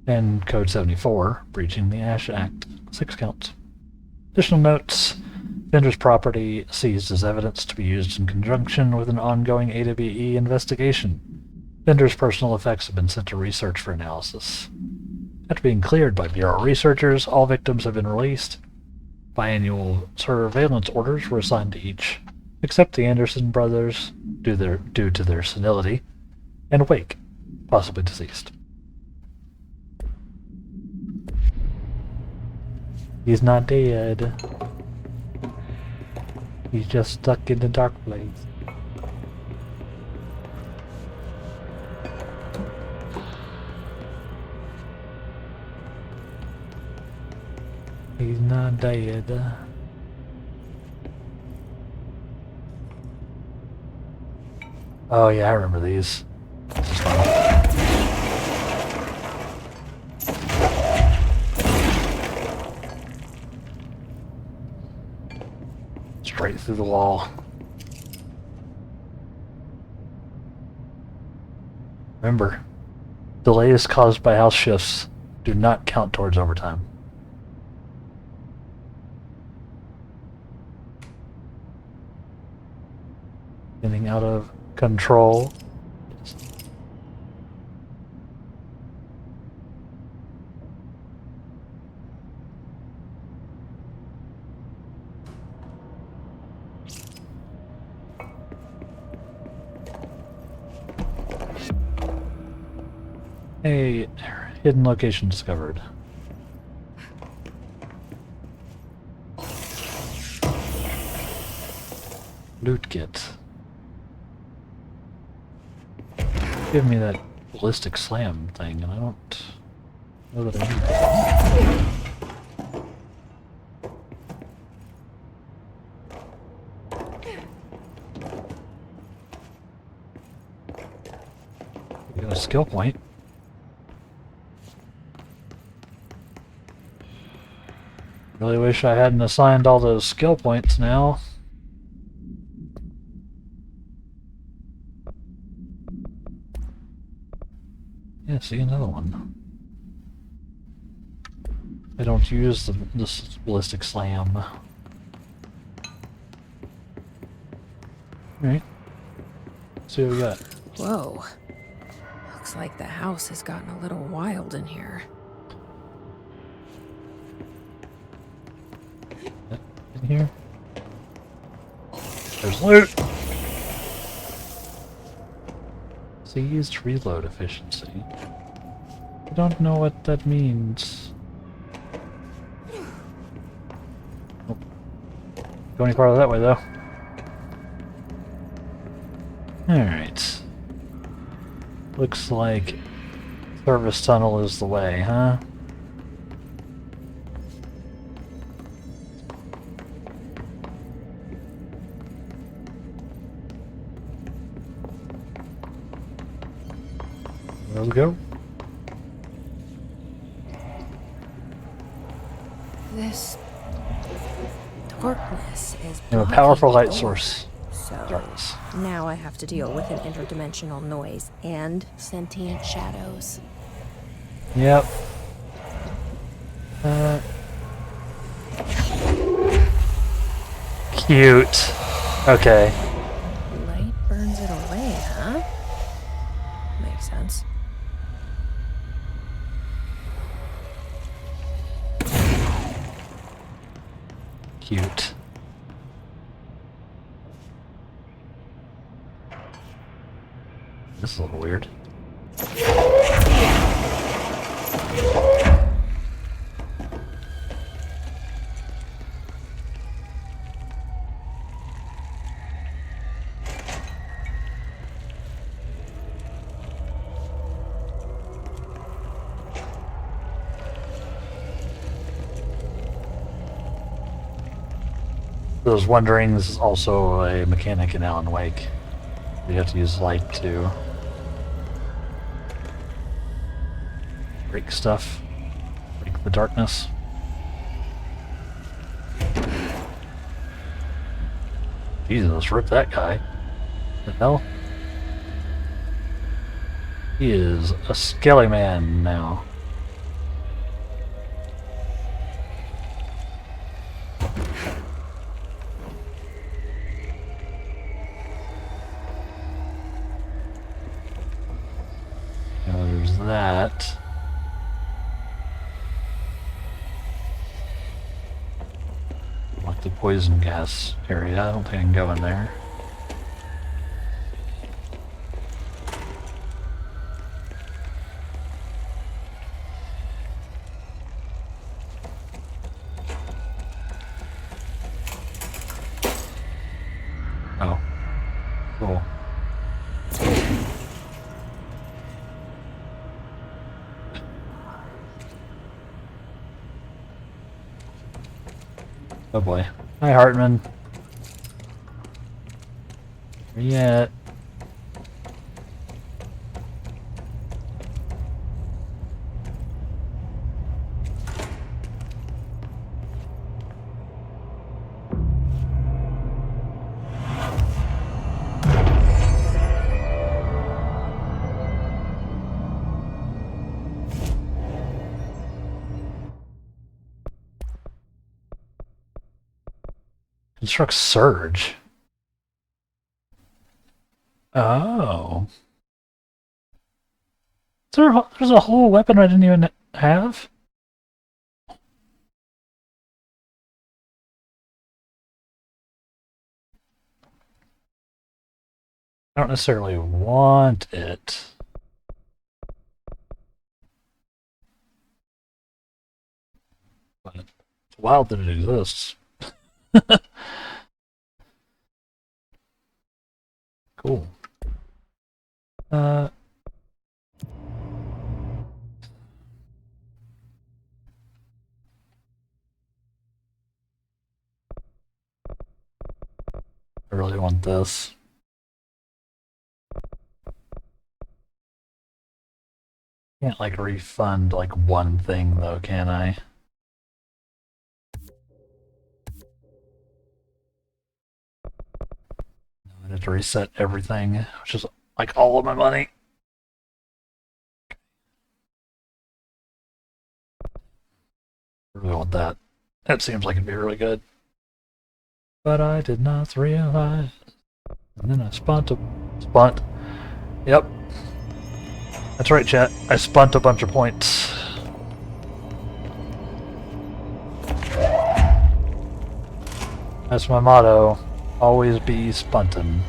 A: And Code 74, breaching the Ash Act, 6 counts. Additional notes: vendor's property seized as evidence to be used in conjunction with an ongoing AWE investigation. Vendor's personal effects have been sent to research for analysis. After being cleared by Bureau researchers, all victims have been released. Biannual surveillance orders were assigned to each, except the Anderson brothers, due to their senility, and Wake, possibly deceased. He's not dead. He's just stuck in the dark place. He's not dead. Oh yeah, I remember these. This is fun. Straight through the wall. Remember, delays caused by house shifts do not count towards overtime. Getting out of control. Hey, hidden location discovered. Loot kit. Give me that ballistic slam thing, and I don't know that I need it. We got a skill point. Really wish I hadn't assigned all those skill points now. Yeah, see, another one. I don't use this ballistic slam. Alright. See what we got.
E: Whoa. Looks like the house has gotten a little wild in here.
A: In here? There's loot! Seized reload efficiency. I don't know what that means. Nope. Go any farther that way, though. Alright. Looks like service tunnel is the way, huh? Let's go.
E: This darkness is
A: a powerful light source.
E: So
A: Darkness.
E: now I have to deal with an interdimensional noise and sentient shadows.
A: Yep. Cute. Okay.
E: Light burns it away, huh? Makes sense.
A: Cute. This is a little weird. I was wondering, this is also a mechanic in Alan Wake. You have to use light to break stuff, break the darkness. Jesus, rip that guy. The hell? He is a skelly man now. There's that. Like the poison gas area. I don't think I can go in there. Oh. Cool. Oh boy. Hi, Hartman. Where you at? Construct surge. Oh. There's a whole weapon I didn't even have? I don't necessarily want it. But it's wild that it exists. Cool. I really want this. Can't like refund like one thing though, can I? I have to reset everything, which is like all of my money. I really want that. That seems like it'd be really good. But I did not realize. And then I spunt. Yep. That's right, chat. I spunt a bunch of points. That's my motto. Always be spuntin'.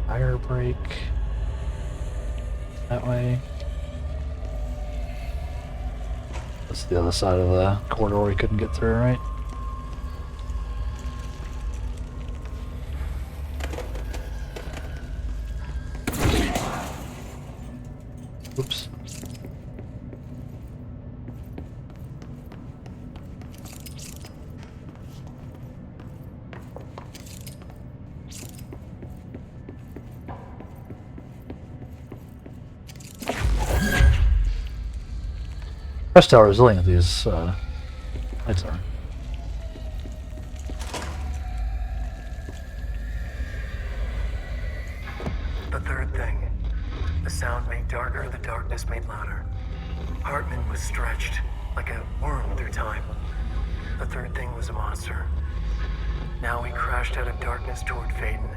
A: Fire break. That way. That's the other side of the corridor we couldn't get through, right? Oops. Impressed how resilient these lights are.
Q: The third thing. The sound made darker, the darkness made louder. Hartman was stretched, like a worm through time. The third thing was a monster. Now he crashed out of darkness toward Phaeton.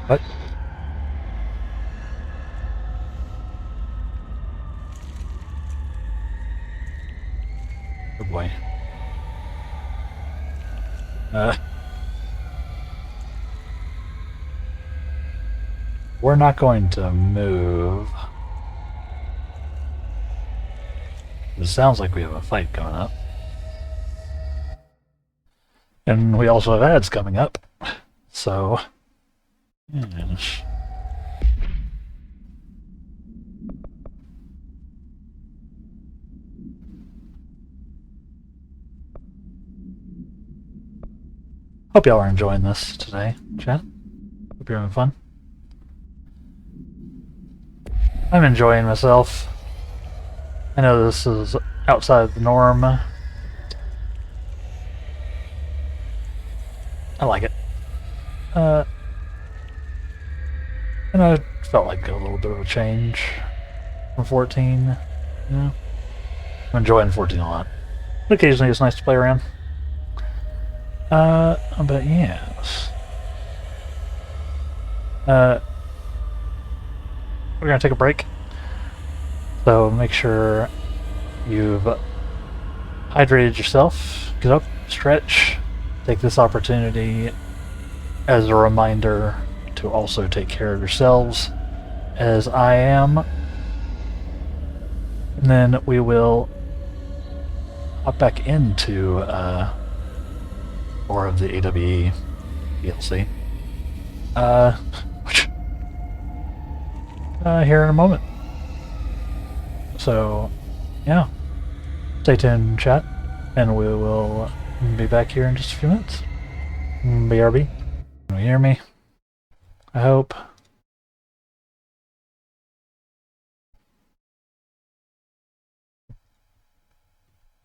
A: What? Oh boy. We're not going to move. It sounds like we have a fight coming up. And we also have ads coming up. So, yes. Hope y'all are enjoying this today, chat. Hope you're having fun. I'm enjoying myself. I know this is outside the norm. I like it. And I felt like a little bit of a change from 14. You know? I'm enjoying 14 a lot. But occasionally it's nice to play around. But yes. We're gonna take a break. So make sure you've hydrated yourself, get up, stretch, take this opportunity as a reminder to also take care of yourselves, as I am. And then we will hop back into more of the AWE DLC. Here in a moment. So, yeah. Stay tuned, chat, and we will be back here in just a few minutes. BRB. Can you hear me? I hope.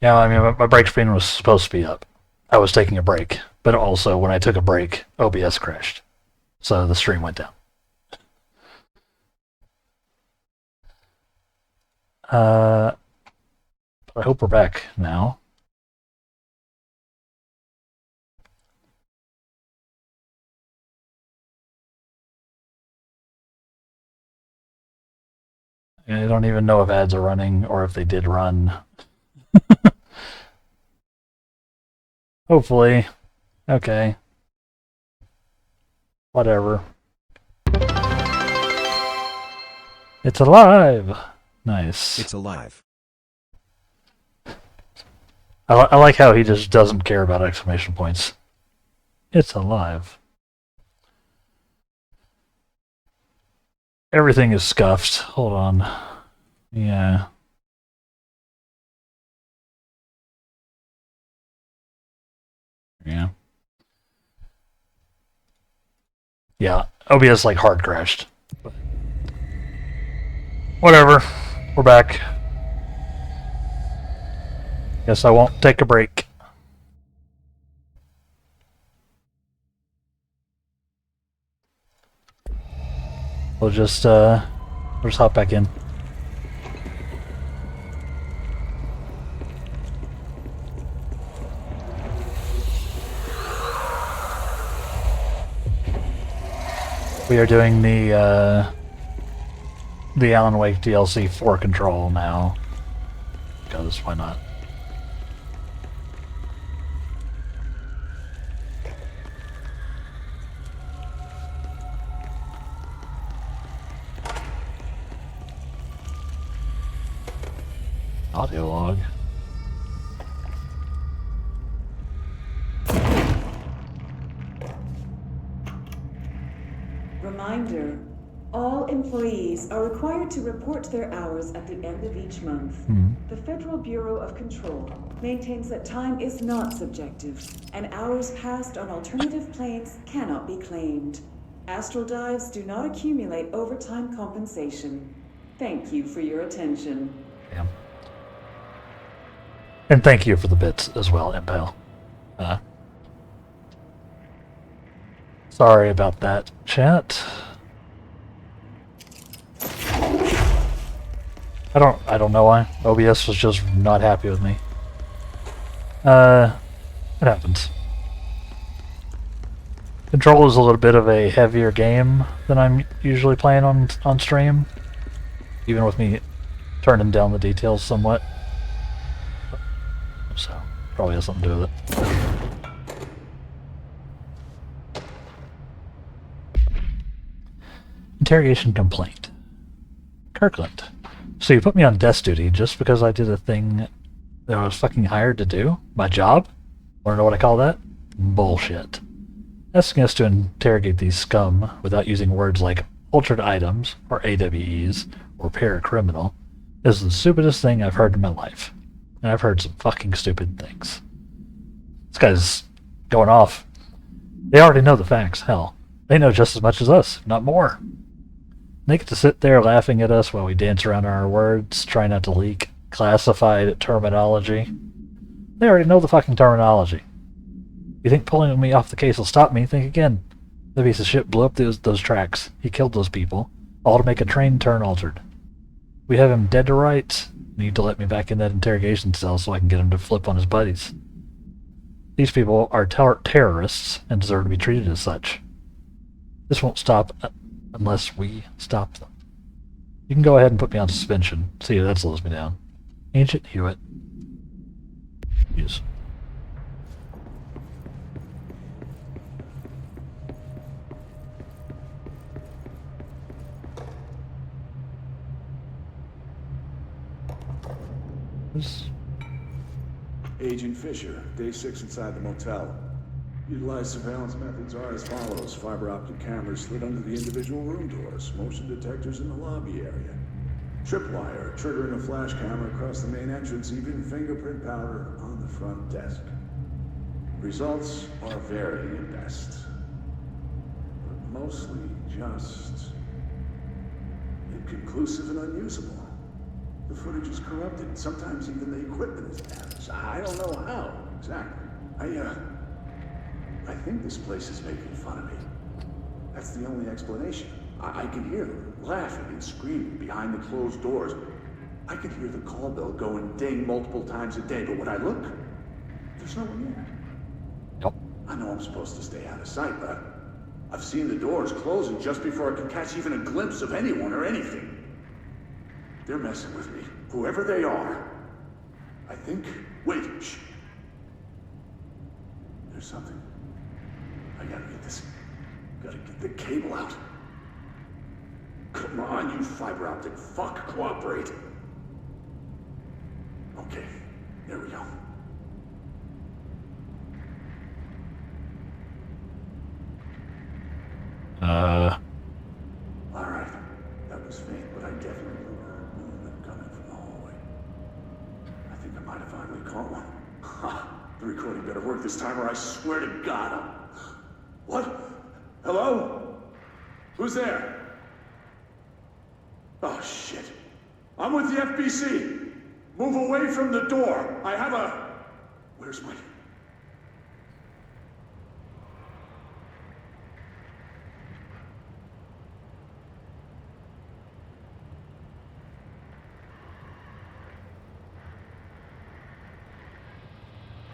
A: Yeah, I mean, my break screen was supposed to be up. I was taking a break, but also when I took a break, OBS crashed. So the stream went down. But I hope we're back now. I don't even know if ads are running or if they did run. Hopefully. Okay. Whatever. It's alive! Nice.
R: It's alive.
A: I like how he just doesn't care about exclamation points. It's alive. Everything is scuffed. Hold on. Yeah. Yeah. Yeah. OBS like hard crashed. But whatever. We're back. Guess I won't take a break. We'll just hop back in. We are doing the Alan Wake DLC for Control now. Because why not? Audio log.
S: Reminder, all employees are required to report their hours at the end of each month. The Federal Bureau of Control maintains that time is not subjective, and hours passed on alternative planes cannot be claimed. Astral dives do not accumulate overtime compensation. Thank you for your attention.
A: Yeah. And thank you for the bits as well, Impale. Sorry about that, chat. I don't know why. OBS was just not happy with me. It happens. Control is a little bit of a heavier game than I'm usually playing on stream, even with me turning down the details somewhat. So, probably has something to do with it. Interrogation complaint. Kirkland. So you put me on desk duty just because I did a thing that I was fucking hired to do? My job? Wanna know what I call that? Bullshit. Asking us to interrogate these scum without using words like altered items, or AWEs, or paracriminal is the stupidest thing I've heard in my life. And I've heard some fucking stupid things. This guy's going off. They already know the facts, hell. They know just as much as us, if not more. They get to sit there laughing at us while we dance around our words, try not to leak classified terminology. They already know the fucking terminology. You think pulling me off the case will stop me? Think again. The piece of shit blew up those tracks. He killed those people, all to make a train turn altered. We have him dead to rights. Need to let me back in that interrogation cell so I can get him to flip on his buddies. These people are terrorists and deserve to be treated as such. This won't stop unless we stop them. You can go ahead and put me on suspension. See if that slows me down. Ancient Hewitt. Yes.
D: Agent Fisher, day 6 inside the motel. Utilized surveillance methods are as follows. Fiber optic cameras slid under the individual room doors. Motion detectors in the lobby area. Tripwire, triggering a flash camera across the main entrance. Even fingerprint powder on the front desk. Results are varying at best. But mostly just inconclusive and unusable. The footage is corrupted. Sometimes even the equipment is damaged. I don't know how exactly. I think this place is making fun of me. That's the only explanation. I can hear them laughing and screaming behind the closed doors. I can hear the call bell go and ding multiple times a day, but when I look, there's no one there.
A: Nope.
D: I know I'm supposed to stay out of sight, but I've seen the doors closing just before I can catch even a glimpse of anyone or anything. They're messing with me, whoever they are. I think... Wait, shh. There's something. I gotta get this. Gotta get the cable out. Come on, you fiber optic fuck, cooperate. Okay, there we go. Alright, that was faint, but I definitely heard movement coming from the hallway. I think I might have finally caught one. Ha! The recording better work this time, or I swear to God I'm... What? Hello? Who's there? Oh, shit. I'm with the FBC. Move away from the door. I have a... Where's my...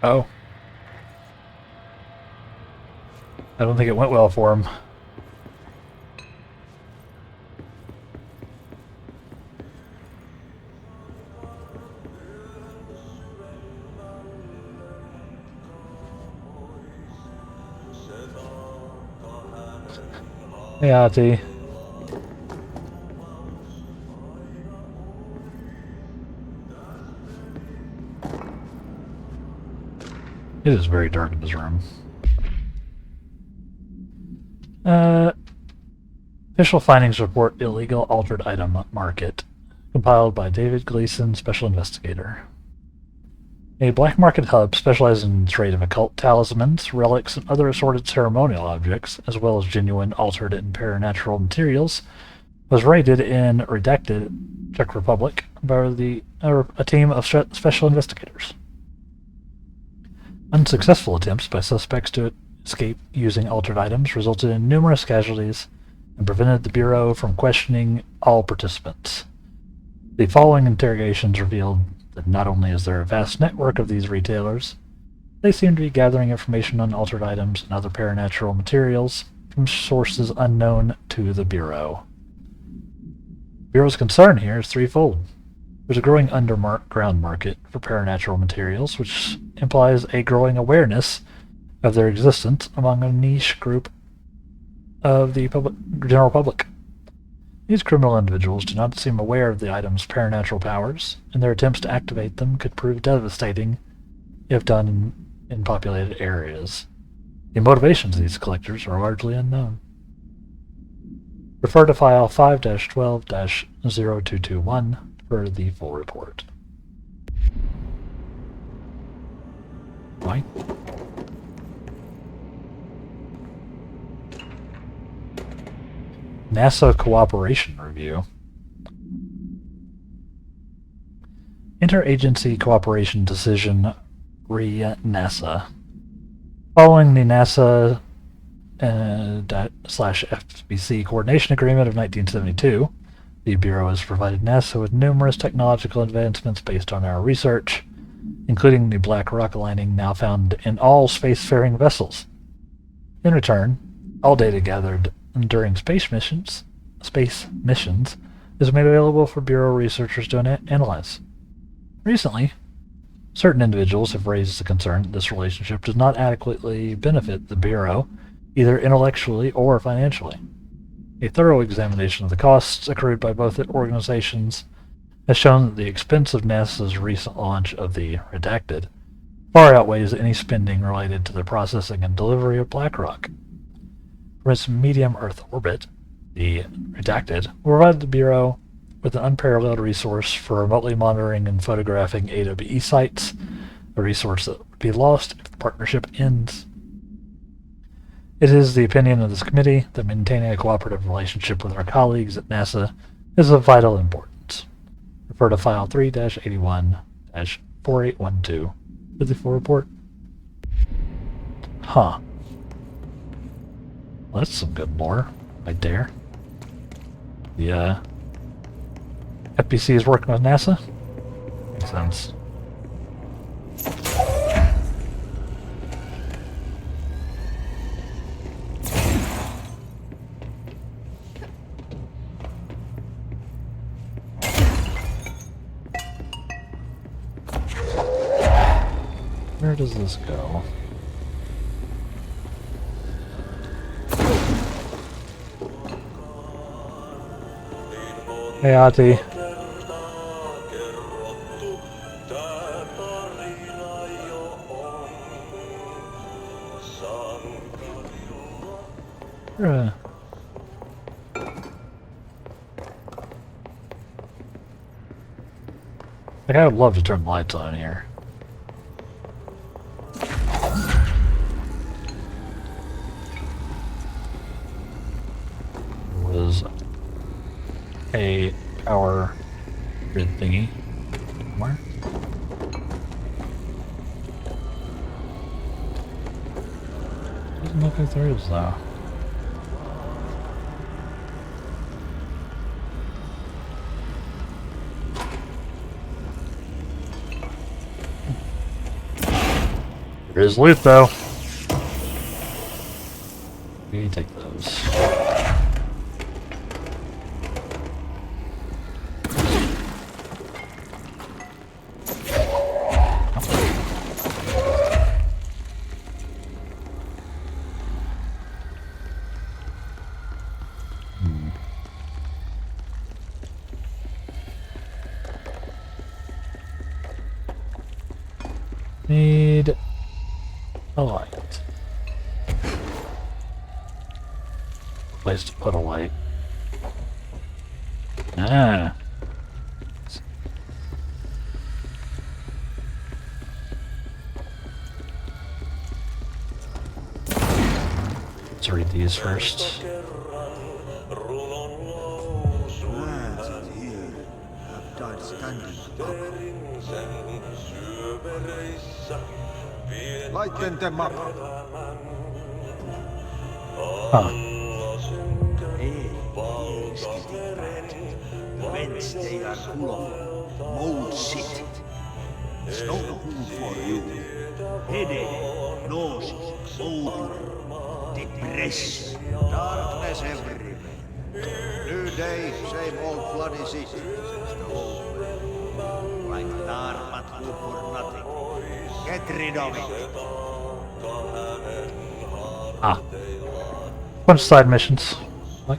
A: Oh. I don't think it went well for him. Hey, Auntie. It is very dark in this room. Official findings report illegal altered item market. Compiled by David Gleason, Special Investigator. A black market hub specializing in the trade of occult talismans, relics, and other assorted ceremonial objects, as well as genuine, altered, and paranatural materials, was raided in redacted Czech Republic by a team of special investigators. Unsuccessful attempts by suspects to escape using altered items resulted in numerous casualties and prevented the Bureau from questioning all participants. The following interrogations revealed that not only is there a vast network of these retailers, they seem to be gathering information on altered items and other paranatural materials from sources unknown to the Bureau. The Bureau's concern here is threefold. There's a growing underground market for paranatural materials, which implies a growing awareness of their existence among a niche group of the general public. These criminal individuals do not seem aware of the item's paranatural powers, and their attempts to activate them could prove devastating if done in populated areas. The motivations of these collectors are largely unknown. Refer to file 5-12-0221 for the full report. Why? NASA Cooperation Review. Interagency Cooperation Decision re NASA. Following the NASA slash FBC Coordination Agreement of 1972, the Bureau has provided NASA with numerous technological advancements based on our research, including the black rock lining now found in all spacefaring vessels. In return, all data gathered during space missions is made available for Bureau researchers to analyze. Recently, certain individuals have raised the concern that this relationship does not adequately benefit the Bureau, either intellectually or financially. A thorough examination of the costs accrued by both organizations has shown that the expense of NASA's recent launch of the Redacted far outweighs any spending related to the processing and delivery of black rock. From its medium Earth orbit, the Redacted will provide the Bureau with an unparalleled resource for remotely monitoring and photographing AWE sites, a resource that would be lost if the partnership ends. It is the opinion of this committee that maintaining a cooperative relationship with our colleagues at NASA is of vital importance. Refer to File 3-81-4812 for the full report. Huh. Well, that's some good lore right there. The FBC is working with NASA? Makes sense. Where does this go? Hey, Ati. Like, I would love to turn the lights on here. Was a power grid thingy somewhere. Doesn't look like there is though. There is loot though. We can take those. Need a light. Place to put a light. Ah. Let's read these first.
R: Lighten them up.
A: Huh.
R: Whence they are full of mold shit. It's no food for you. Headache, nausea, odor, depression, darkness everywhere. New day, same old bloody city. Like tar but good for nothing. Get rid of it.
A: Ah. Bunch of side missions. Like.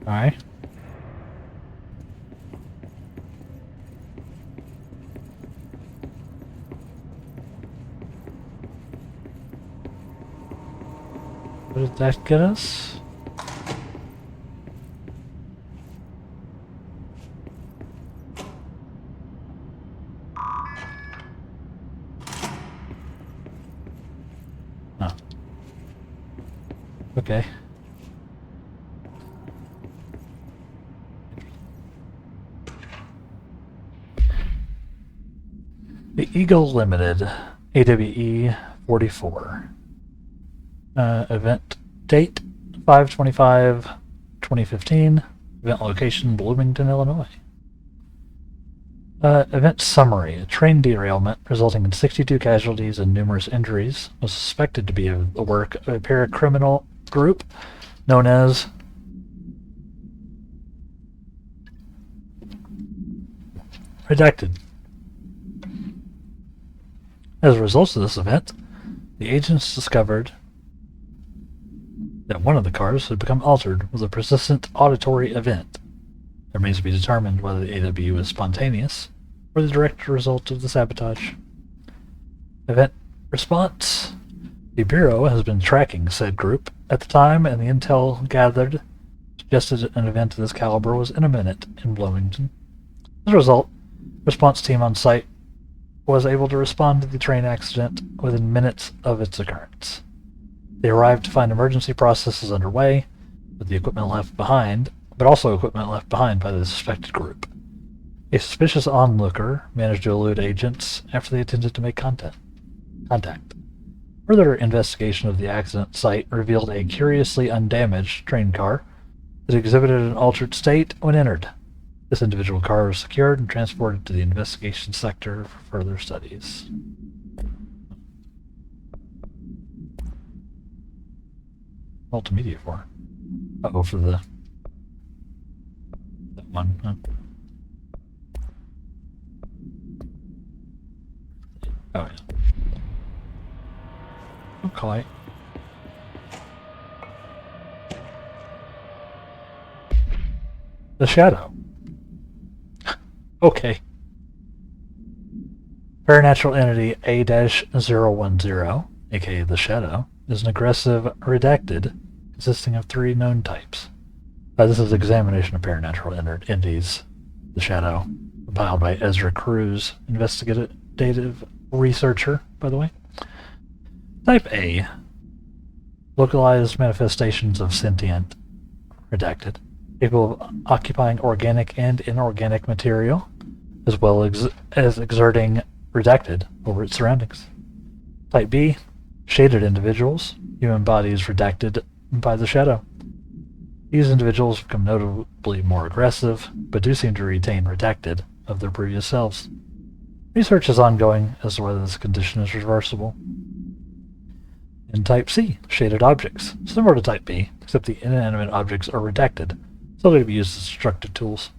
A: Alright. did that get us? Oh. Okay. The Eagle Limited, AWE 44. Event date 5/25/2015. Event location Bloomington, Illinois. Event summary. A train derailment resulting in 62 casualties and numerous injuries was suspected to be the work of a paracriminal group known as Redacted. As a result of this event, the agents discovered that one of the cars had become altered with a persistent auditory event. It remains to be determined whether the AW was spontaneous or the direct result of the sabotage. Event response. The Bureau has been tracking said group at the time, and the intel gathered suggested an event of this caliber was imminent in Bloomington. As a result, response team on site was able to respond to the train accident within minutes of its occurrence. They arrived to find emergency processes underway, with the equipment left behind, but also equipment left behind by the suspected group. A suspicious onlooker managed to elude agents after they attempted to make contact. Further investigation of the accident site revealed a curiously undamaged train car that exhibited an altered state when entered. This individual car was secured and transported to the investigation sector for further studies. Multimedia for? Uh-oh, for that one. Huh? Oh, yeah. Okay. The Shadow. Okay. Paranatural entity A-010, aka the Shadow, is an aggressive redacted consisting of 3 known types. This is Examination of Paranatural Entities, the Shadow, compiled by Ezra Cruz, investigative researcher, by the way. Type A, localized manifestations of sentient, redacted, capable of occupying organic and inorganic material, as well as exerting redacted over its surroundings. Type B, shaded individuals, human bodies redacted by the Shadow. These individuals become notably more aggressive, but do seem to retain redacted of their previous selves. Research is ongoing as to whether this condition is reversible. In Type C, shaded objects, similar to Type B, except the inanimate objects are redacted, so they can be used as destructive tools.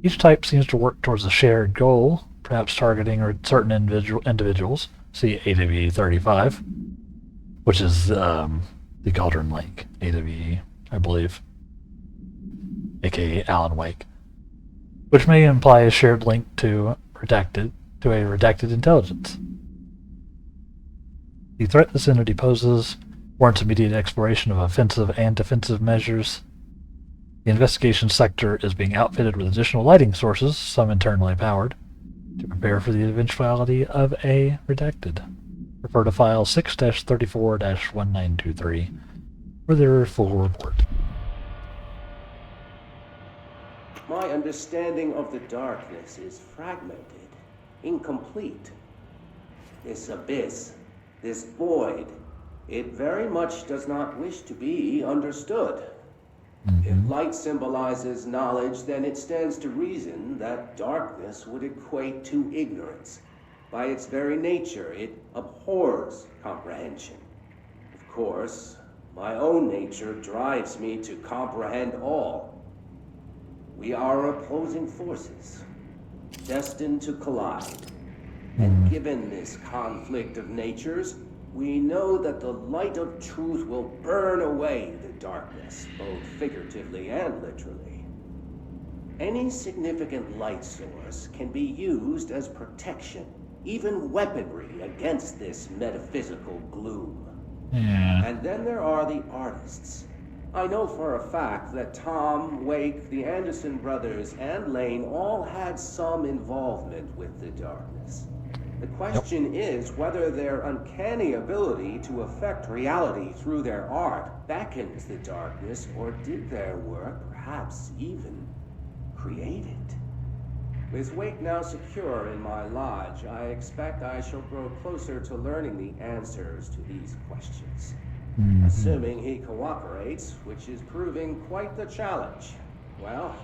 A: Each type seems to work towards a shared goal, perhaps targeting certain individuals. See AWE 35, which is the Cauldron Lake, AWE, I believe, aka Alan Wake, which may imply a shared link to a redacted intelligence. The threat this entity poses warrants immediate exploration of offensive and defensive measures. The investigation sector is being outfitted with additional lighting sources, some internally powered, to prepare for the eventuality of a redacted. Refer to file 6-34-1923 for their full report.
C: My understanding of the darkness is fragmented, incomplete. This abyss, this void, it very much does not wish to be understood. If light symbolizes knowledge, then it stands to reason that darkness would equate to ignorance. By its very nature, it abhors comprehension. Of course, my own nature drives me to comprehend all. We are opposing forces, destined to collide. And given this conflict of natures, we know that the light of truth will burn away the darkness, both figuratively and literally. Any significant light source can be used as protection, even weaponry against this metaphysical gloom.
A: Yeah.
C: And then there are the artists. I know for a fact that Tom, Wake, the Anderson brothers, and Lane all had some involvement with the darkness. The question is whether their uncanny ability to affect reality through their art beckons the darkness, or did their work perhaps even create it? With Wake now secure in my lodge, I expect I shall grow closer to learning the answers to these questions. Assuming he cooperates, which is proving quite the challenge. Well,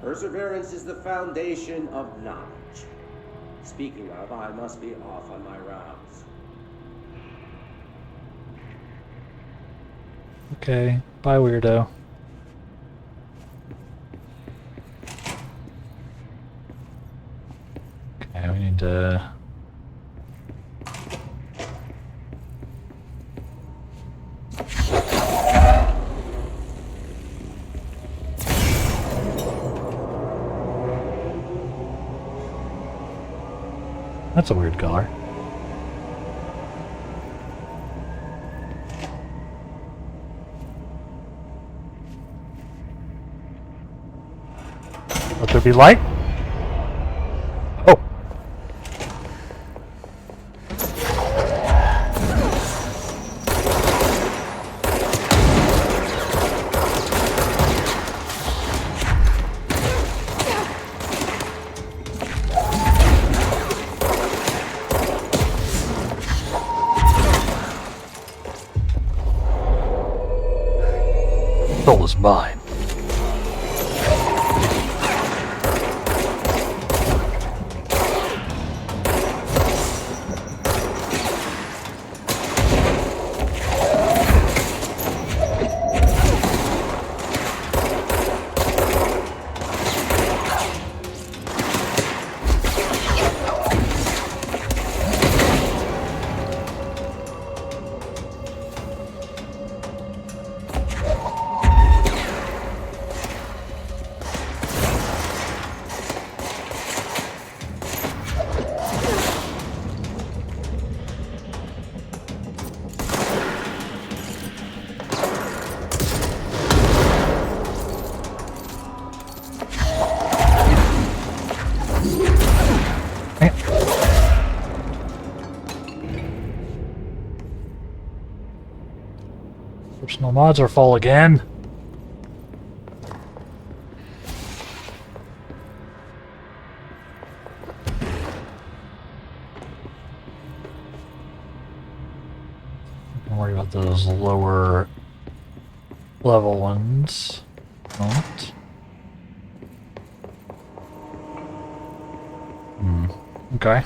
C: perseverance is the foundation of knowledge. Speaking of, I must be off on my rounds.
A: Okay, bye, weirdo. Okay, we need to... That's a weird color. Let there be light? Oh! Soul is mine. Personal mods are full again. Don't worry about those lower level ones. Don't. Okay.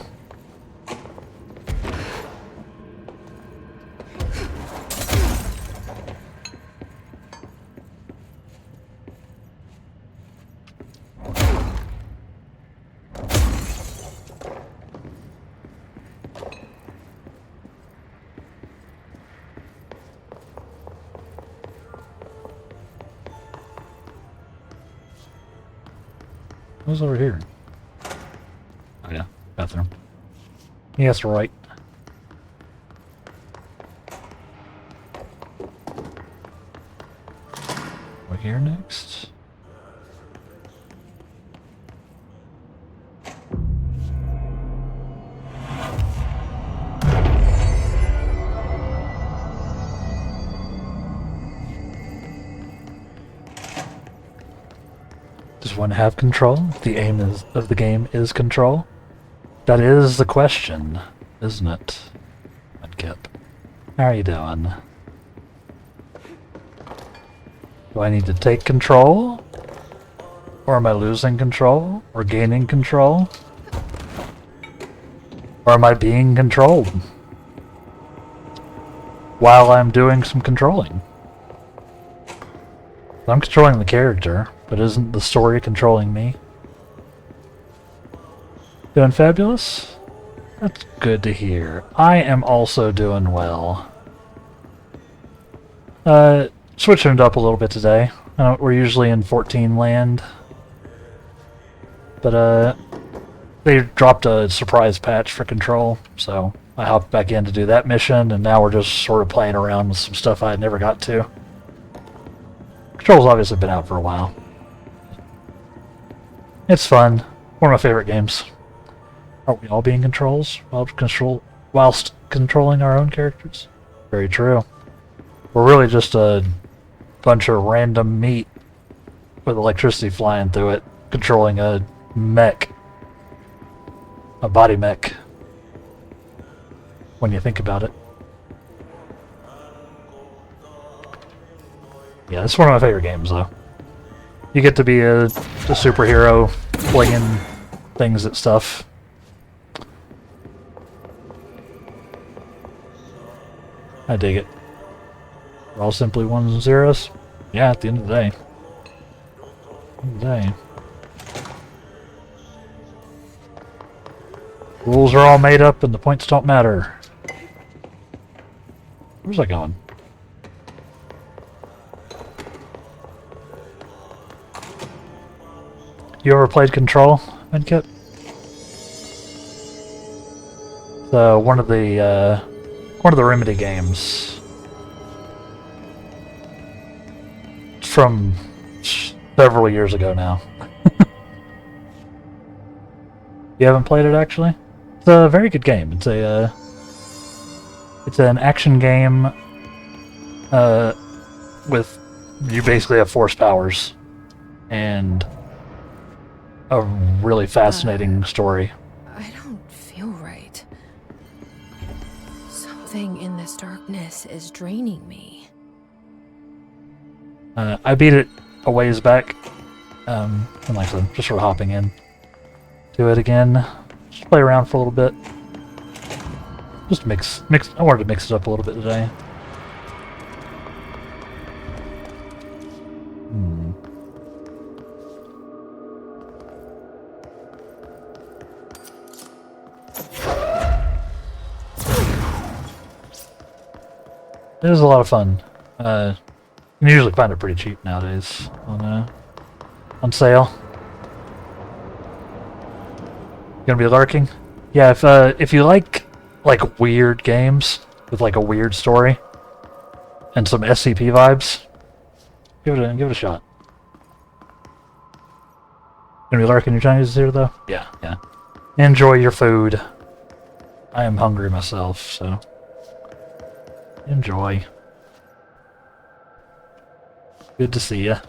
A: What's over here? Oh yeah, bathroom. Yes, right. We're here next. Does one have control? The aim of the game is control? That is the question, isn't it? Mudkip. How are you doing? Do I need to take control? Or am I losing control? Or gaining control? Or am I being controlled? While I'm doing some controlling. I'm controlling the character, but isn't the story controlling me? Doing fabulous? That's good to hear. I am also doing well. Switching it up a little bit today. We're usually in 14 land. But, they dropped a surprise patch for Control, so I hopped back in to do that mission, and now we're just sort of playing around with some stuff I had never got to. Control's obviously been out for a while. It's fun. One of my favorite games. Are we all being controls whilst controlling our own characters? Very true. We're really just a bunch of random meat with electricity flying through it, controlling a mech. A body mech. When you think about it. Yeah, it's one of my favorite games, though. You get to be a superhero, flinging things at stuff. I dig it. We're all simply ones and zeros? Yeah, at the end of the day. Rules are all made up and the points don't matter. Where's that going? You ever played Control, Medkit? One of the Remedy games. It's from several years ago now. You haven't played it actually? It's a very good game. It's an action game with you basically have force powers and a really fascinating story.
E: I don't feel right. Something in this darkness is draining me.
A: I beat it a ways back, and like I said, just sort of hopping in to it again. Just play around for a little bit. Just mix. I wanted to mix it up a little bit today. It is a lot of fun. You can usually find it pretty cheap nowadays on sale. Gonna be lurking? Yeah, if you like weird games with like a weird story and some SCP vibes, give it a shot. Gonna be lurking your Chinese here though? Yeah. Enjoy your food. I am hungry myself, so enjoy. Good to see ya.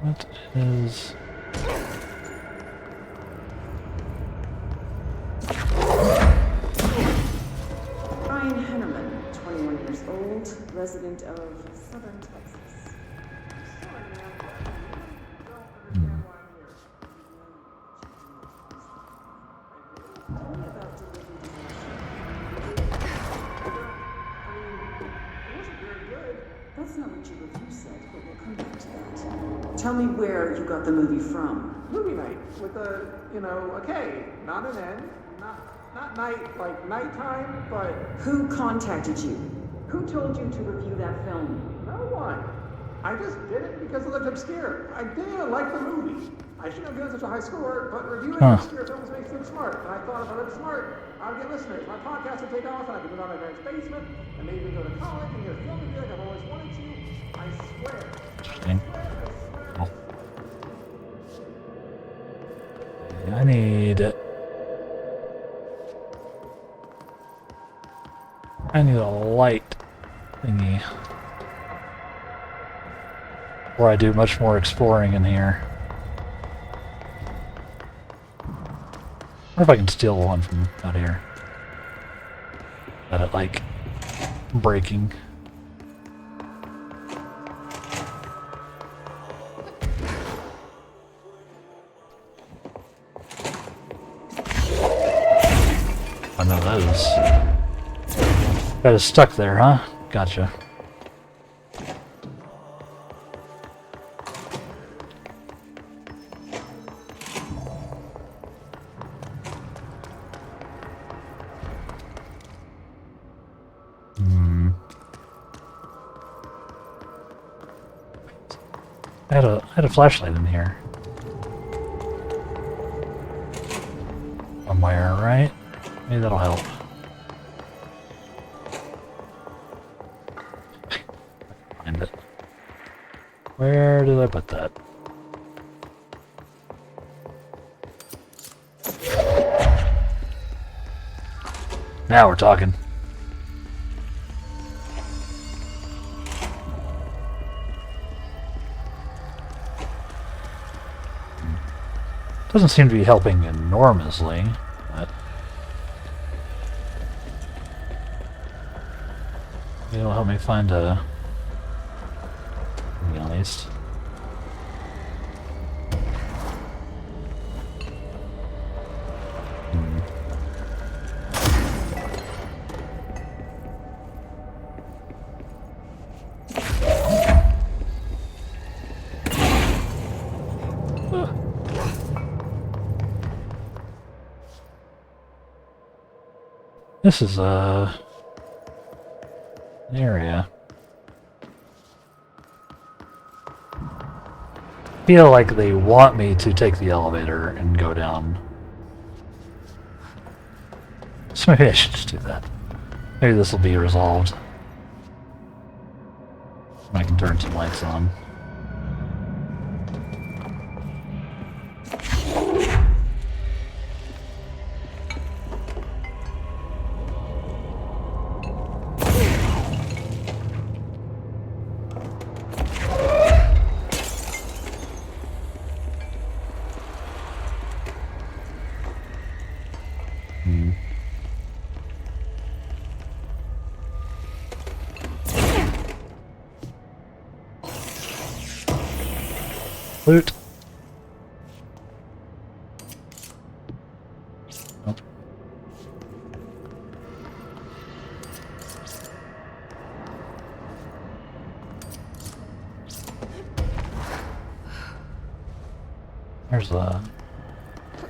A: What is...
S: Brian Henneman, 21 years old, resident of Southern Texas. That's not what your review said, but we'll come back to that. Tell me where you got the movie from.
T: Movie night with a K, not an N, not night like nighttime, but
S: Who contacted you? Who told you to review that film?
T: no one. I just did it because it looked obscure. I didn't like the movie. I shouldn't have given such a high score, but reviewing obscure films makes them smart. And I thought if I looked smart, I would get listeners. My podcast would take off, and I could move out of my parents' basement, and maybe go to college and get a film degree like I've always wanted to. I swear.
A: I need a light thingy where I do much more exploring in here. I wonder if I can steal one from out here. That it like breaking. One of those. That is stuck there, huh? Gotcha. I had a flashlight in here. Somewhere, right? Maybe that'll help. Find it. Where did I put that? Now we're talking. Doesn't seem to be helping enormously, but maybe it'll help me find a at least. This is an area. I feel like they want me to take the elevator and go down. So maybe I should just do that. Maybe this will be resolved. I can turn some lights on. Loot. Oh. There's a...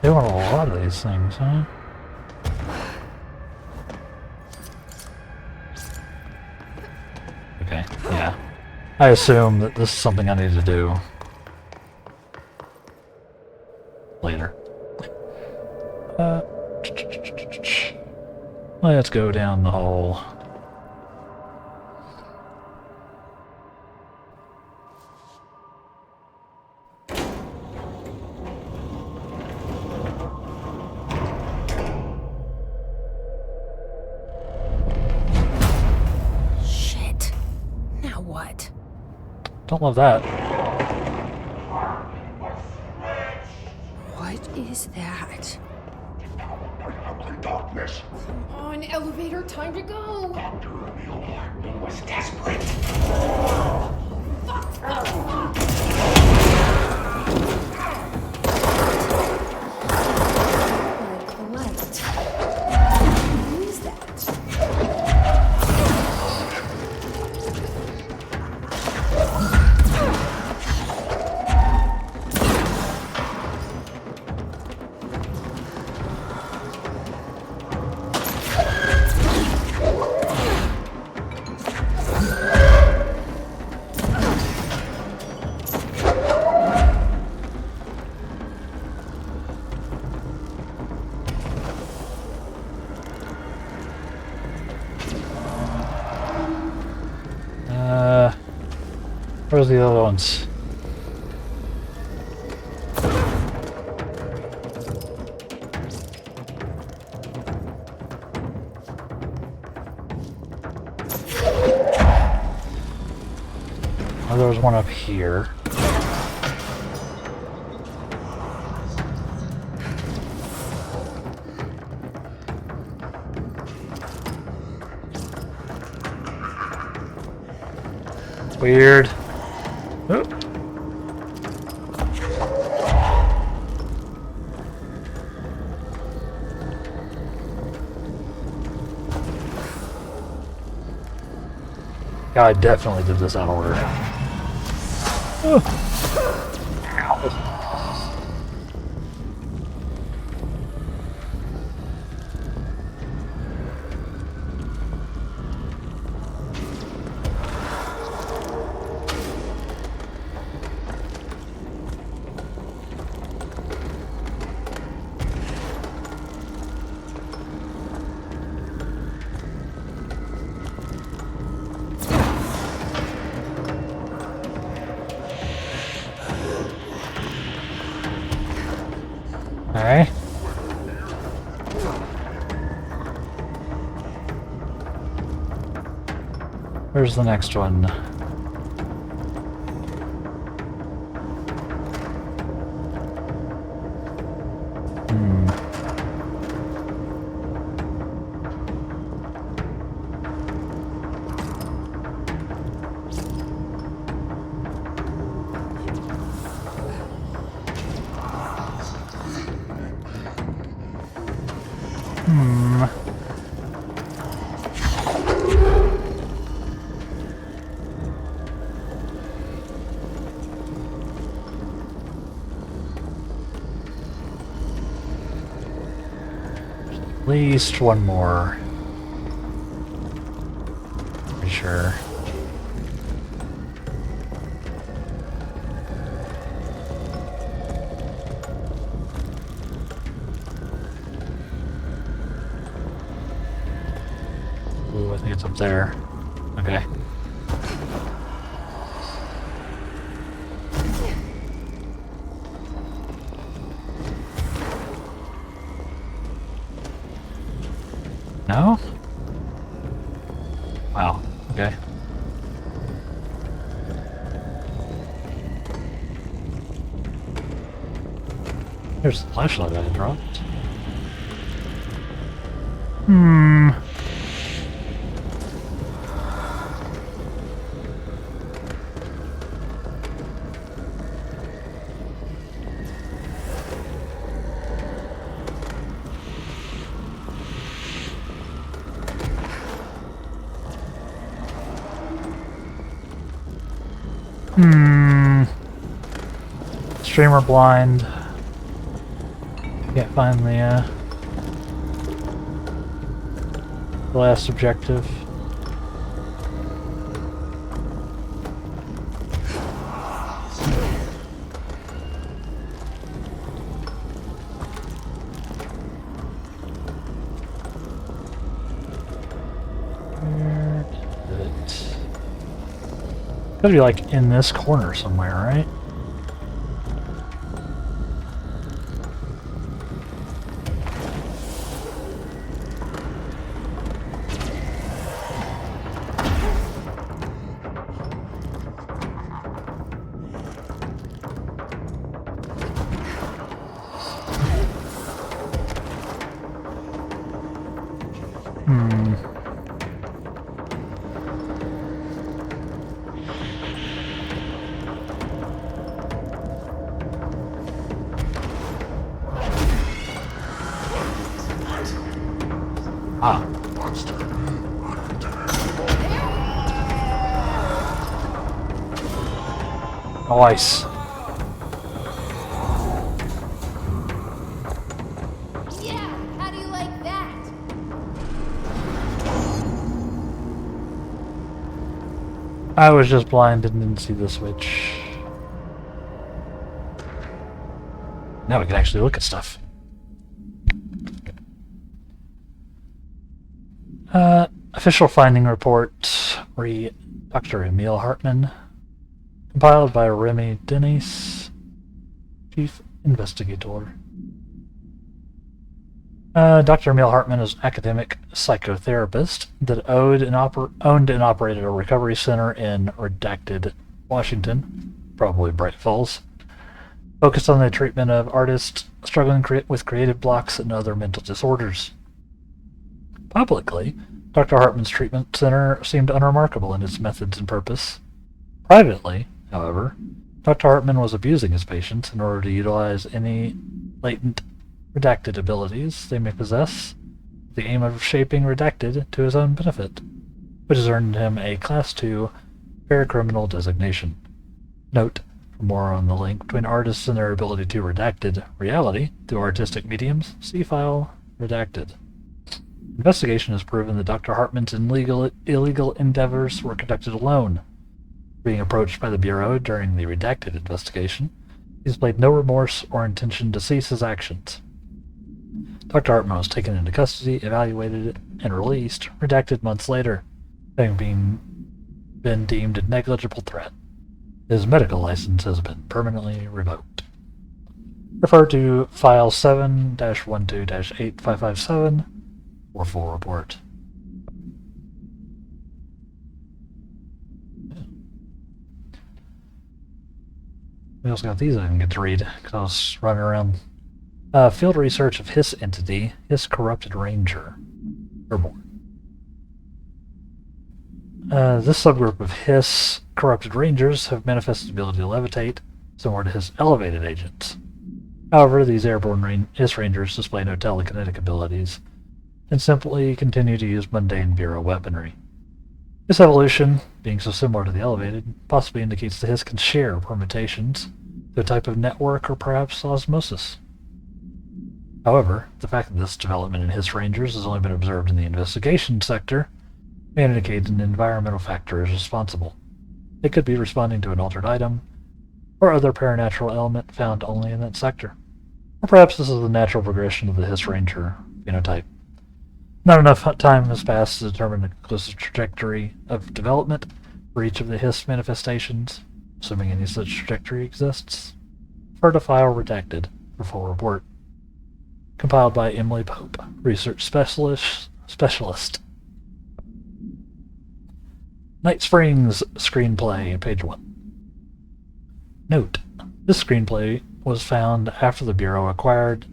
A: They want a lot of these things, huh? Okay, yeah. I assume that this is something I need to do later. Let's go down the hall.
E: Shit. Now what?
A: Don't love that.
E: What is that?
D: Darkness.
L: Come on, elevator, time to go.
D: Dr. Mueller was desperate.
E: What? Who is that?
A: Where's the other ones? Oh, there was one up here. Weird. Oh. Yeah, I definitely did this out of order. Oh. Where's the next one? At least one more. Pretty sure. Ooh, I think it's up there. Okay. No? Wow, okay. There's the flashlight I dropped. Streamer blind. Can't find the last objective. Where did it? Gotta be like in this corner somewhere, right? Nice.
L: Yeah, how do you like that?
A: I was just blind and didn't see the switch. Now we can actually look at stuff. Official finding report. Dr. Emil Hartman. Compiled by Remy Denise, Chief Investigator. Dr. Emil Hartman is an academic psychotherapist that owned and operated a recovery center in Redacted, Washington, probably Bright Falls, focused on the treatment of artists struggling with creative blocks and other mental disorders. Publicly, Dr. Hartman's treatment center seemed unremarkable in its methods and purpose. Privately, however, Dr. Hartman was abusing his patients in order to utilize any latent redacted abilities they may possess, with the aim of shaping Redacted to his own benefit, which has earned him a Class 2 paracriminal designation. Note, for more on the link between artists and their ability to redacted reality through artistic mediums, see file Redacted. Investigation has proven that Dr. Hartman's illegal endeavors were conducted alone. Being approached by the Bureau during the Redacted investigation, he displayed no remorse or intention to cease his actions. Dr. Hartman was taken into custody, evaluated, and released Redacted months later, having been deemed a negligible threat. His medical license has been permanently revoked. Refer to File 7-12-8557 for full report. We also got these I didn't get to read because I was running around. Field research of Hiss entity, Hiss corrupted ranger. Airborne. This subgroup of Hiss corrupted rangers have manifested ability to levitate, similar to Hiss elevated agents. However, these airborne Hiss rangers display no telekinetic abilities, and simply continue to use mundane Bureau weaponry. This evolution, being so similar to the elevated, possibly indicates the Hiss can share permutations through a type of network or perhaps osmosis. However, the fact that this development in Hiss Rangers has only been observed in the investigation sector may indicate an environmental factor is responsible. It could be responding to an altered item, or other paranatural element found only in that sector. Or perhaps this is the natural progression of the Hiss Ranger phenotype. Not enough time has passed to determine a conclusive trajectory of development for each of the Hiss manifestations, assuming any such trajectory exists. Refer to file redacted for full report. Compiled by Emily Pope, research specialist. Night Springs screenplay, page 1. Note: this screenplay was found after the Bureau acquired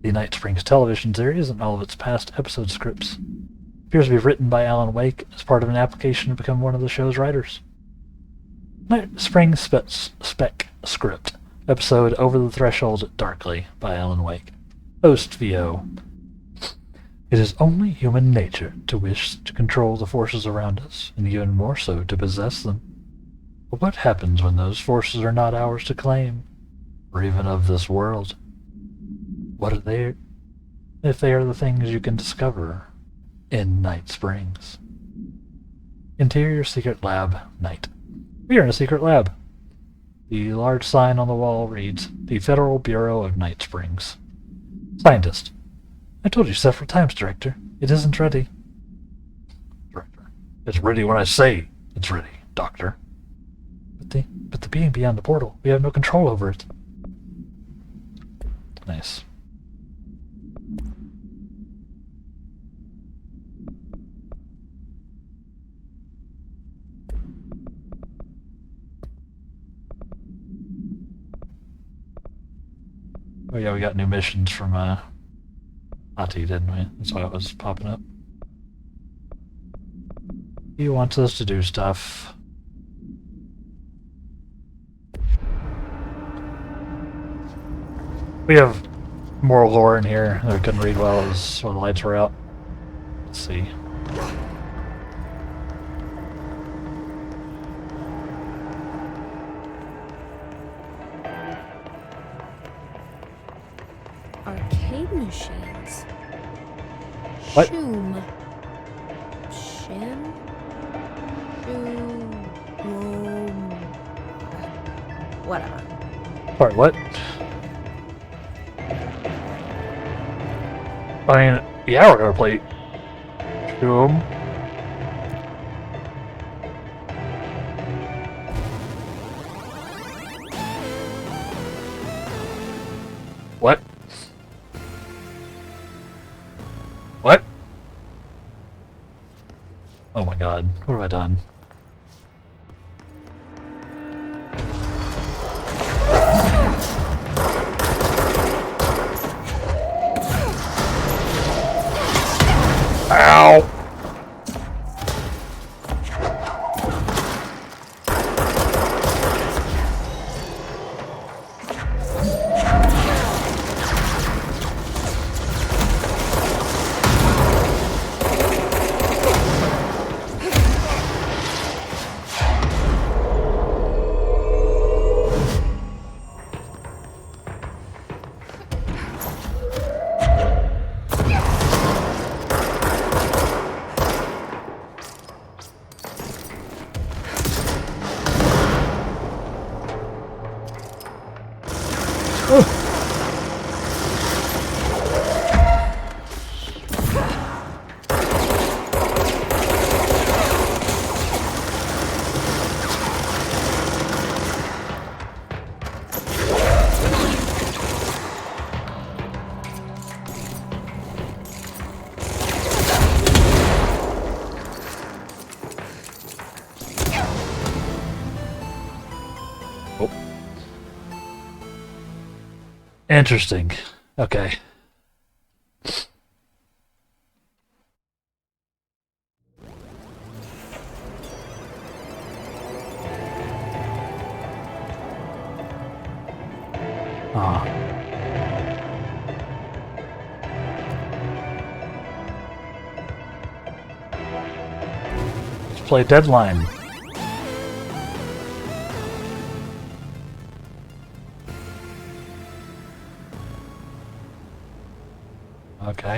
A: the Night Springs television series and all of its past episode scripts. It appears to be written by Alan Wake as part of an application to become one of the show's writers. Night Springs spec script, episode Over the Threshold Darkly by Alan Wake. Host VO. It is only human nature to wish to control the forces around us, and even more so to possess them. But what happens when those forces are not ours to claim, or even of this world? What are they, if they are the things you can discover in Night Springs? Interior Secret Lab, Night. We are in a secret lab. The large sign on the wall reads, The Federal Bureau of Night Springs. Scientist. I told you several times, Director. It isn't ready. Director. It's ready when I say it's ready, Doctor. But the being beyond the portal, we have no control over it. Nice. Oh yeah, we got new missions from Ati, didn't we? That's why it was popping up. He wants us to do stuff. We have more lore in here that we couldn't read while the lights were out. Let's see.
E: Arcade machines.
A: What?
E: Shoom. Shim? Shoom. Whatever.
A: Sorry, what? I mean, yeah, we're gonna play Shoom. What? What? Oh my god, what have I done? Ow! Interesting. Okay. Let's play Deadline. Okay.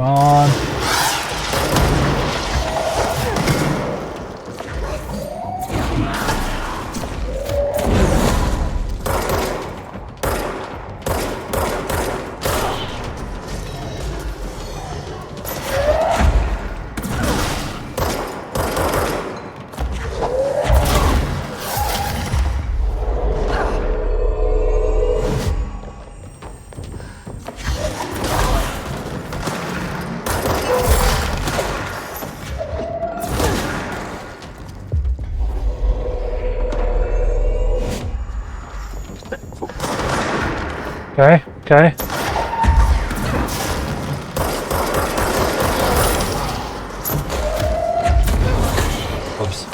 A: Come on. Okay, okay. Oops.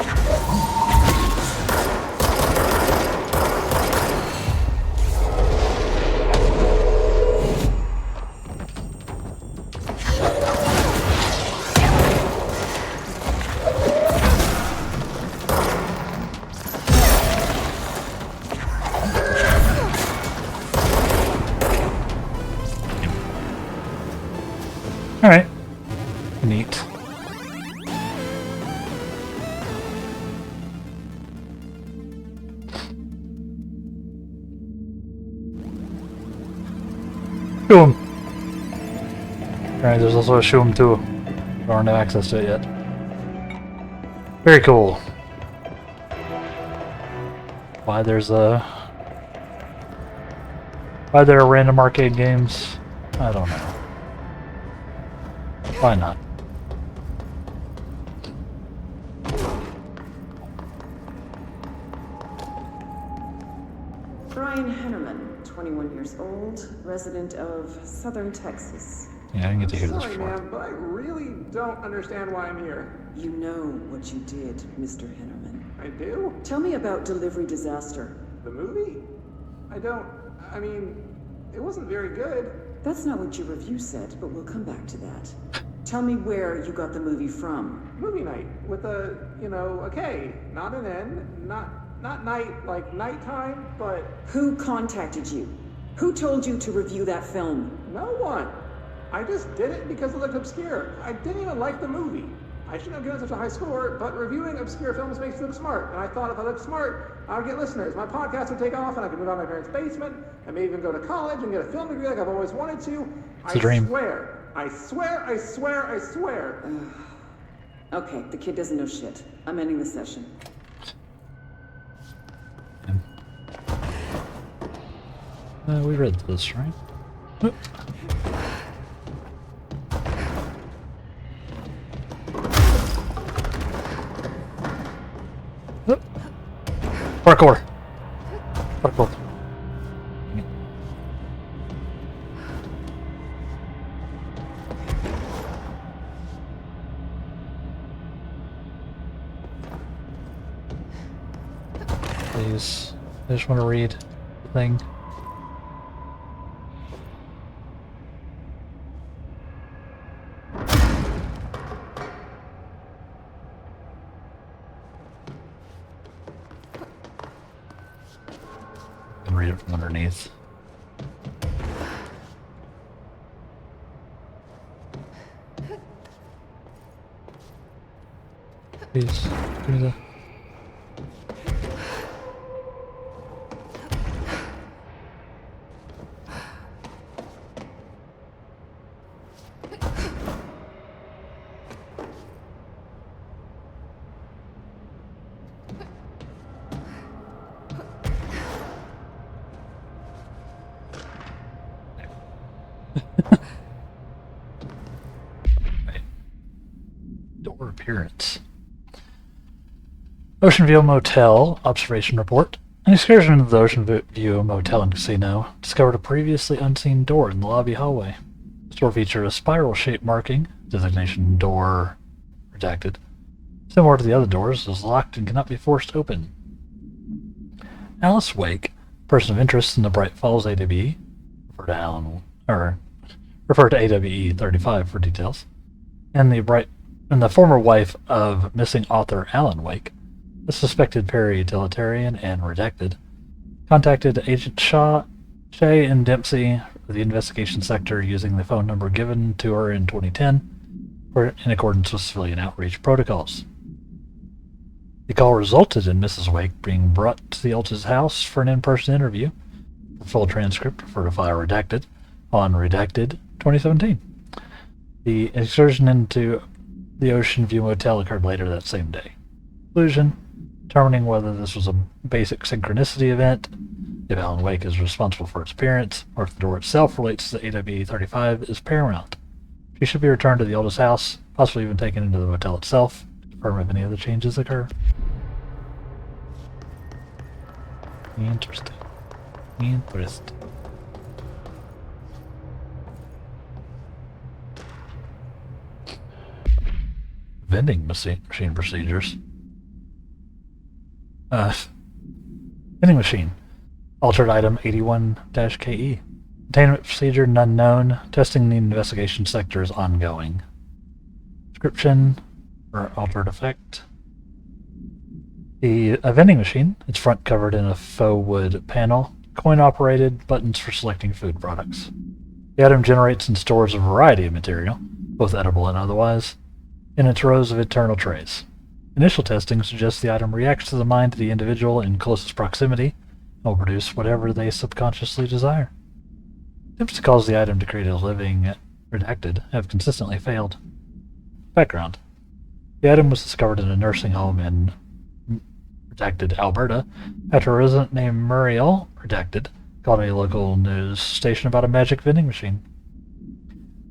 A: Alright. Neat. Shoom! Alright, there's also a Shoom too. I don't have access to it yet. Very cool. Why there are random arcade games? I don't know. Why not?
S: Brian Hennerman, 21 years old, resident of Southern Texas.
A: Yeah, I didn't get to hear this
T: Sorry,
A: before.
T: ma'am, but I really don't understand why I'm here.
S: You know what you did, Mr. Hennerman.
T: I do?
S: Tell me about Delivery Disaster.
T: The movie? I mean, it wasn't very good.
S: That's not what your review said, but we'll come back to that. Tell me where you got the movie from.
T: Movie night with a, a K, not an N, not night like nighttime, but
S: Who contacted you? Who told you to review that film?
T: no one. I just did it because it looked obscure. I didn't even like the movie. I shouldn't have given such a high score, but reviewing obscure films makes you look smart. And I thought if I looked smart, I would get listeners. My podcast would take off, and I could move out of my parents' basement, and maybe even go to college and get a film degree like I've always wanted to.
A: It's a dream.
T: I swear.
S: Okay, the kid doesn't know shit. I'm ending the session.
A: We read this, right? Oop. Oop. Parkour. Cool. Please, I just want to read the thing. I can read it from underneath. Please, give me the... Door appearance. Ocean View Motel observation report. An excursion into the Ocean View Motel and Casino discovered a previously unseen door in the lobby hallway. The door featured a spiral-shaped marking, designation door redacted. Similar to the other doors, is locked and cannot be forced open. Alice Wake, person of interest in the Bright Falls AWE, refer to AWE 35 for details, and the former wife of missing author Alan Wake, the suspected para-utilitarian and redacted, contacted Agent Shea and Dempsey of the investigation sector using the phone number given to her in 2010 in accordance with civilian outreach protocols. The call resulted in Mrs. Wake being brought to the Ulch's house for an in-person interview. The full transcript refer to file redacted on Redacted 2017. The excursion into the Ocean View Motel occurred later that same day. Conclusion: determining whether this was a basic synchronicity event, if Alan Wake is responsible for its appearance, or if the door itself relates to AWE 35 is paramount. She should be returned to the oldest house, possibly even taken into the motel itself, to confirm if any other changes occur. Interesting. Vending machine procedures. Vending machine. Altered item 81-KE. Containment procedure unknown. Testing the investigation sector is ongoing. Description or altered effect. A vending machine, its front covered in a faux wood panel, coin-operated, buttons for selecting food products. The item generates and stores a variety of material, both edible and otherwise, in its rows of internal trays. Initial testing suggests the item reacts to the mind of the individual in closest proximity and will produce whatever they subconsciously desire. Attempts to cause the item to create a living redacted have consistently failed. Background: the item was discovered in a nursing home in redacted Alberta after a resident named Muriel, redacted, called a local news station about a magic vending machine.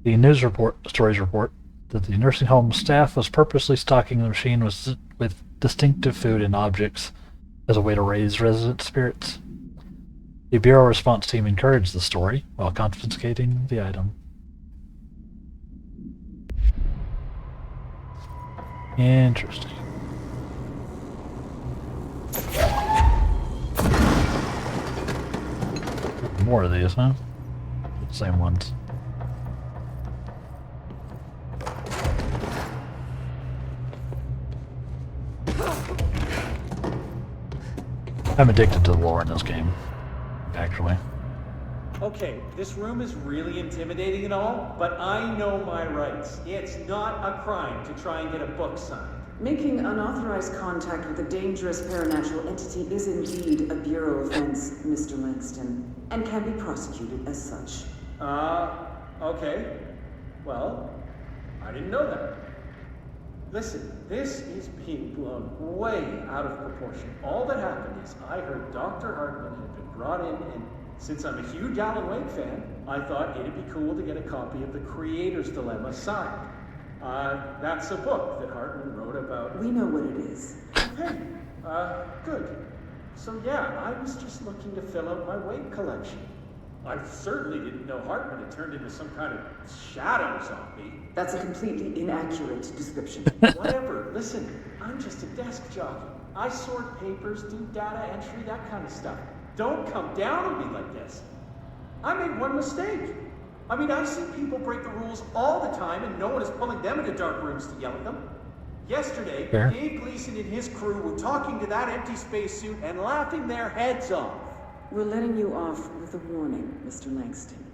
A: The stories report that the nursing home staff was purposely stocking the machine with distinctive food and objects as a way to raise resident spirits. The Bureau response team encouraged the story while confiscating the item. Interesting. More of these, huh? The same ones. I'm addicted to the lore in this game, actually.
T: Okay, this room is really intimidating and all, but I know my rights. It's not a crime to try and get a book signed.
S: Making unauthorized contact with a dangerous paranatural entity is indeed a Bureau offense, Mr. Langston, and can be prosecuted as such.
T: Okay. Well, I didn't know that. Listen, this is being blown way out of proportion. All that happened is I heard Dr. Hartman had been brought in, and since I'm a huge Alan Wake fan, I thought it'd be cool to get a copy of The Creator's Dilemma signed. That's a book that Hartman wrote about.
S: We know what it is.
T: Hey, good. So yeah, I was just looking to fill out my weight collection. I certainly didn't know Hartman had turned into some kind of shadow zombie.
S: That's a completely inaccurate description.
T: Whatever, listen, I'm just a desk jockey. I sort papers, do data entry, that kind of stuff. Don't come down on me like this. I made one mistake. I mean, I see people break the rules all the time and no one is pulling them into dark rooms to yell at them. Yesterday,
A: Fair.
T: Dave Gleason and his crew were talking to that empty spacesuit and laughing their heads off.
S: We're letting you off with a warning, Mr. Langston.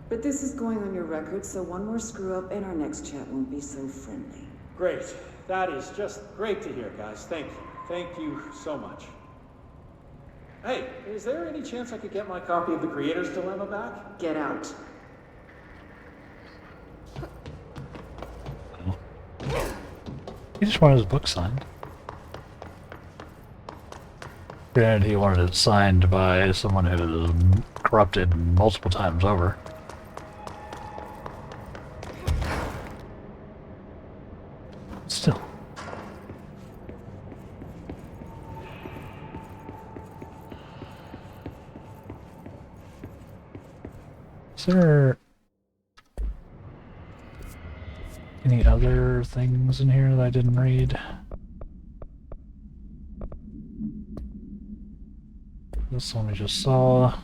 S: But this is going on your record, so one more screw-up and our next chat won't be so friendly.
T: Great. That is just great to hear, guys. Thank you. Thank you so much. Hey, is there any chance I could get my copy of The Creator's Dilemma back?
S: Get out.
A: He just wanted his book signed. Granted, he wanted it signed by someone who is corrupted multiple times over. Still. Is there any other things in here that I didn't read? This one we just saw.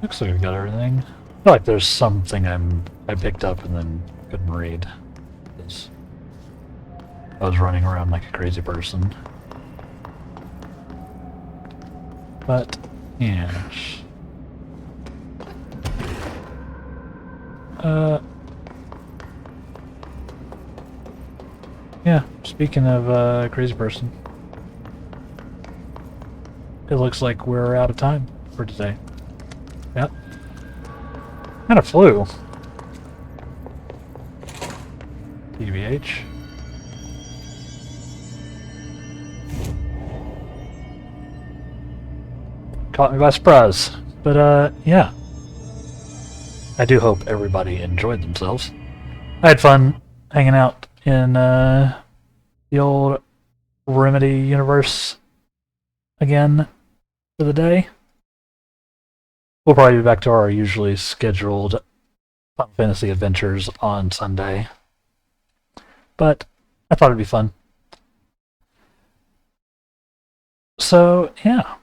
A: Looks like I've got everything. I feel like there's something I picked up and then couldn't read. I was running around like a crazy person. But yes. Yeah, speaking of crazy person. It looks like we're out of time for today. Yep. Kind of flew. TBH. Caught me by surprise. But, yeah. I do hope everybody enjoyed themselves. I had fun hanging out in, the old Remedy universe again for the day. We'll probably be back to our usually scheduled Final Fantasy adventures on Sunday. But I thought it'd be fun. So, yeah.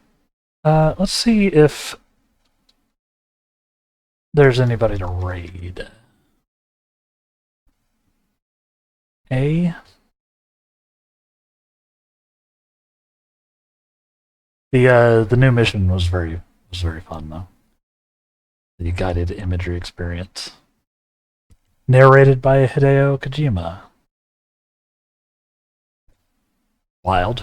A: Let's see if there's anybody to raid. The new mission was very fun though. The guided imagery experience. Narrated by Hideo Kojima. Wild.